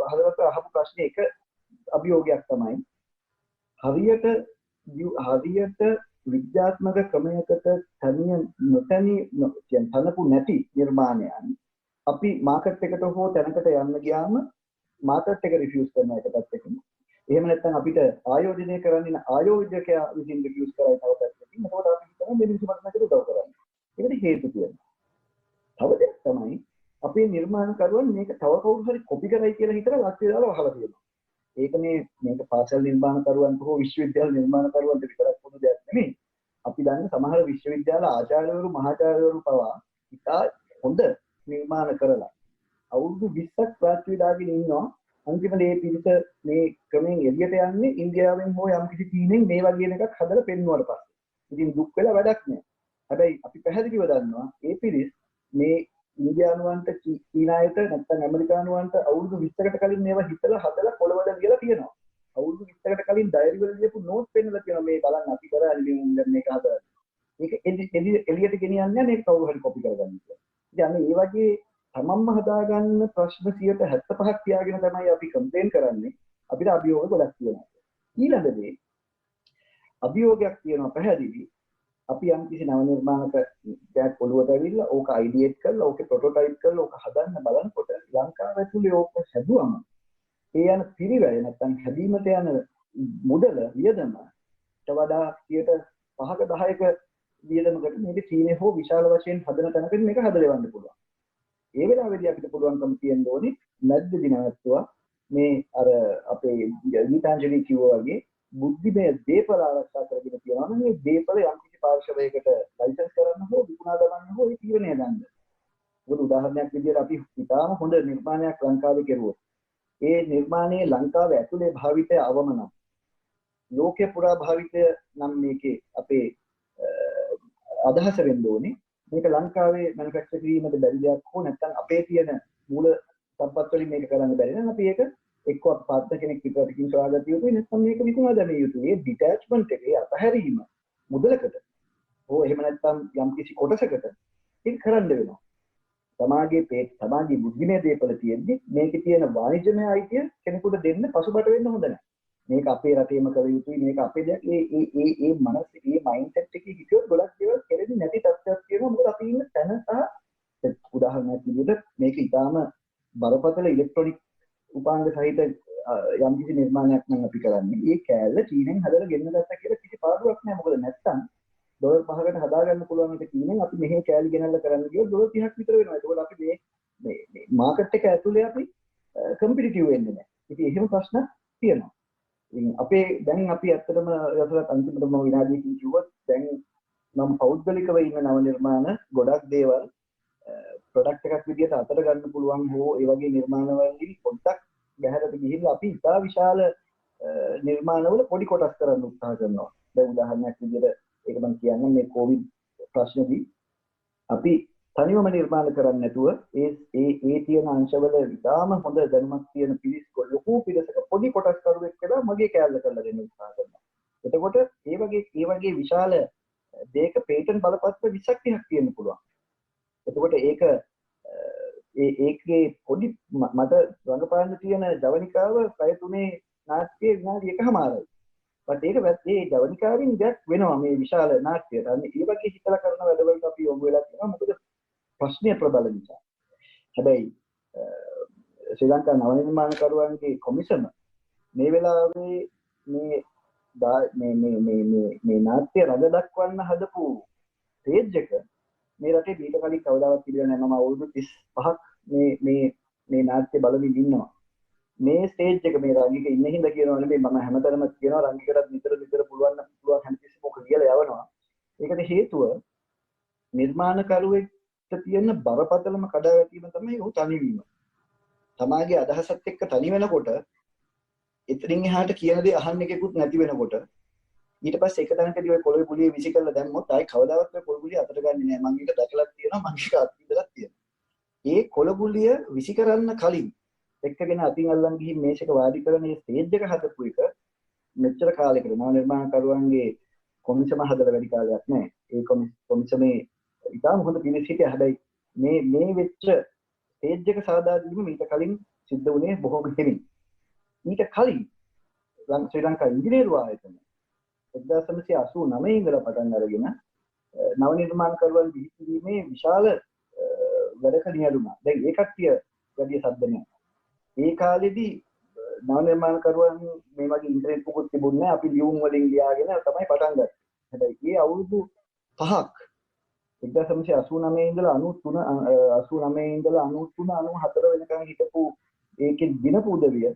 හදවත අහපු ප්‍රශ්නේ එක අභියෝගයක් තමයි හරියට විද්‍යාත්මක ක්‍රමයකට තනපු නැති නිර්මාණයන් අපි මාකට් එකට හෝ තැනකට යන්න ගියාම මාකට් එක රිෆියුස් කරන එක පැත්තකින්. එහෙම නැත්නම් අපිට ආයෝජනය කරන්න ආයෝජකයා විසින් රිෆියුස් කරයි තව පැත්තකින්. එතකොට අපි හිතනවා මේ මිනිස්සු මට උදව් කරන්නේ. ඒකට හේතු තියෙනවා. තව දෙයක් තමයි අපේ නිර්මාණකරුවන් මේක තව කවුරු හරි කොපි කරයි කියලා හිතලා වාක්‍ය දාලා වහලා තියෙනවා. ඒක මේක පාසල් නිර්මාණකරුවන්ට හෝ විශ්වවිද්‍යාල නිර්මාණකරුවන්ට විතරක් පොදු දෙයක් නෙමෙයි. අපි දන්න සමහර විශ්වවිද්‍යාල ආචාර්යවරු මහාචාර්යවරු පවා ඉතා හොඳ නිර්මාණ කරලා අවුරුදු 20ක් වාක්‍ය දාගෙන ඉන්නවා. අන්තිමට මේ පිරිස මේ ක්‍රමයෙන් එළියට යන්නේ ඉන්දියාවෙන් හෝ යම්කිසි තීනෙන් මේ වගේ එකක් හදලා පෙන්නුවාට පස්සේ. ඉතින් දුක් වෙලා වැඩක් නෑ. හැබැයි අපි පැහැදිලිව දන්නවා මේ පිරිස් මේ ඉන්දියානුවන්ට චීනායට නැත්නම් ඇමරිකානුවන්ට අවුරුදු 20කට කලින් මේවා හිතලා හදලා පොළවද කියලා තියෙනවා. අවුරුදු 20කට කලින් ඩයරි වල ලියපු නෝට් පෙන්නලා තියෙනවා මේ බලන්න අපි කරන්නේ මේක හදලා. මේක එළියට ගෙනියන්නේ මේක කවුරු හරි කොපි කරගන්න කියලා. ඉතින් අන්න ඒ වගේ තමන්ම හදාගන්න ප්‍රශ්න 75ක් තියාගෙන තමයි අපි කම්ප්ලේන් කරන්නේ. අපිට අභියෝග ගොඩක් තියෙනවා. ඊළඟ දේ අභියෝගයක් තියෙනවා පැහැදිලි. අපි යම් කිසි නව නිර්මාණක දෙයක් ඔළුවට ඇවිල්ලා ඕක අයිඩියේට් කරලා ඕකේ ප්‍රොටෝටයිප් කරලා ඕක හදන්න බලනකොට ලංකාව ඇතුලේ ඕක හැදුවම ඒ යන පිරිවැය නැත්නම් හැදීමට යන මුදල වියදමට වඩා 5ක 10ක වියදමකට මේක චීනයේ හෝ විශාල වශයෙන් හදන තැනකින් මේක හදලවන්න පුළුවන්. ඒ වෙලාවේදී අපිට පුළුවන්කම තියෙන්න ඕනේ මැද්දදී නැවතුවා මේ අර අපේ ගීතාංජලි කිව්වා වගේ බුද්ධිමය දීපල ආරක්ෂා කරගෙන තියනවා නම් මේ දීපල යම් කිසි පාර්ශවයකට ලයිසන්ස් කරන්න හෝ විකුණා ගන්න හෝ ඒ තීරණය ගන්න. මොකද උදාහරණයක් විදිහට අපි ඉතාම හොඳ නිර්මාණයක් ලංකාවේ කෙරුවොත් ඒ නිර්මාණයේ ලංකාව ඇතුලේ භාවිතය අවම නම් ලෝකේ පුරා භාවිතය නම් මේකේ අපේ අදහස වෙන්න ඕනේ. මේක ලංකාවේ මැනුෆැක්චර් කිරීමට බැරි දෙයක් හෝ නැත්නම් අපේ තියෙන මූල සම්පත් වලින් මේක කරන්න බැරි නම් අපි ඒක එක්ක පාර්ට්නර් කෙනෙක් පිටරටකින් සොයාගත්ත යුතුයි නැත්නම් මේක විකුණා දැමිය යුතුයි. මේ ඩිටැච්මන්ට් එකේ අතහැරීම මුදලකට හෝ එහෙම නැත්නම් යම්කිසි කොටසකට ඒක කරන්න වෙනවා. සමාජයේ බුද්ධිමය දේපල තියෙද්දි මේකේ තියෙන වාණිජමය අයිතිය කෙනෙකුට දෙන්න පසුබට වෙන්න හොඳ නැහැ. මේක අපේ රටේම කර යුතුයි මේක අපේ දෙයක් ඒ මනස ඒ මයින්ඩ්සෙට් එකේ හිටියොත් ගොඩක් දේවල් කෙරෙන්නේ නැති තත්ත්වයක් තියෙනවා. මොකද අපි ඉන්න තැන සහ උදාහරණයක් විදිහට මේක ඊටාම බරපතල ඉලෙක්ට්‍රොනික උපාංග සහිත යම්කිසි නිර්මාණයක් නම් අපි කරන්නේ. ඒ කෑල්ල චීනෙන් හදලා ගෙන්න ගත්තා කියලා කිසි පාඩුවක් නැහැ. මොකද නැත්තම් ඩොලර් 5කට හදාගන්න පුළුවන් එක කියන්නේ අපි මෙහි කෑලි ගෙනල්ලා කරන්න ගියොත් ඩොලර් 30ක් විතර වෙනවා. ඒකෝල අපි මේ මාකට් එක ඇතුලේ අපි කම්පිටිටිව් වෙන්නේ නැහැ. ඉතින් එහෙම ප්‍රශ්න තියෙනවා. ඉතින් අපේ දැන් අපි ඇත්තටම යතලත් අන්තිමටම විනාඩියකින් කිව්වොත් දැන් නම් පෞද්ගලිකව ඉන්න නව නිර්මාණ ගොඩක් දේවල් ප්‍රොඩක්ට් එකක් විදිහට අතට ගන්න පුළුවන් හෝ ඒ වගේ නිර්මාණවලදී පොඩ්ඩක් බැහැරට ගිහිල්ලා අපි ඉතා විශාල නිර්මාණවල පොඩි කොටස් කරන්න උත්සාහ කරනවා. දැන් උදාහරණයක් විදිහට ඒක මම කියන්නේ මේ කොවිඩ් ප්‍රශ්නේදී අපි තනිවම නිර්මාණ කරන්නේ නැතුව ඒ තියෙන අංශවල ඉතාම හොඳ දැනුමක් තියෙන පිරිස් ලොකු පිරිසක පොඩි කොටස් කරුවෙක් කියලා මගේ කැලල කරලා දෙන්න උත්සාහ කරනවා. එතකොට ඒ වගේ විශාල දෙයක පේටන්ට් බලපත්‍ර 20ක් 30ක් තියෙන්න පුළුවන්. එතකොට ඒකේ පොඩි මට රංගපාන්න තියෙන ජවනිකාව පැය 3 නාට්‍යයේ විනාඩි 1කමාරයි. but ඒක ඒ ජවනිකාවෙන් දෙයක් වෙනවා මේ විශාල නාට්‍යයට. අන්න ඒ වගේ හිතලා කරන වැඩවලට අපි යොමු වෙලා තියෙනවා. මොකද ප්‍රශ්නය ප්‍රබල නිසා. හැබැයි ශ්‍රී ලංකා නව නිර්මාණකරුවන්ගේ කොමිසම මේ වෙලාවේ මේ නාට්‍ය රඟ දක්වන්න හදපු ස්ටේජ් එක මේ රටේ ඊට කලින් කවදාවත් පිළිගන්නේ නැහැ. මම අවුරුදු 35ක් මේ නාට්‍ය බලමින් ඉන්නවා. මේ ස්ටේජ් එක මේ රංගික ඉන්න හින්දා කියනවා නෙමෙයි මම හැමතැනම කියනවා රංගිකටත් නිතර පුළුවන් හැමතිස්සෙම මොක කියලා යවනවා. ඒකට හේතුව නිර්මාණකරුවෙක්ට තියෙන බරපතලම කඩාවැටීම තමයි ਉਹ තනිවීම. තමාගේ අදහසත් එක්ක තනි වෙනකොට එතනින් එහාට කියන දේ අහන්න එකකුත් නැති වෙනකොට ඊට පස්සේ එක තැනකදී ඔය කොළේ පුලිය විසි කරලා දැම්මොත් ආයි කවදාවත් ඔය කොළ පුලිය අතට ගන්නේ නැහැ. මම ඒක දැකලා තියෙනවා මම ඒක අත්විඳලා තියෙනවා. ඒ කොළ පුලිය විසි කරන්න කලින් එක්කගෙන අතින් අල්ලන් ගිහින් මේෂයක වාඩි කරන මේ ස්ටේජ් එක හදපු එක මෙච්චර කාලයකට නව නිර්මාණකරුවන්ගේ කොමිසම හදලා වැඩි කාලයක් නැහැ. ඒ කොමිසමේ ඉතාම හොඳ පිළිස් හිටියා. හැබැයි මේ වෙච්ච ස්ටේජ් එක සාදා දීම ඊට කලින් සිද්ධ වුණේ බොහොම හිමින්. ඊට කලින් ශ්‍රී ලංකා ඉංජිනේරු ආයතන 1989 ඉඳලා පටන් අරගෙන නව නිර්මාණකරුවන් බිහිවීමේ විශාල වැඩක නියැලුණා. දැන් ඒ කට්ටිය වැඩි සද්ද නැහැ. ඒ කාලෙදී නව නිර්මාණකරුවන් මේ වගේ ඉන්ටර්නෙට් මොකුත් තිබුණේ නැහැ. අපි ලියුම් වලින් ලියාගෙන තමයි පටන් ගත්තේ. හැබැයි ඒ අවුරුදු 5ක් 1989 ඉඳලා 89 ඉඳලා 93 94 වෙනකන් හිටපු ඒකේ දිනපු උදවිය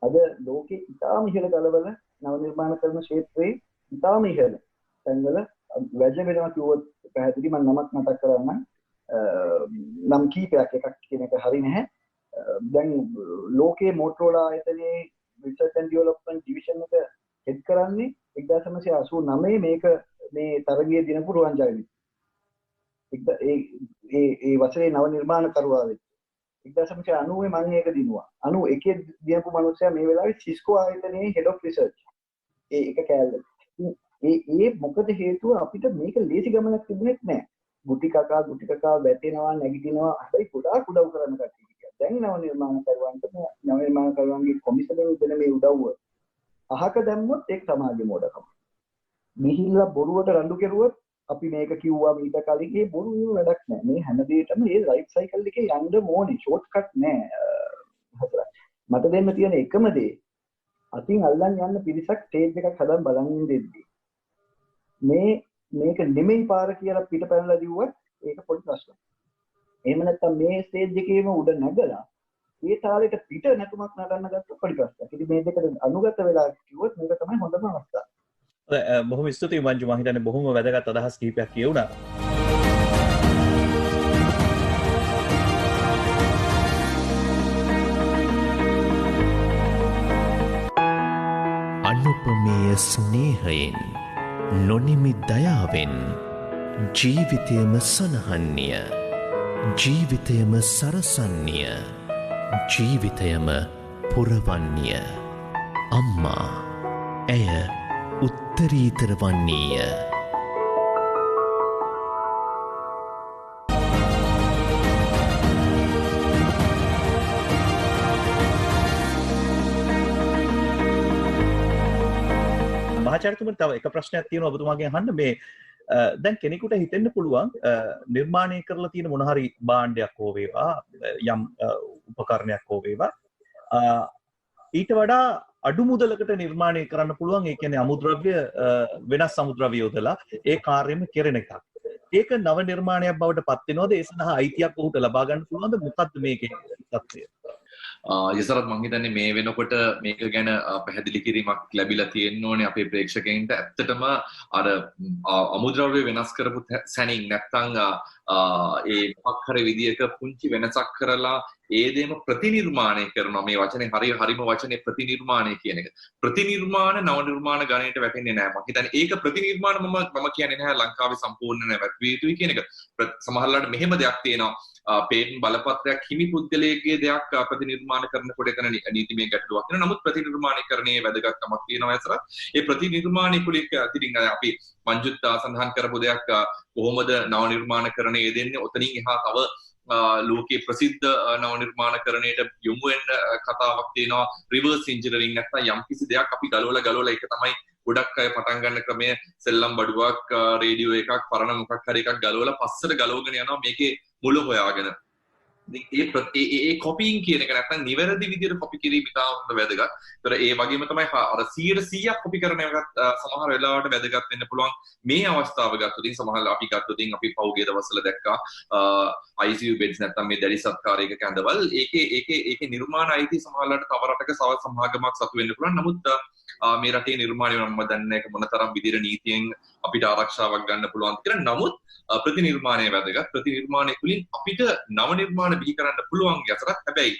අද ලෝකේ ඉතාම ඉහළ තලවල නව නිර්මාණ කරන ක්ෂේත්‍රයේ ඉතාම ඉහළ තැන්වල වැජ වෙනවා කිව්වොත් පැහැදිලි. මම නමක් මතක් කරගන්න නම් කීපයක් එකක් කියන එක හරි නැහැ. දැන් ලෝකයේ මෝටරෝලා ආයතනයේ රිසර්ච් ඇන්ඩ් ඩෙවලොප්මන්ට් ඩිවිෂන් එක හෙඩ් කරන්නේ 1989 මේක මේ තරගයේ දිනපු රුවන්ජාලි. ඒ වසරේ නව නිර්මාණකරුවා වෙච්ච 1990 මම ඒක දිනුවා. 91 දිනපු මිනිස්සයා මේ වෙලාවේ සිස්කෝ ආයතනයේ හෙඩ් ඔෆ් රිසර්ච්. ඒක කෑල්ල. ඒ මොකද හේතුව අපිට මේක ලේසි ගමනක් තිබුණෙත් නැහැ. ගුටි කකා වැටෙනවා නැගිටිනවා. හැබැයි ගොඩාක් උදව් කරන කට්ටිය. දැන් නව නිර්මාණකරුවන්ගේ කොමිසමෙන් දෙන මේ උදව්ව අහක දැම්මොත් ඒක සමාජයේ මොඩකම. මිහිල්ලා බොරුවට රණ්ඩු කෙරුවොත් අපි මේක කිව්වා ඊට කලින් ඒ බොරු වල වැඩක් නැහැ. මේ හැම දෙයකම මේ ලයිෆ් සයිකල් එකේ යන්න ඕනේ. ෂෝට් කට් නැහැ. මට දෙන්න තියෙන එකම දේ අතින් අල්ලන් යන්න පිරිසක් ස්ටේජ් එකක් හදන් බලන් ඉඳිද්දී මේක නෙමෙයි පාර කියලා පිට පැනලා දිව්වත් ඒක පොඩි ප්‍රශ්නයක්. එහෙම නැත්නම් මේ ස්ටේජ් එකේම උඩ නැගලා ඒ තාලෙට පිට නැතුමක් නටන්න ගත්ත පොඩි ප්‍රශ්නයක්. ඉතින් මේ දෙකට අනුගත වෙලා කිව්වොත් මේක තමයි හොඳම අවස්ථාව. බොහොම ස්තුතියි මංජු. මම හිතන්නේ බොහොම වැදගත් අදහස් කිහිපයක් කියුණා. අනුපමේය ස්නේහයෙන් නොනිමි දයාවෙන් ජීවිතයම සනහන්නිය ජීවිතයම සරසන්නිය ජීවිතයම පුරවන්නිය අම්මා ඇය උත්තරීතර වන්නේය. මහාචාර්යතුමනි තව එක ප්‍රශ්නයක් තියෙනවා ඔබතුමාගෙන් අහන්න. මේ දැන් කෙනෙකුට හිතෙන්න පුළුවන් නිර්මාණය කරලා තියෙන මොන හරි භාණ්ඩයක් හෝ වේවා යම් උපකරණයක් හෝ වේවා ඊට වඩා අඩු මුදලකට නිර්මාණය කරන්න පුළුවන්. ඒ කියන්නේ අමුද්‍රව්‍ය වෙනස් අමුද්‍රව්‍ය යොදලා ඒ කාර්යම කෙරෙන එකක්. ඒක නව නිර්මාණයක් බවට පත් වෙනවද? ඒ සඳහා අයිතියක් ඔහුට ලබා ගන්න පුළුවන්ද? මොකක්ද මේකේ තත්ත්වය? යසරත් මං හිතන්නේ මේ වෙනකොට මේක ගැන පැහැදිලි කිරීමක් ලැබිලා තියෙන්න ඕනේ අපේ ප්‍රේක්ෂකයින්ට. ඇත්තටම අර අමුද්‍රව්‍ය වෙනස් කරපු සැනින් නැත්තම් ඒ මොකක් හරි විදියක පුංචි වෙනසක් කරලා ඒ දේම ප්‍රතිනිර්මාණය කරනවා. මේ වචනේ හරිම වචනේ ප්‍රතිනිර්මාණය කියන එක. ප්‍රතිනිර්මාණ නව නිර්මාණ ගණයට වැටෙන්නේ නැහැ. මං හිතන්නේ ඒක ප්‍රතිනිර්මාණ මම කියන්නේ නැහැ ලංකාවේ සම්පූර්ණ නැවැත්විය යුතුයි කියන එක. සමහරවිට මෙහෙම දෙයක් තියෙනවා. පේටන් බලපත්‍රයක් හිමි පුද්ගලයෙක්ගේ දෙයක් ප්‍රතිනිර්මාණ කරනකොට එතන නීතිමය ගැටලුවක් වෙනවා. නමුත් ප්‍රතිනිර්මාණීකරණයේ වැදගත්කමක් තියෙනවා ඇසරත්. ඒ ප්‍රතිනිර්මාණීකුලික ඉතින් අපි මංජුත් සඳහන් කරපු දෙයක් කොහොමද නව නිර්මාණකරණය දෙන්නේ? ඔතනින් එහා තව ලෝකයේ ප්‍රසිද්ධ නව නිර්මාණකරණයට යොමු වෙන්න කතාවක් තියෙනවා. රිවර්ස් ඉන්ජිනියරින් නැත්නම් යම්කිසි දෙයක් අපි ගලවලා ඒක තමයි ගොඩක් අය පටන් ගන්න ක්‍රමය. සෙල්ලම් බඩුවක්, රේඩියෝ එකක්, පරණ මොකක් හරි එකක් ගලවලා පස්සට ගලවගෙන යනවා මේකේ මුල හොයාගෙන. ඒ කොපීන් කියන එක නැත්නම් නිවැරදි විදිහට කොපි කිරීම ඉතාමත් වැදගත්. ඒතර ඒ වගේම තමයි අර 100% කොපි කරන එකත් සමහර වෙලාවට වැදගත් වෙන්න පුළුවන්. මේ අවස්ථාව ගත්තොත් සමහර අපි ගත්තොත් අපි පහුගිය දවස්වල දැක්කා ICU beds නැත්නම් මේ දැඩි සත්කාරයක කැඳවල් ඒකේ නිර්මාණ අයිති සමහරලාට තව රටක සමාගමක් සතු වෙන්න පුළුවන්. නමුත් මේ රටේ නිර්මාණය මම දන්නේ නැහැ මොනතරම් විදිහට නීතියෙන් අපිට ආරක්ෂාවක් ගන්න පුළුවන් කියලා. නමුත් ප්‍රතිනිර්මාණය වැදගත්. ප්‍රතිනිර්මාණය තුළින් අපිට නව නිර්මාණ බිහි කරන්න පුළුවන් යසරත්. හැබැයි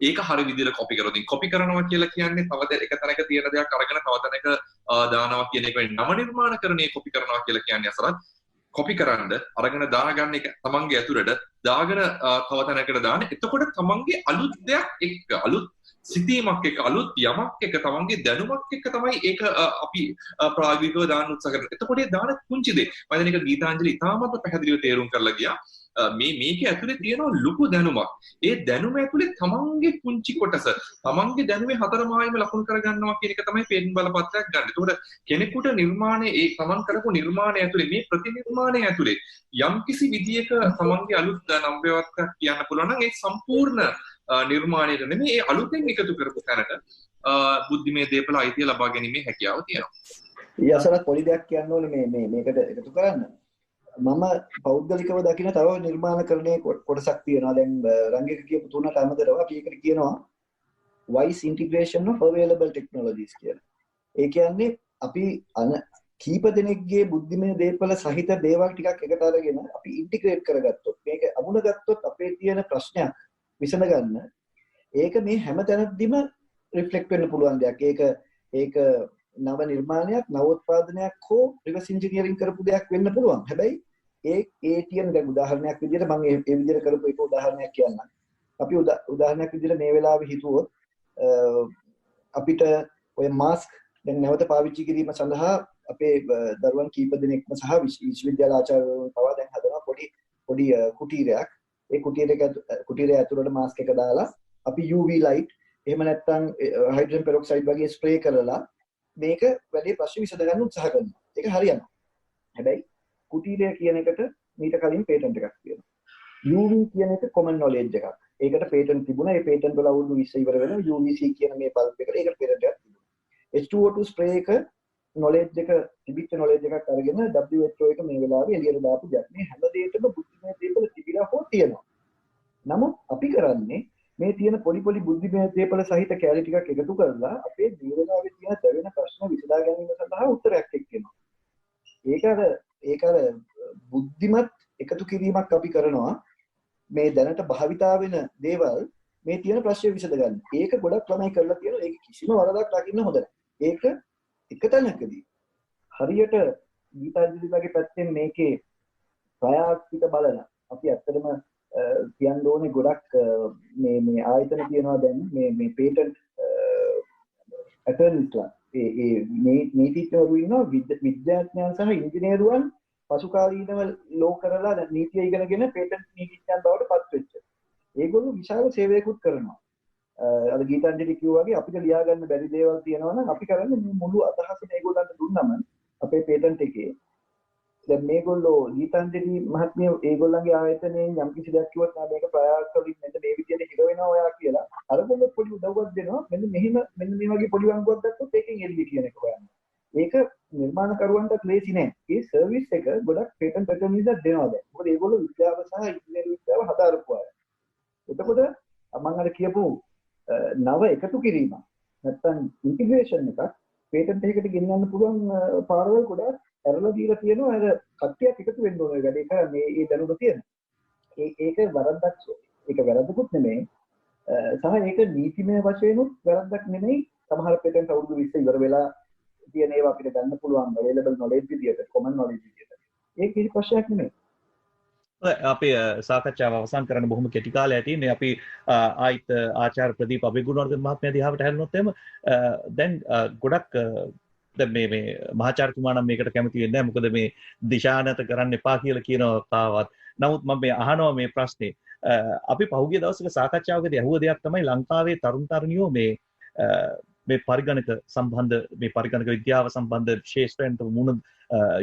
ඒක හරි විදිහට කොපි කරොත් කොපි කරනවා කියලා කියන්නේ තව එක තැනක තියෙන දෙයක් අරගෙන තව තැනක දානවා කියන එක. නව නිර්මාණකරණයේ කොපි කරනවා කියලා කියන්නේ යසරත් කොපි කරන්න අරගෙන දාගන්න එක තමන්ගේ ඇතුළට දාගෙන තව තැනකට දාන්න. එතකොට තමන්ගේ අලුත් දෙයක් එක්ක අලුත් සිතීමක් එක්ක අලුත් යමක් එක්ක තමන්ගේ දැනුමක් එක්ක තමයි ඒක අපි ප්‍රායෝගිකව දාන්න උත්සාහ කරන්නේ. එතකොට ඒ දාන කුංචි දේ මම දැන් ඒක ගීතාංජලි ඉතාමත් පැහැදිලිව තේරුම් කරලා ගියා. මේකේ ඇතුලේ තියෙන ලොකු දැනුමක්. ඒ දැනුම ඇතුලේ තමන්ගේ කුංචි කොටස තමන්ගේ දැනුමේ හතරමායම ලකුණු කරගන්නවා කියන එක තමයි පේටන් බලපත්‍රයක් ගන්න. ඒතකොට කෙනෙකුට නිර්මාණයේ ඒ තමන් කරපු නිර්මාණය ඇතුලේ මේ ප්‍රතිනිර්මාණය ඇතුලේ යම්කිසි විදියක තමන්ගේ අලුත් නම්බරයක් කියන්න පුළුවන් නම් ඒ සම්පූර්ණ නිර්මාණයට නෙමෙයි ඒ අලුතෙන් එකතු කරපු තැනට බුද්ධිමය දේපල අයිතිය ලබා ගැනීමේ හැකියාව තියෙනවා. යසරත් පොඩි දෙයක් කියන්න ඕනේ මේකට එකතු කරන්න. මම පෞද්ගලිකව දකින තව නිර්මාණකරණයේ කොටසක් තියෙනවා. දැන් රංගික කියපු තුනට අමතරව අපි ඒකට කියනවා wise integration of available technologies කියලා. ඒ කියන්නේ අපි කීප දෙනෙක්ගේ බුද්ධිමය දේපල සහිත දේවල් ටිකක් එකට අරගෙන අපි ඉන්ටිග්‍රේට් කරගත්තොත් මේක අමුණ ගත්තොත් අපේ තියෙන ප්‍රශ්නයක් විසඳ ගන්න ඒක මේ හැම තැනදීම රිෆ්ලෙක්ට් වෙන්න පුළුවන් දෙයක්. ඒක නව නිර්මාණයක්, නව උත්පාදනයක් හෝ රිවර්ස් ඉන්ජිනියරින් කරපු දෙයක් වෙන්න පුළුවන්. හැබැයි ඒ තියෙන දැන් උදාහරණයක් විදිහට මම ඒ විදිහට කරපු එක උදාහරණයක් කියන්නම්. අපි උදාහරණයක් විදිහට මේ වෙලාවේ හිතුවොත් අපිට ඔය මාස්ක් දැන් නැවත පාවිච්චි කිරීම සඳහා අපේ දරුවන් කීප දෙනෙක්ම සහ විශ්වවිද්‍යාල ආචාර්යවරුන් පවා දැන් හදනවා පොඩි කුටීරයක්. ඒ කුටීරය ඇතුළට මාස්ක් එක දාලා අපි UV light එහෙම නැත්නම් හයිඩ්‍රජන් පෙරොක්සයිඩ් වගේ ස්ප්‍රේ කරලා මේක වැඩි ප්‍රශ්න විසඳ ගන්න උත්සාහ කරනවා. ඒක හරියනවා. හැබැයි කුටීරය කියන එකට මීට කලින් පේටන්ට් එකක් තියෙනවා. UV කියන එක common knowledge එකක්. ඒකට පේටන්ට් තිබුණා. ඒ පේටන්ට් වල අවුරුදු 20 ඉවර වෙනවා. UVC කියන මේ බල්බ් එකට ඒකට පේටන්ට් එකක් තිබුණා. H2O2 ස්ප්‍රේ එක knowledge එක තිබිච්ච knowledge එකක් අරගෙන WHO එක මේ වෙලාවේ එළියට දාපු දෙයක්. මේ හැම දෙයකම බුද්ධිමය දේපල තිබිලා හෝ තියෙනවා. නමුත් අපි කරන්නේ මේ තියෙන පොඩි බුද්ධිමය දේපල සහිත කැලි ටිකක් එකතු කරලා අපේ ජීවනාවේ තියෙන දැවෙන ප්‍රශ්න විසඳා ගැනීම සඳහා උත්තරයක් එක්කෙනවා. ඒක අර බුද්ධිමත් එකතු කිරීමක් අපි කරනවා මේ දැනට භාවිතා වෙන දේවල් මේ තියෙන ප්‍රශ්න විසඳ ගන්න. ඒක ගොඩක් ළමයි කරලා තියෙනවා. ඒක කිසිම වරදක් දකින්න හොඳ නැහැ. ඒක එක තැනකදී හරියට ගීතාංජලිගේ පැත්තෙන් මේකේ ප්‍රායෝගික බලන අපි ඇත්තටම කියන්න ඕනේ ගොඩක් මේ ආයතන තියෙනවා දැන් මේ පේටන්ට් ඇටර්නිස්ලා ඒ නීතිඥවරු ඉන්නවා විද්‍යාඥයන් සහ ඉංජිනේරුවන් පසුකාලීනව ලෝ කරලා නීතිය ඉගෙනගෙන පේටන්ට් නීතිඥයන් බවට පත් වෙච්ච. ඒගොල්ලෝ විශාල සේවයකුත් කරනවා. අර ගීතාංජලි කිව්වා වගේ අපිට ලියා ගන්න බැරි දේවල් තියෙනවා නම් අපි කරන්නේ මුළු අදහස මේගොල්ලන්ට දුන්නම අපේ පේටන්ට් එකේ දැන් මේගොල්ලෝ ගීතාංජලි මහත්මිය ඒගොල්ලන්ගේ ආයතනයෙන් යම් කිසි දෙයක් කිව්වොත් නෑ මේක ප්‍රයාසවලින් මෙන්න මේ විදිහට හිර වෙනවා ඔයා කියලා අරගොල්ලෝ පොඩි උදව්වක් දෙනවා මෙන්න මේ වගේ පොඩි වංගුවක් දැක්කොත් ඒකෙන් එළිය කියන එක හොයන්න. ඒක නිර්මාණකරුවන්ට ලේසි නෑ. ඒ සර්විස් එක ගොඩක් පේටන්ට් ඇටර්නිස්ලා දෙනවා දැන්. මොකද ඒගොල්ලෝ විද්‍යාව සහ ඉංජිනේරු විද්‍යාව හදාරපු අය. එතකොට මම අර කියපු නව එකතු කිරීම නැත්නම් ඉන්ටිග්‍රේෂන් එකක් පේටන්ට් එකකට ගෙනියන්න පුළුවන් පාරවල් ගොඩක් ඇරලා දීලා තියෙනවා. අර කට්ටියක් එකතු වෙන්න ඕනේ වැඩේ කරන්නේ මේ දැනුම තියෙන. ඒක වරද්දක් ඒක වැරද්දකුත් නෙමෙයි. සහ ඒක නීතිමය වශයෙන්ුත් වැරද්දක් නෙමෙයි. සමහර පේටන්ට් අවුරුදු 20 ඉවර වෙලා තියෙන ඒවා අපිට ගන්න පුළුවන් available knowledge විදියට common knowledge විදියට. ඒක කිසි ප්‍රශ්නයක් නෙමෙයි. අපේ සාකච්ඡාව අවසන් කරන්න බොහොම කෙටි කාලයක් තියෙන්නේ. අපි ආයිත් ආචාර්ය ප්‍රදීප අබේගුණවර්ධන මහත්මයා දිහාට හැරෙනොත් එහෙම දැන් ගොඩක් දැන් මේ මහාචාර්යතුමා නම් මේකට කැමති වෙන්නේ නැහැ. මොකද මේ දිශානත කරන්න එපා කියලා කියනවා තාවත්. නමුත් මම මේ අහනවා මේ ප්‍රශ්නේ. අපි පහුගිය දවසක සාකච්ඡාවකදී අහුව දෙයක් තමයි ලංකාවේ තරුණ තරුණියෝ මේ පරිගණක සම්බන්ධ මේ පරිගණක විද්‍යාව සම්බන්ධ ශාස්ත්‍රයන්ට මුණ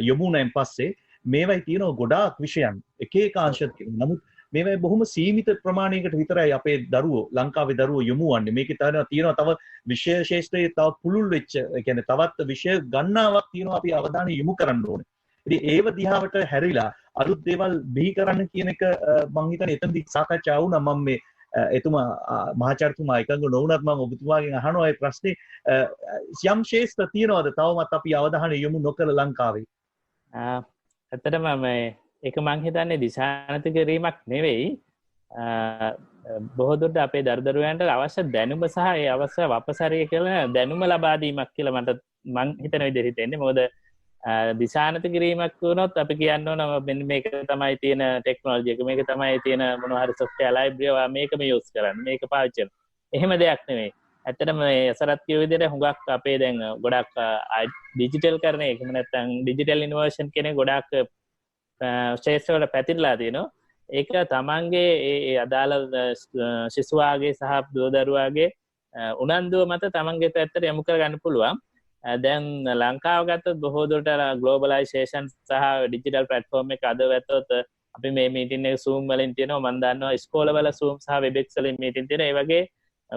යොමුණෙන් පස්සේ මේවයි තියෙනවා ගොඩාක් විෂයන් එක එක අංශ තියෙනවා. නමුත් මේවයි බොහොම සීමිත ප්‍රමාණයකට විතරයි අපේ දරුවෝ ලංකාවේ දරුවෝ යොමු වන්නේ. මේකේ තියෙනවා තව විෂය ශාස්ත්‍රයේ තව පුළුල් වෙච්ච ඒ කියන්නේ තවත් විෂය ගණනාවක් තියෙනවා අපි අවධානය යොමු කරන්න ඕනේ. ඉතින් ඒව දිහාවට හැරිලා අලුත් දේවල් බිහි කරන්න කියන එක මම හිතන්නේ එතනදී සාකච්ඡා වුණා. මම මේ එතුමා මහාචාර්යතුමා එකඟ නොවුනත් මම ඔබතුමාගෙන් අහනවා ඒ ප්‍රශ්නේ යම් ශාස්ත්‍ර තියෙනවද තවමත් අපි අවධානය යොමු නොකර ලංකාවේ? ඇත්තටම මේ එක මං හිතන්නේ දිශානත කිරීමක් නෙවෙයි. බොහෝ දුරට අපේ දරුදරුවන්ට අවශ්‍ය දැනුම සහ ඒ අවශ්‍ය වපසරිය කියලා දැනුම ලබා දීමක් කියලා මං හිතන විදිහට හිතෙන්නේ. මොකද දිශානත කිරීමක් වුණොත් අපි කියන්න ඕන මෙන්න මේක තමයි තියෙන ටෙක්නොලොජි එක, මේක තමයි තියෙන මොනවා හරි software library එක, මේකම use කරන්න, මේක පාවිච්චි කරන්න. එහෙම දෙයක් නෙවෙයි. ඇත්තටම මේ අසරත් කියු විදිහට හුඟක් අපේ දැන් ගොඩක් ඩිජිටල් කරන එක නැත්නම් ඩිජිටල් ඉනෝවේෂන් කියන ගොඩක් ශාස්ත්‍රවල පැතිරලා තියෙනවා. ඒක තමන්ගේ ඒ අදාළ ශිෂ්‍යයාගේ සහ දරුවාගේ උනන්දුව මත තමන්ගේ පැත්තට යොමු කරගන්න පුළුවන්. දැන් ලංකාව ගත්තොත් බොහෝ දුරට ග්ලෝබලයිසේෂන් සහ ඩිජිටල් ප්ලැට්ෆෝම් එක අද වැත්තොත් අපි මේ මීටින් එක Zoom වලින් තියෙනවා. මම දන්නවා ඉස්කෝලවල Zoom සහ Webex වලින් මීටින් තියෙනවා. ඒ වගේ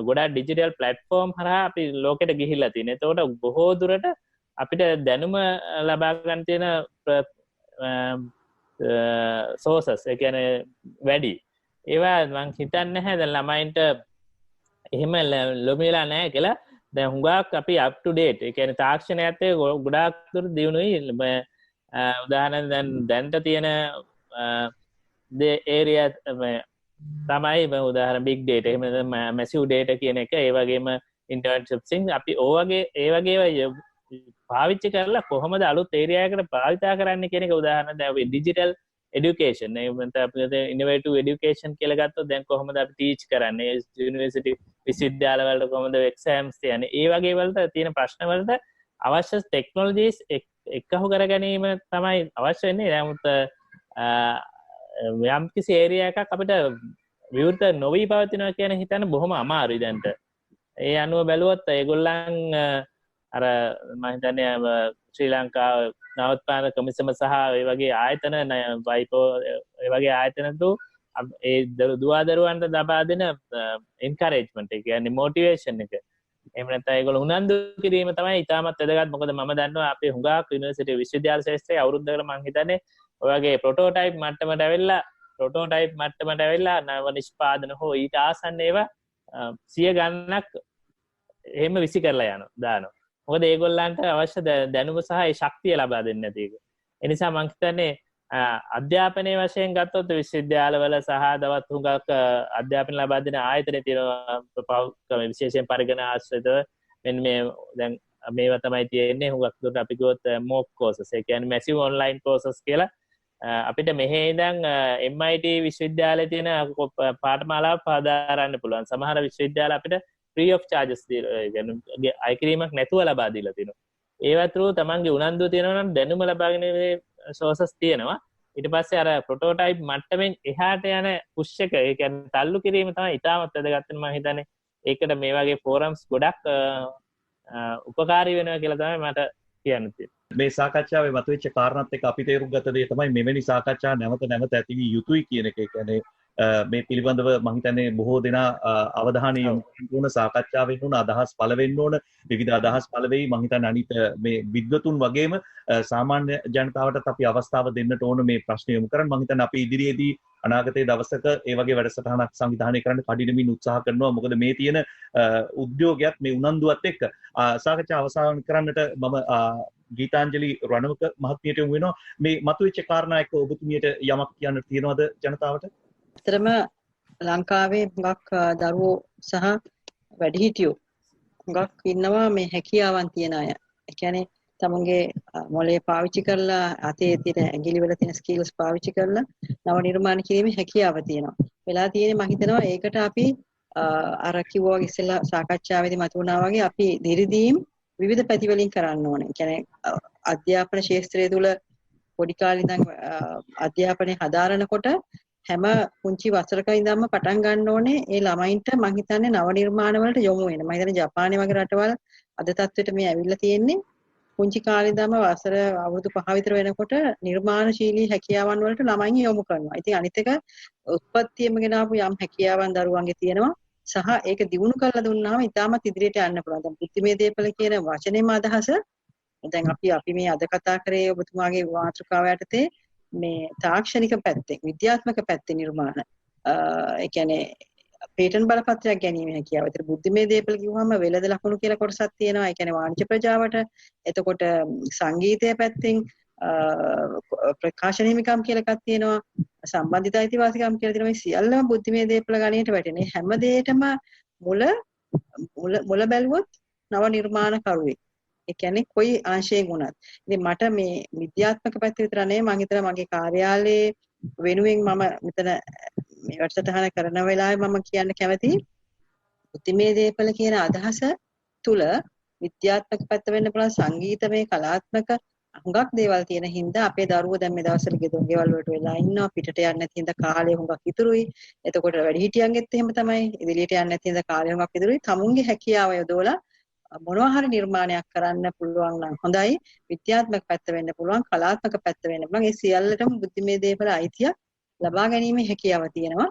ගොඩාක් ඩිජිටල් ප්ලැට්ෆෝම් හරහා අපි ලෝකෙට ගිහිල්ලා තියෙනවා. එතකොට බොහෝ දුරට අපිට දැනුම ලබා ගන්න තියෙන සෝසස් ඒ කියන්නේ වැඩි. ඒවා මං හිතන්නේ නැහැ දැන් ළමයින්ට එහෙම ලොමිලා නැහැ කියලා. දැන් හුඟක් අපි up to date ඒ කියන්නේ තාක්ෂණයත් එක්ක ගොඩාක් දුර දියුණුයි. උදාහරණ දැන්ට තියෙන area තමයි උදාහරණ big data එහෙම නැත්නම් massive data කියන එක, ඒ වගේම internet shopping අපි ඒ වගේ පාවිච්චි කරලා කොහොමද අලුත් area එකකට භාවිතා කරන්න කියන එක උදාහරණ දැන් අපි digital education එහෙම නැත්නම් අපි innovative education කියලා ගත්තොත් දැන් කොහොමද අපි teach කරන්නේ university විශ්වවිද්‍යාල වලට කොහොමද exams තියන්නේ, ඒ වගේ වලට තියෙන ප්‍රශ්න වලට අවශ්‍ය technologies එකහු කර ගැනීම තමයි අවශ්‍ය වෙන්නේ. නමුත් යම් කිසි area එකක් අපිට විවෘත නොවි පවතිනවා කියන හිතන්න බොහොම අමාරුයි දැන්ට. ඒ අනුව බැලුවොත් ඒගොල්ලන් අර මම හිතන්නේ ශ්‍රී ලංකා නවත්පාන කමිසම සහ ඒ වගේ ආයතන වයිපෝ ඒ වගේ ආයතන තු ඒ දුවදරුවන්ට ලබා දෙන එන්කරේජ්මන්ට් එක කියන්නේ මොටිවේෂන් එක. එහෙම නැත්නම් ඒගොල්ලෝ උනන්දු කිරීම තමයි ඉතාමත් වැදගත්. මොකද මම දන්නවා අපේ හුඟක් යුනිවර්සිටි විශ්වවිද්‍යාල ශාස්ත්‍රයේ අවුරුද්දකට මම හිතන්නේ ඔය වගේ ප්‍රොටෝටයිප් මට්ටමට ඇවිල්ලා නව නිෂ්පාදන හෝ ඊට ආසන්න ඒවා 100 ගණනක් එහෙම විසි කරලා දානවා. මොකද ඒගොල්ලන්ට අවශ්‍ය දැනුම සහ ඒ ශක්තිය ලබා දෙන්නේ නැති එක. ඒ නිසා මම හිතන්නේ අධ්‍යාපනයේ වශයෙන් ගත්තොත් විශ්වවිද්‍යාලවල සහ දවත් හුඟක් අධ්‍යාපන ලබා දෙන ආයතන තියෙනවා විශේෂයෙන් පරිගණක ආශ්‍රිතව. මෙන්න මේ දැන් මේවා තමයි තියෙන්නේ හුඟක් දුරට අපි ගියොත් mock courses. ඒ කියන්නේ massive online courses කියලා අපිට මෙහි ඉඳන් MIT විශ්වවිද්‍යාලයේ තියෙන පාඨමාලාව පාදාරන්න පුළුවන්. සමහර විශ්වවිද්‍යාල අපිට free of charges අය කිරීමක් නැතුව ලබා දීලා තියෙනවා. ඒවා through තමන්ගේ උනන්දුව තියෙනවා නම් දැනුම ලබාගෙන sources තියෙනවා. ඊට පස්සේ අර ප්‍රොටෝටයිප් මට්ටමින් එහාට යන පුෂ් එක ඒ කියන්නේ තල්ලු කිරීම තමයි ඉතාමත් වැදගත් වෙන මම හිතන්නේ. ඒකට මේ වගේ forums ගොඩක් උපකාරී වෙනවා කියලා තමයි මට කියන්න තියෙන්නේ. මේ සාකච්ඡාවේ මතුවෙච්ච කාරණාත් එක්ක අපි තේරුම් ගත දේ තමයි මෙවැනි සාකච්ඡා නැවත නැවත ඇති වී යුතුයි කියන එක. ඒ කියන්නේ මේ පිළිබඳව මම හිතන්නේ බොහෝ දෙනා අවධානය යොමු කරන සාකච්ඡා වෙන්න ඕන, අදහස් පළ වෙන්න ඕන, විවිධ අදහස් පළ වෙයි. මම හිතන්නේ අනිත් මේ විද්වතුන් වගේම සාමාන්‍ය ජනතාවටත් අපි අවස්ථාව දෙන්නට ඕන මේ ප්‍රශ්න යොමු කරන්න. මම හිතන්නේ අපි ඉදිරියේදී අනාගතයේ දවසක ඒ වගේ වැඩසටහනක් සංවිධානය කරන්න කඩිනමින් උත්සාහ කරනවා. මොකද මේ තියෙන උද්‍යෝගයත් මේ උනන්දුවත් එක්ක සාකච්ඡා අවසන් කරන්නට මම ගීතාංජලි රණවක මහත්මියට යොමු වෙනවා. මේ මතුවෙච්ච කාරණා එක්ක ඔබතුමියට යමක් කියන්න තියෙනවද ජනතාවට? ඇත්තටම ලංකාවේ හුඟක් දරුවෝ සහ වැඩිහිටියෝ හුඟක් ඉන්නවා මේ හැකියාවන් තියන අය. ඒ කියන්නේ තමුන්ගේ මොළේ පාවිච්චි කරලා අතේ තියෙන ඇඟිලි වල තියෙන ස්කිල්ස් පාවිච්චි කරලා නව නිර්මාණ කිරීමේ හැකියාව තියෙනවා. වෙලා තියෙන්නේ මම හිතනවා ඒකට අපි අර කිව්වා වගේ ඉස්සෙල්ලා සාකච්ඡාවේදී මතුවනා වගේ අපි දිරිදීම් විවිධ පැති වලින් කරන්න ඕනේ. ඒ කියන්නේ අධ්‍යාපන ශාස්ත්‍රය තුල පොඩි කාලේ ඉඳන් අධ්‍යාපනය හදාරනකොට හැම පුංචි වසරක ඉඳන්ම පටන් ගන්න ඕනේ ඒ ළමයින්ට මම හිතන්නේ නව නිර්මාණ වලට යොමු වෙන්න. මම හිතන්නේ ජපානයේ වගේ රටවල් අද තත්ත්වෙට මේ ඇවිල්ලා තියෙන්නේ පුංචි කාලේ ඉඳන්ම වසර අවුරුදු 5 විතර වෙනකොට නිර්මාණශීලී හැකියාවන් වලට ළමයින් යොමු කරනවා. ඉතින් අනිත් එක උත්පත්තියම ගෙන ආපු යම් හැකියාවන් දරුවන්ගේ තියෙනවා සහ ඒක දිනු කරලා දුන්නාම ඉතාමත් ඉදිරියට යන්න පුළුවන්. දැන් බුද්ධිමය දේපල කියන වචනේම අදහස දැන් අපි මේ අද කතා කරේ ඔබතුමාගේ මාතෘකාව යටතේ මේ තාක්ෂණික පැත්තෙන් විද්‍යාත්මක පැත්තේ නිර්මාණ ඒ කියන්නේ පේටන්ට් බලපත්‍රයක් ගැනීම හැකියාව. ඒතර බුද්ධිමය දේපල කිව්වම වෙළඳ ලකුණු කියලා කොටසක් තියෙනවා. ඒ කියන්නේ වාණිජ්‍ය ප්‍රජාවට. එතකොට සංගීතය පැත්තෙන් ප්‍රකාශන හිමිකම් කියලා එකක් තියෙනවා. සම්බන්ධිත අයිතිවාසිකම් කියලා තියෙනවා. මේ සියල්ලම බුද්ධිමය දේපල ගණයට වැටෙන්නේ. හැම දෙයකම මුල බැලුවොත් නව නිර්මාණ කරුවේ. ඒ කියන්නේ කොයි අංශයෙන් වුණත්. ඉතින් මට මේ විද්‍යාත්මක පැත්ත විතර නෙවෙයි මම හිතනවා මගේ කාර්යාලයේ වෙනුවෙන් මම මෙතන මේ වැඩසටහන කරන වෙලාවේ මම කියන්න කැමතියි බුද්ධිමය දේපල කියන අදහස තුල විද්‍යාත්මක පැත්ත වෙන්න පුළුවන් සංගීතමය කලාත්මක හුඟක් දේවල් තියෙන හින්දා අපේ දරුවෝ දැන් මේ දවස්වල ගෙවල් වලට වෙලා ඉන්නවා පිටට යන්නේ නැති හින්දා කාලය හුඟක් ඉතුරුයි. එතකොට වැඩිහිටියන්ගෙත් එහෙම තමයි. ඉදිරියට යන්නේ නැති හින්දා කාලය හුඟක් ඉතුරුයි. තමුන්ගේ හැකියාව යොදවලා මොනවා හරි නිර්මාණයක් කරන්න පුළුවන් නම් හොඳයි. විද්‍යාත්මක පැත්ත වෙන්න පුළුවන්, කලාත්මක පැත්ත වෙන්න පුළුවන්. ඒ සියල්ලටම බුද්ධිමය දේපල අයිතිය ලබා ගැනීමේ හැකියාව තියෙනවා.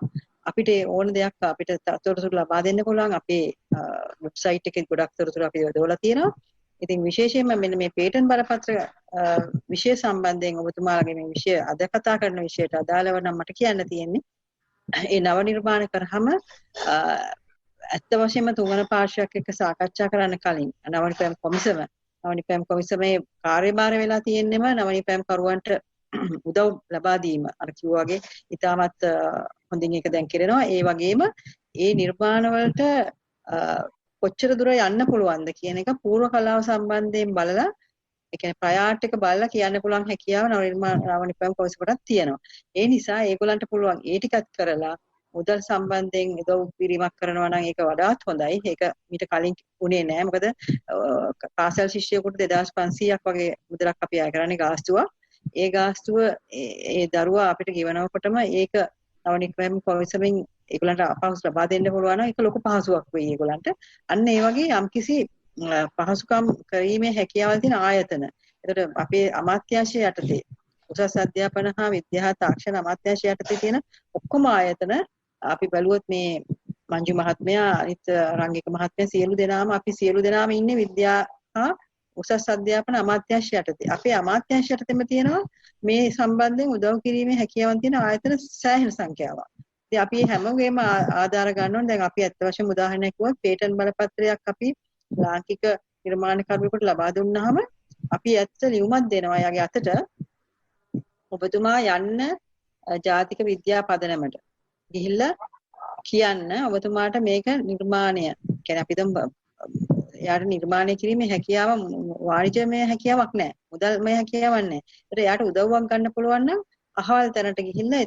අපිට ඕන දෙයක් අපිට තොරතුරු ලබා දෙන්න පුළුවන්. අපේ වෙබ්සයිට් එකේ ගොඩක් තොරතුරු අපි යොදවලා තියෙනවා. ඉතින් විශේෂයෙන්ම මෙන්න මේ පේටන්ට් බලපත්‍ර විෂය සම්බන්ධයෙන් ඔබතුමාලගේ මේ විෂය අද කතා කරන විෂයට අදාළව නම් මට කියන්න තියෙන්නේ ඒ නව නිර්මාණ කරාම ඇත්ත වශයෙන්ම තුන්වන පාර්ශ්වයක් එක්ක සාකච්ඡා කරන්න කලින් නවනිපැම් කොමිසමේ කාර්යභාරය වෙලා තියෙන්නම නවනිපැම් කරුවන්ට උදව් ලබා දීම අර කිව්වා වගේ ඉතාමත් හොඳින් ඒක දැන් කරනවා. ඒ වගේම ඒ නිර්මාණ වලට කොච්චර දුර යන්න පුළුවන්ද කියන එක පූර්ව කලාව සම්බන්ධයෙන් බලලා ඒ කියන්නේ ප්‍රයාට් එක බලලා කියන්න පුළුවන් හැකියාව නවනිපැම් කොමිසමටත් තියෙනවා. ඒ නිසා ඒගොල්ලන්ට පුළුවන් ඒ ටිකත් කරලා මුදල් සම්බන්ධයෙන් උදව් පිරීමක් කරනවා නම් ඒක වඩාත් හොඳයි. ඒක මීට කලින් උනේ නෑ. මොකද පාසල් ශිෂ්‍යයෙකුට 2500ක් වගේ මුදලක් අපි අය කරන්නේ ගාස්තුව. ඒ ගාස්තුව ඒ දරුවා අපිට ගෙවනකොටම ඒක නවනිපැම් කොමිසමෙන් ඒගොල්ලන්ට අපහසු ලබා දෙන්න පුළුවන් නම් ඒක ලොකු පහසුවක් වෙයි ඒගොල්ලන්ට. අන්න ඒ වගේ යම්කිසි පහසුකම් කිරීමේ හැකියාවල් තියෙන ආයතන. ඒකට අපේ අමාත්‍යාංශය යටතේ උසස් අධ්‍යාපන හා විද්‍යා තාක්ෂණ අමාත්‍යාංශය යටතේ තියෙන ඔක්කොම ආයතන අපි බැලුවොත් මේ මංජු මහත්මයා අනිත් රංගික මහත්මයා සියලු දෙනාම ඉන්නේ විද්‍යා හා උසස් අධ්‍යාපන අමාත්‍යාංශය යටතේ. අපේ අමාත්‍යාංශය යටතේම තියෙනවා මේ සම්බන්ධයෙන් උදව් කිරීමේ හැකියාවන් තියෙන ආයතන සෑහෙන සංඛ්‍යාවක්. ඉතින් අපි හැමෝගෙම ආධාර ගන්න ඕනේ. දැන් අපි අත් වශයෙන් උදාහරණයක් කිව්වොත් පේටන්ට් බලපත්‍රයක් අපි ලාංකික නිර්මාණකරුවෙකුට ලබා දුන්නාම අපි ඇත්ත ලියුමක් දෙනවා එයාගේ අතට. ඔබතුමා යන්න ජාතික විද්‍යා පදනමට ගිහිල්ලා කියන්න ඔබතුමාට මේක නිර්මාණය කියන්නේ අපි දැන් යාට නිර්මාණය කිරීමේ හැකියාව වාණිජමය හැකියාවක් නැහැ. මුදල්මය හැකියාවක් නැහැ. ඒකට යාට උදව්වක් ගන්න පුළුවන් නම් අහවල් තැනට ගිහිල්ලා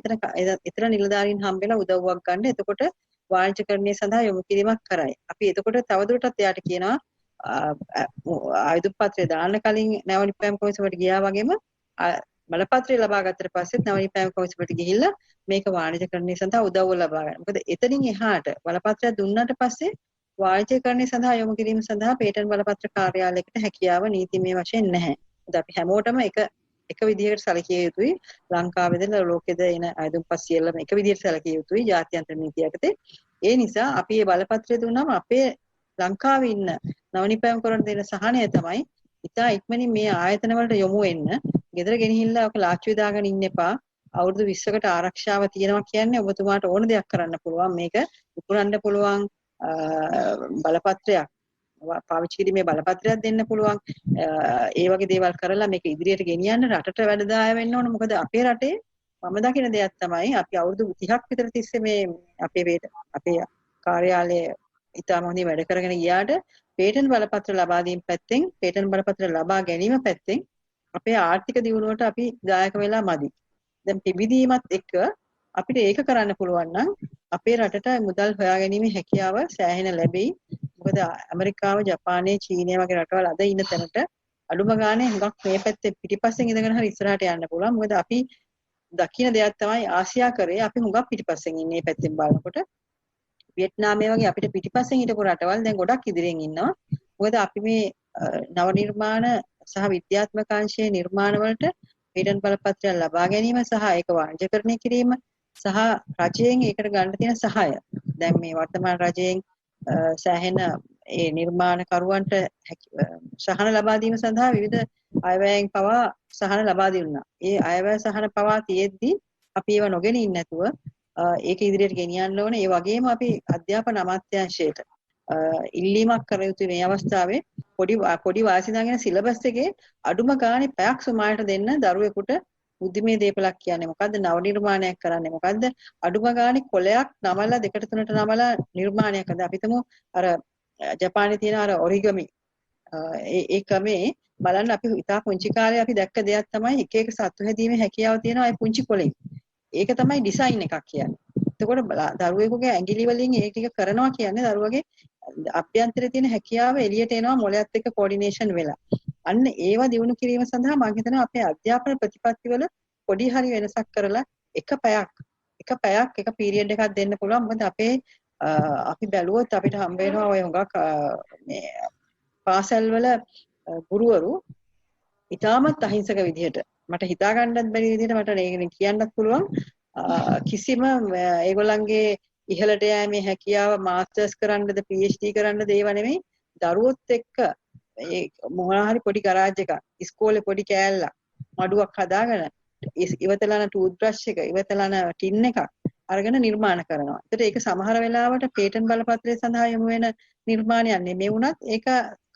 එතන නිලධාරීන් හම්බෙලා උදව්වක් ගන්න. එතකොට වාණිජකරණය සඳහා යොමු කිරීමක් කරයි. අපි එතකොට තවදුරටත් එයාට කියනවා ආයුධ පත්‍රය දාන්න කලින් නවනිපැම් කොමිසමට ගියා වගේම බලපත්‍රය ලබා ගත්තට පස්සෙත් නවනිපැම් කොමිසමට ගිහිල්ලා මේක වාණිජකරණය සඳහා උදව්ව ලබා ගන්න. මොකද එතනින් එහාට බලපත්‍රය දුන්නාට පස්සේ වාණිජකරණය සඳහා යොමු කිරීම සඳහා පේටන්ට් බලපත්‍ර කාර්යාලයකට හැකියාව නීතිමය වශයෙන් නැහැ. අපි හැමෝටම එක විදිහකට සැලකිය යුතුයි. ලංකාවේද ලෝකෙද එන අයදුම්පත් සියල්ලම එක විදිහට සැලකිය යුතුයි ජාත්‍යන්තර නීතිය යටතේ. ඒ නිසා අපි මේ බලපත්‍රය දුන්නාම අපේ ලංකාවේ ඉන්න නවනිපැයුම් කරන දෙන සහනය තමයි ඉතා ඉක්මනින් මේ ආයතන වලට යොමු වෙන්න. ගෙදර ගෙනහිල්ලා ඔක ලාච්චුවේ දාගෙන ඉන්න එපා. අවුරුදු 20කට ආරක්ෂාව තියෙනවා කියන්නේ ඔබතුමාට ඕන දෙයක් කරන්න පුළුවන්. මේක විකුණන්න පුළුවන් බලපත්‍රයක්. පාවිච්චි කිරීමේ බලපත්‍රයක් දෙන්න පුළුවන්. ඒ වගේ දේවල් කරලා මේක ඉදිරියට ගෙනියන්න රටට වැඩදාය වෙන්න ඕන. මොකද අපේ රටේ මම දකින දෙයක් තමයි අපි අවුරුදු 30ක් විතර තිස්සේ මේ අපේ කාර්යාලයේ ඉතාම හොඳින් වැඩ කරගෙන ගියාට පේටන්ට් බලපත්‍ර ලබා දීම පැත්තෙන් පේටන්ට් බලපත්‍ර ලබා ගැනීම පැත්තෙන් අපේ ආර්ථික දියුණුවට අපි දායක වෙලා මදි. දැන් පිබිදීමත් එක්ක අපිට ඒක කරන්න පුළුවන් නම් අපේ රටට මුදල් හොයාගැනීමේ හැකියාව සෑහෙන ලැබෙයි. මොකද ඇමරිකාව, ජපානය, චීනය වගේ රටවල් අද ඉන්න තැනට අඩුම ගානේ හුඟක් මේ පැත්තේ පිටිපස්සෙන් ඉඳගෙන හරි ඉස්සරහට යන්න පුළුවන්. මොකද අපි දකින්න දෙයක් තමයි ආසියා කරේ අපි හුඟක් පිටිපස්සෙන් ඉන්නේ මේ පැත්තෙන් බලනකොට. වියට්නාමයේ වගේ අපිට පිටිපස්සෙන් හිටපු රටවල් දැන් ගොඩක් ඉදිරියෙන් ඉන්නවා. මොකද අපි මේ නව නිර්මාණ සහ විද්‍යාත්මක අංශයේ නිර්මාණ වලට පේටන්ට් බලපත්‍රය ලබා ගැනීම සහ ඒක වාණිජකරණය කිරීම සහ රජයෙන් ඒකට ගන්න තියෙන සහාය. දැන් මේ වර්තමාන රජයෙන් සෑහෙන ඒ නිර්මාණකරුවන්ට සහන ලබා දීම සඳහා විවිධ අයවැයෙන් පවා සහන ලබා දුන්නා. ඒ අයවැය සහන පවා තියෙද්දි අපි ඒව නොගෙන ඉන්නේ නැතුව ඒක ඉදිරියට ගෙනියන්න ඕනේ. ඒ වගේම අපි අධ්‍යාපන අමාත්‍යාංශයට ඉල්ලීමක් කර යුතුයි මේ අවස්ථාවේ පොඩි වාසි දාගෙන සිලබස් එකේ අඩුම ගානේ පැයක් සුමායට දෙන්න දරුවෙකුට බුද්ධිමය දීපලක් කියන්නේ මොකද්ද? නව නිර්මාණයක් කරන්නේ මොකද්ද? අඩුම ගානේ කොලයක් නමලා දෙකට තුනට නමලා නිර්මාණයක් කරද අපි තමු අර ජපානයේ තියෙන අර ඔරිගමි ඒ ක්‍රමේ බලන්න අපි ඉතා පුංචි කාලේ අපි දැක්ක දෙයක් තමයි එක එක සත්තු හැදීමේ හැකියාව තියෙනවා ඒ පුංචි කොලේ. ඒක තමයි ඩිසයින් එකක් කියන්නේ. එතකොට දරුවෙකුගේ ඇඟිලි වලින් ඒ ටික කරනවා කියන්නේ දරුවගේ අභ්‍යන්තරයේ තියෙන හැකියාව එළියට එනවා මොළයත් එක්ක කෝඩිනේෂන් වෙලා. අන්න ඒවා දිනු කිරීම සඳහා මම හිතනවා අපේ අධ්‍යාපන ප්‍රතිපත්තිවල පොඩි හරි වෙනසක් කරලා එක පැයක් එක පීරියඩ් එකක් දෙන්න පුළුවන්. මොකද අපි බැලුවොත් අපිට හම්බ වෙනවා ඔය හුඟක් මේ පාසල් වල ගුරුවරු ඉතාමත් අහිංසක විදිහට මට හිතා ගන්නත් බැරි විදිහට මට කියන්නත් පුළුවන් කිසිම ඒගොල්ලන්ගේ ඉහළට යෑමේ හැකියාව මාස්ටර්ස් කරන්නද PhD කරන්නද ඒව නෙමෙයි දරුවොත් එක්ක ඒ මොනවා හරි පොඩි ගරාජ් එකක් ඉස්කෝලේ පොඩි කෑල්ලක් මඩුවක් හදාගෙන ඉවතලන ටූත් බ්‍රෂ් එක ඉවතලන ටින් එකක් අරගෙන නිර්මාණ කරනවා. ඒකට ඒක සමහර වෙලාවට පේටන්ට් බලපත්‍රය සඳහා යොමු වෙන නිර්මාණයක් නෙමෙයි වුණත් ඒක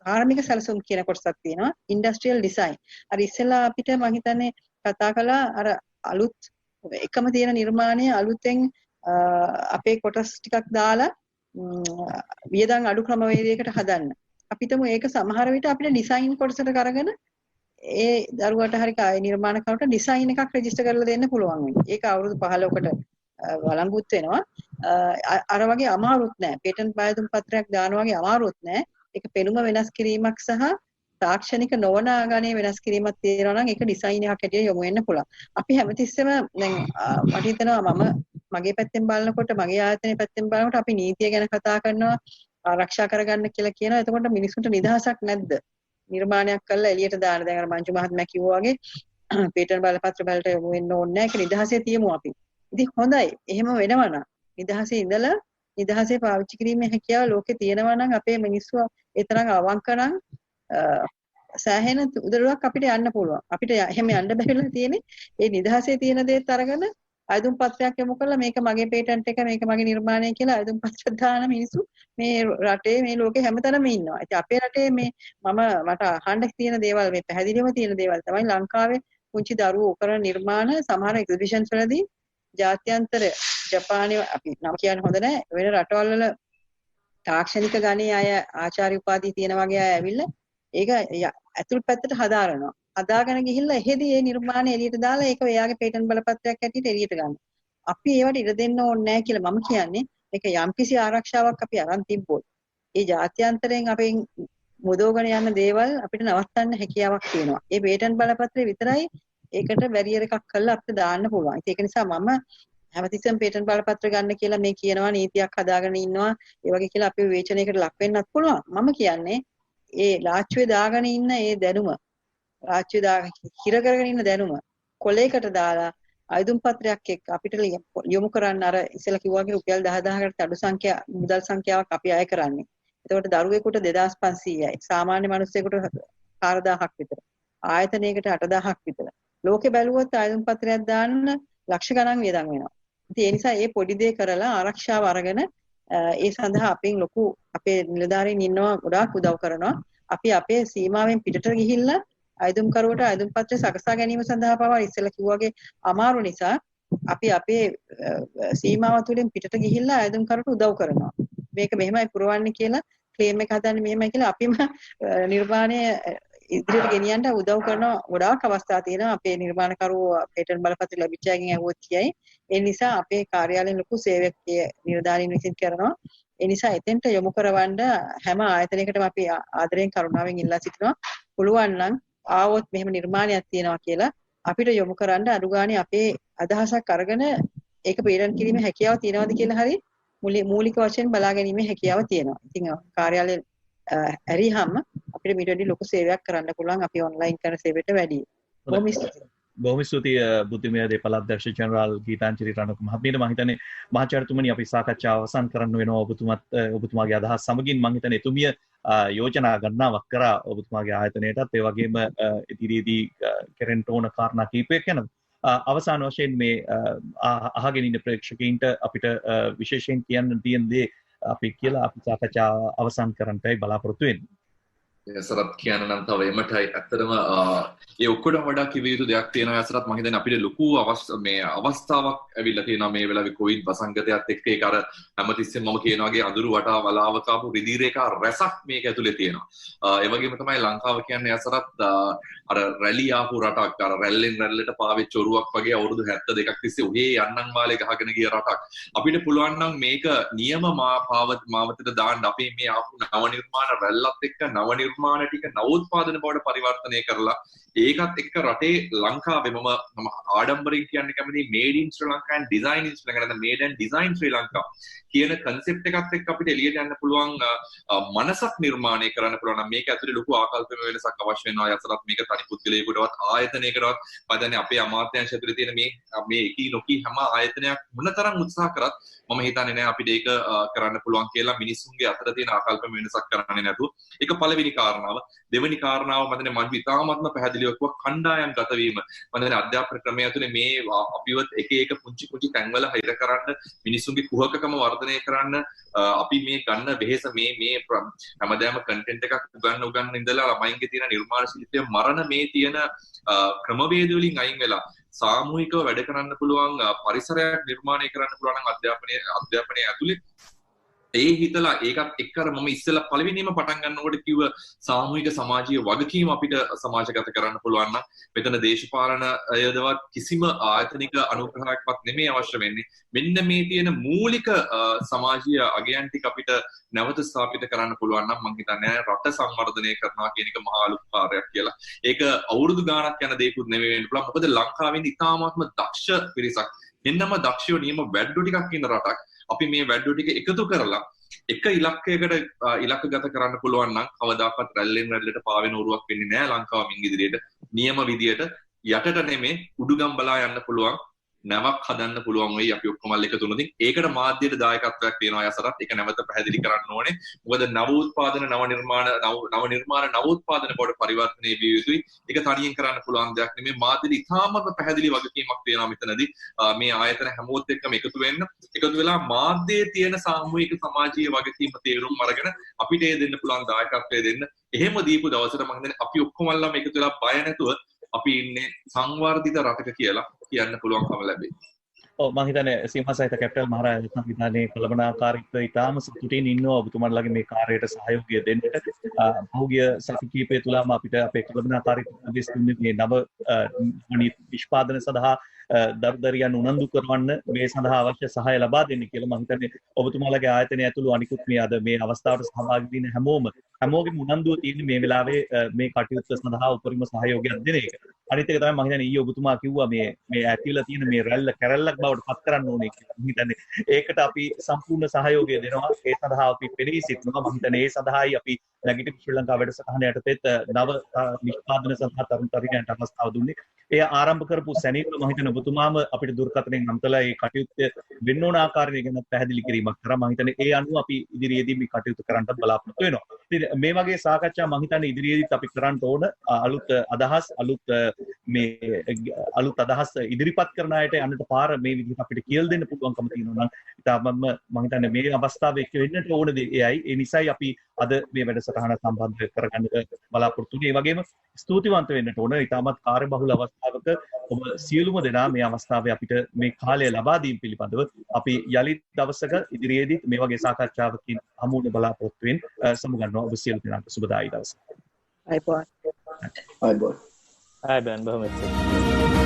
කාර්මික සැලසුම් කියන කොටසක් තියෙනවා. Industrial design. අර ඉස්සෙල්ලා අපිට මම හිතන්නේ කතා කළා අර අලුත් එකම තියෙන නිර්මාණය අලුතෙන් අපේ කොටස් ටිකක් දාලා වියදම් අඩු ක්‍රමවේදයකට හදන්න. අපිටම ඒක සමහර විට අපිට ඩිසයින් කොටසට කරගෙන ඒ දරුවට හරි කාය නිර්මාණ කරුට ඩිසයින් එකක් රෙජිස්ටර් කරලා දෙන්න පුළුවන් වෙන්නේ. ඒක අවුරුදු 15කට වළංගුත් වෙනවා. අර වගේ අමාරුත් නෑ. පේටන්ට් බයදුම් පත්‍රයක් දානවා වගේ අමාරුත් නෑ. ඒක පෙනුම වෙනස් කිරීමක් සහ තාක්ෂණික නොවන ආගණේ වෙනස් කිරීමක් තියෙනවා නම් ඒක ඩිසයින් එකක් හැටියට යොමු වෙන්න පුළුවන්. අපි හැමතිස්සෙම දැන් මට හිතෙනවා මම මගේ පැත්තෙන් බලනකොට මගේ ආයතනයේ පැත්තෙන් බලනකොට අපි නීතිය ගැන කතා කරනවා ආරක්ෂා කරගන්න කියලා කියනවා. එතකොට මිනිස්සුන්ට නිදහසක් නැද්ද? නිර්මාණයක් කරලා එළියට දාන්න. දැන් අර මංජු මහත්මයා කිව්වා වගේ පේටන්ට් බලපත්‍ර වලට යොමු වෙන්න ඕනේ නැහැ. ඒක නිදහසේ තියමු අපි. ඉතින් හොඳයි. එහෙම වෙනවා නම් නිදහසේ ඉඳලා නිදහසේ පාවිච්චි කිරීමේ හැකියාව ලෝකේ තියෙනවා නම් අපේ මිනිස්සු ඒ තරම් අවංක නම් සෑහෙන උදළුවක් අපිට යන්න පුළුවන්. අපිට එහෙම යන්න බැරිලා තියෙන්නේ ඒ නිදහසේ තියෙන දේත් අරගෙන අයදුම් පත්‍රයක් යොමු කරලා මේක මගේ පේටන්ට් එක මේක මගේ නිර්මාණය කියලා අයදුම් පත්‍රයක් දාන මිනිස්සු මේ රටේ මේ ලෝකේ හැමතැනම ඉන්නවා. ඉතින් අපේ රටේ මේ මට අහන්න තියෙන දේවල් මේ පැහැදිලිවම තියෙන දේවල් තමයි ලංකාවේ පුංචි දරුවෝ කරන නිර්මාණ සමහර එක්සිබිෂන්ස් වලදී ජාත්‍යන්තර ජපානයේ අපි නම් කියන්න හොඳ නැහැ වෙන රටවල් වල තාක්ෂණික ගණයේ අය ආචාර්ය උපාධි තියෙන වගේ අය ඇවිල්ලා ඒක ඇතුල් පැත්තට හදාරනවා. හදාගෙන ගිහිල්ලා එහෙදී ඒ නිර්මාණය එළියට දාලා ඒක එයාගේ පේටන්ට් බලපත්‍රයක් ඇටියට එළියට ගන්න. අපි ඒවට ඉඩ දෙන්න ඕනේ නැහැ කියලා මම කියන්නේ. මේක යම්කිසි ආරක්ෂාවක් අපි අරන් තිබ්බොත් ඒ ජාත්‍යන්තරයෙන් අපෙන් මුදවගෙන යන දේවල් අපිට නවත්තන්න හැකියාවක් තියෙනවා. ඒ පේටන්ට් බලපත්‍රය විතරයි ඒකට බැරියර් එකක් කරලා අපිට දාන්න පුළුවන්. ඒක නිසා මම හැමතිස්සෙම පේටන්ට් බලපත්‍ර ගන්න කියලා මේ කියනවා නීතියක් හදාගෙන ඉන්නවා. ඒ වගේ කියලා අපි විවේචනයකට ලක් වෙන්නත් පුළුවන්. මම කියන්නේ ඒ ලාච්චුවේ දාගෙන ඉන්න ඒ දැනුම රාජ්‍ය හිර කරගෙන ඉන්න දැනුම කොලයකට දාලා ආයුධම් පත්‍රයක් එක්ක අපිට යොමු කරන්න අර ඉස්සෙල්ලා කිව්වා වගේ රුපියල් 10000කට අඩු සංඛ්‍යා මුදල් සංඛ්‍යාවක් අපි අය කරන්නේ. එතකොට දරුවෙකුට 2500යි. සාමාන්‍ය මිනිස්සෙකුට 4000ක් විතර. ආයතනයකට 8000ක් විතර. ලෝකේ බැලුවොත් ආයුධම් පත්‍රයක් දාන්න ලක්ෂ ගණන් වියදම් වෙනවා. ඉතින් ඒ නිසා මේ පොඩි දේ කරලා ආරක්ෂාව අරගෙන ඒ සඳහා අපෙන් ලොකු අපේ නිලධාරීන් ඉන්නවා ගොඩාක් උදව් කරනවා. අපි අපේ සීමාවෙන් පිටට ගිහිල්ලා ආයුධම් කරුවට ආයුධම් පත්‍රය සකසා ගැනීම සඳහා පවා ඉස්සෙල්ලා කිව්වා වගේ අමාරු නිසා අපි අපේ සීමාව තුළින් පිටට ගිහිල්ලා ආයුධම් කරුවට උදව් කරනවා. මේක මෙහෙමයි පුරවන්නේ කියලා ක්ලේම් එක හදන්නේ මෙහෙමයි කියලා අපිම නිර්මාණය ඉදිරියට ගෙනියන්න උදව් කරන ගොඩාක් අවස්ථා තියෙනවා. අපේ නිර්මාණකරුවෝ පේටන්ට් බලපත්‍ර ලැබිච්ච අයගෙන් ඇහුවොත් කියයි. ඒ නිසා අපේ කාර්යාලයෙන් ලොකු සේවයක් නිලධාරීන් විසින් කරනවා. ඒ නිසා එතෙන්ට යොමු කරවන්න හැම ආයතනයකටම අපි ආදරයෙන් කරුණාවෙන් ඉල්ලා සිටිනවා. පුළුවන් නම් ආවොත් මෙහෙම නිර්මාණයක් තියෙනවා කියලා අපිට යොමු කරන්න අඩු ගානේ අපේ අදහසක් අරගෙන ඒක පීඩන කිරීමේ හැකියාව තියෙනවද කියලා හරි මූලික වශයෙන් බලා ගැනීමේ හැකියාව තියෙනවා. ඉතින් කාර්යාලයේ ඇරිහම අපිට මීට වැඩි ලොකු සේවයක් කරන්න පුළුවන් අපි ඔන්ලයින් කරන සේවයට වැඩිය. බොහොම ස්තුතියි බුද්ධිමය දේපළ අධ්‍යක්ෂ ජෙනරාල් ගීතාංජලි රණක මහත්මියට. මම හිතන්නේ මහාචාර්යතුමනි අපි සාකච්ඡාව අවසන් කරන්න වෙනවා. ඔබතුමාගේ අදහස් සමගින් මම හිතන්නේ එතුමිය යෝජනා ගණනාවක් කරා ඔබතුමාගේ ආයතනයටත් ඒ වගේම ඉදිරියේදී කෙරෙන්න ඕන කාරණා කීපයක් ගැන. අවසාන වශයෙන් මේ අහගෙන ඉන්න ප්‍රේක්ෂකයින්ට අපිට විශේෂයෙන් කියන්න තියෙන දේ අපි කියලා අපි සාකච්ඡාව අවසන් කරන්නයි බලාපොරොත්තු වෙන්නේ. සරත් කියන්න නම් තව එමටයි ඇත්තටම ඒ ඔක්කොටම වඩා කිව යුතු දෙයක් තියෙනවා. සරත් මම හිතන්නේ අපිට ලොකු අවස්ථාවක් ඇවිල්ලා තියෙනවා මේ වෙලාවේ කොවිඩ් වසංගතයත් එක්ක. ඒක අර හැමතිස්සෙම මම කියන වගේ අඳුරු වටා වලාවක ආපු රිදී රේඛා රැසක් මේක ඇතුලේ තියෙනවා. ඒ වගේම තමයි ලංකාව කියන්නේ සරත් අර රැලි ආපු රටක්. අර රැල්ලෙන් රැල්ලට පාවෙච්ච ඔරුවක් වගේ අවුරුදු 72ක් තිස්සේ ඔහේ යන්නම් වාලේ ගහගෙන ගිය රටක්. අපිට පුළුවන් නම් මේක නියම මාවතට දාන්න අපේ මේ ආපු නව නිර්මාණ රැල්ලත් එක්ක නව නිර්මාණ ටික නවෝත්පාදන බවට පරිවර්තනය කරලා ඒකත් එක්ක රටේ ලංකාවේ මම ආඩම්බරයෙන් කියන්න කැමති made in Sri Lanka and design in Sri Lanka නැත්නම් මේඩ් and design ශ්‍රී ලංකා කියන concept එකත් එක්ක අපිට එළියට යන්න පුළුවන් මනසක් නිර්මාණය කරන්න පුළුවන් නම් මේක ඇතුලේ ලොකු ආකල්පමය වෙනසක් අවශ්‍ය වෙනවා. යසරත් මේක තනි පුද්ගලයෙකුටවත් ආයතනයකටවත් පදන්නේ අපේ අමාත්‍යාංශ ඇතුලේ තියෙන මේ එකී නොකී හැම ආයතනයක් මොනතරම් උත්සාහ කරත් මම හිතන්නේ නෑ අපිට ඒක කරන්න පුළුවන් කියලා. මිනිස්සුන්ගේ අතර තියෙන ආකල්පමය වෙනසක් කරන්නේ නැතුව ඒක පළවෙනි කාරණාව. දෙවෙනි කාරණාව මම මම ඉතාමත්ම පැහැදිලිව කිව්වා කණ්ඩායම් ගත වීම. මම දැන් අධ්‍යාපන ක්‍රමය ඇතුලේ මේ අපිවත් එක එක පුංචි තැන්වල හිර කරන්න මිනිස්සුන්ගේ කුහකකම වර්ධනය කරන්න අපි මේ ගන්න වෙහෙස මේ හැමදාම කන්ටෙන්ට් එකක් උගන්න ඉඳලා ළමයින්ගේ තියෙන නිර්මාණ ශිල්පය මරණ මේ තියෙන ක්‍රමවේද වලින් අයින් වෙලා සාමූහිකව වැඩ කරන්න පුළුවන් පරිසරයක් නිර්මාණය කරන්න පුළුවන් නම් අධ්‍යාපනයේ ඇතුලේ ඒ හිතලා ඒකත් එක්ක මම ඉස්සෙල්ලා පළවෙනිම පටන් ගන්නකොට කිව්ව සාමූහික සමාජීය වගකීම අපිට සමාජගත කරන්න පුළුවන් නම් මෙතන දේශපාලන අයදවත් කිසිම ආයතනික අනුග්‍රහයක්වත් නෙමෙයි අවශ්‍ය වෙන්නේ. මෙන්න මේ තියෙන මූලික සමාජීය අගයන් ටික අපිට නැවත ස්ථාපිත කරන්න පුළුවන් නම් මම හිතන්නේ රට සංවර්ධනය කරනවා කියන එක මහා ලොකු කාර්යයක් කියලා. ඒක අවුරුදු ගාණක් යන දෙයක්ුත් නෙමෙයි වෙන්න පුළුවන්. මොකද ලංකාවේ ඉතාමත්ම දක්ෂ පිරිසක් එන්නම දක්ෂයෝ නියම වැඩු ටිකක් ඉන්න රටක්. අපි මේ වැඩු ටික එකතු කරලා එක ඉලක්කයකට ඉලක්කගත කරන්න පුළුවන් නම් කවදාකවත් රැල්ලෙන් රැල්ලට පාවෙන උරුවක් වෙන්නේ නැහැ ලංකාව මින් ඉදිරියට. නියම විදියට යටට නෙමේ උඩුගම් බලා යන්න පුළුවන් නැවක් හදන්න පුළුවන් වෙයි අපි ඔක්කොම එකතු වුණොත්. ඒකට මාධ්‍යයට දායකත්වයක් තියෙනවා යසරත්. ඒක නැවත පැහැදිලි කරන්න ඕනේ. මොකද නවෝත්පාදන නවෝත්පාදන බවට පරිවර්තනය විය යුතුයි. ඒක තනියෙන් කරන්න පුළුවන් දෙයක් නෙමෙයි. මාධ්‍යෙට ඉතාමත් පැහැදිලි වගකීමක් තියෙනවා මෙතනදී. මේ ආයතන හැමෝත් එක්කම එකතු වෙන්න. එකතු වෙලා මාධ්‍යයේ තියෙන සාමූහික සමාජීය වගකීම තේරුම් අරගෙන අපිට ඒ දෙන්න පුළුවන් දායකත්වය දෙන්න. එහෙම දීපු දවසට මම හිතන්නේ අපි ඔක්කොමල්ලාම එකතු වෙලා බය නැතුව අපි ඉන්නේ සංවර්ධිත රටක කියලා කියන්න පුළුවන්කම ලැබේ. ඔව් මම හිතන්නේ සීමාසහිත කැපිටල් මහරජා සංවිධානයේ කළමනාකාරීත්වය ඉතාම සතුටින් ඉන්නවා ඔබතුමාලගේ මේ කාර්යයට සහයෝගය දෙන්නට. පහුගිය සති කිහිපය තුලම අපිට අපේ කළමනාකාරීත්වය දෙස්තුන්නේ මේ නව නිෂ්පාදන සඳහා දර්දරියන් උනන්දු කරවන්න මේ සඳහා අවශ්‍ය සහාය ලබා දෙන්න කියලා මම හිතන්නේ ඔබතුමාලගේ ආයතනය ඇතුළු අනිකුත් මේ අද මේ අවස්ථාවට සහභාගී වෙන හැමෝගෙම උනන්දුව තියෙන මේ වෙලාවේ මේ කටයුත්ත සඳහා උපරිම සහයෝගයක් දෙන එක. අනිත් එක තමයි මම හිතන්නේ ඊයේ ඔබතුමා කිව්වා මේ ඇතිවලා තියෙන මේ රැල්ල කැරල්ලක් බවට පත් කරන්න ඕනේ කියලා. මම හිතන්නේ ඒකට අපි සම්පූර්ණ සහයෝගය දෙනවා. ඒ සඳහා අපි පෙළී සිටිනවා. මම හිතන්නේ ඒ සඳහායි අපි නැගිටිපු ශ්‍රී ලංකා වැඩසටහන යටතේත් නව නිෂ්පාදන සඳහා තරුණ තරුණියන්ට අවස්ථාව දුන්නේ. ඒ ආරම්භ කරපු සැනින්ම මම හිතන්නේ ඔබතුමාම අපිට දුරකථනයෙන් අමතලා ඒ කටයුත්ත වෙන්න ඕන ආකාරය ගැන පැහැදිලි කිරීමක් කරා. මම හිතන්නේ ඒ අනුව අපි ඉදිරියේදී මේ කටයුතු කරන්නත් බලාපොරොත්තු වෙනවා. ඉතින් මේ වගේ සාකච්ඡා මම හිතන්නේ ඉදිරියේදීත් අපි කරන්න ඕන අලුත් අදහස් අලුත් අදහස් ඉදිරිපත් කරන අයට යන්නට පාර මේ විදිහට අපිට කියලා දෙන්න පුළුවන්කම තියෙනවා නම් ඉතාලම මම හිතන්නේ මේ අවස්ථාවේ වෙන්නට ඕන දේ එයයි. ඒ නිසායි අපි අද මේ වැඩසටහන සම්බන්ධ කරගන්න බලාපොරොත්තු වෙන්නේ. ඒ වගේම ස්තුතිවන්ත වෙන්නට ඕන. ඉතාමත් කාර්යබහුල අවස්ථාවක ඔබ සියලුම දෙනා මේ අවස්ථාවේ අපිට මේ කාලය ලබා දීම පිළිබඳව අපි යලිත් දවසක ඉදිරියේදී මේ වගේ සාකච්ඡාවකින් හමු වෙන බලාපොරොත්තු වෙන සමුගන්නවා. ඔබ සියලු දෙනාට සුබදායි දවසක්. අයිබෝන්. අයිබෝන්. අයිබෝන් බොහොම ස්තුතියි.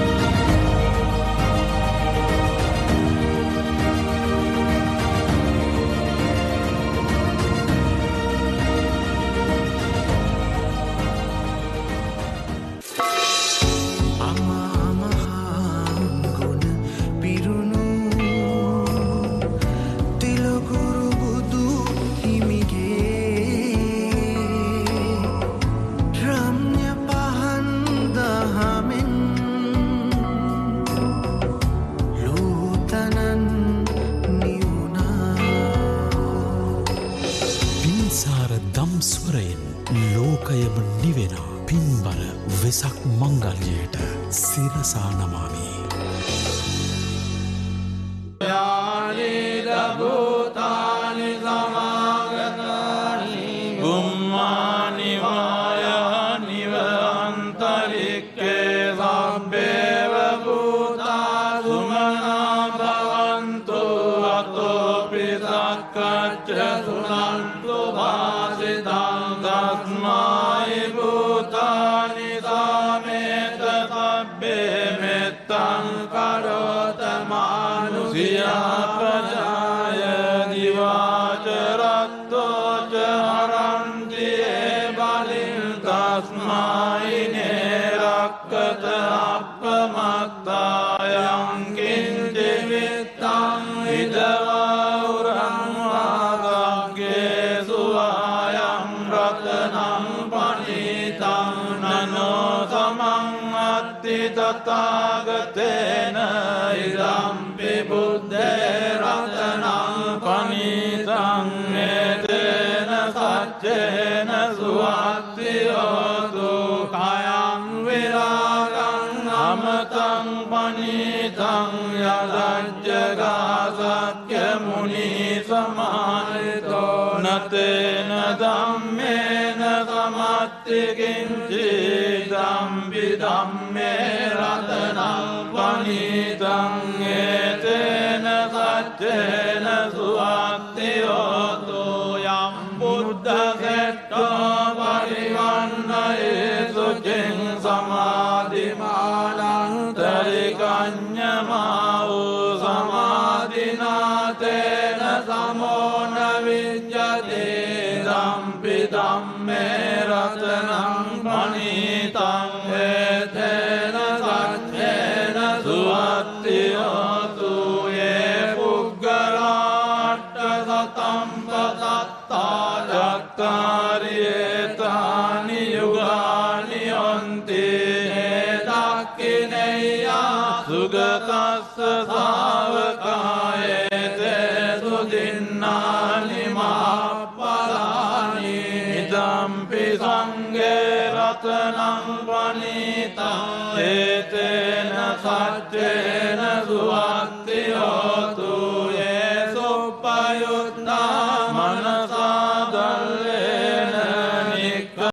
ලෝකයම නිවෙන පින්බර වෙසක් මංගල්‍යයට සිරසා නමාමි. යානි දබුතානි සමාගතානි බුම්මානි වායානි වන්තරික්කේ සම්බේව භූතා සුමනා භවන්තු අතෝ පිසක්කච්ච සුනන්තු වාසිතා තස්මයි භූතානි සාමේත සබ්බේ මෙත්තං කරෝත මානුසියා පජාය දිවාචරත්තෝ ච හරන්ති බලින් තස්මයි නේරක්කත අප්පමත්තායං කිංචි විත්තං ඉදවා උරං වාගග්ගේ සුවායං රතනං පනිතං නනෝ සමං අත්ති තථාගතේන ඉදම්පි බුද්දේ රතනං පනිතං ඒතේන සච්චේන සුවත්ති හෝතු කයං විරාගං අමතං පනිතං යදජ්ජගාසක්්‍ය මුනි සමාහිතෝ නතේන ධම්මේන සමත්ති කිංචි ධම්පි ධම්මේ රතනං පනිතං ඒතේන සච්චේන සුවත්ති හෝතු යම් බුද්ධ සෙට්ඨෝ පරිවන්නයේ සුචින් සමාධිමානං තරිකඤ්ඤමා වූ සමාධිනාතේන සමෝන විඤ්ඤති ධම්පි ධම්මේ රතනං පනිතං ඒතේන සච්චේන සුවත්ති හෝතු යේ පුග්ගලාට්ඨ සතම් පසත්තා චක්කාරියේතානි යුගානි යොන්ති දක්ඛිනේයා සුගතස්ස සාවකායේතේ සුදින්නානි මහප්පලානි ඉදම්පි සංඝේ රතනං පනිතං ඒතේන සච්චේන සුවා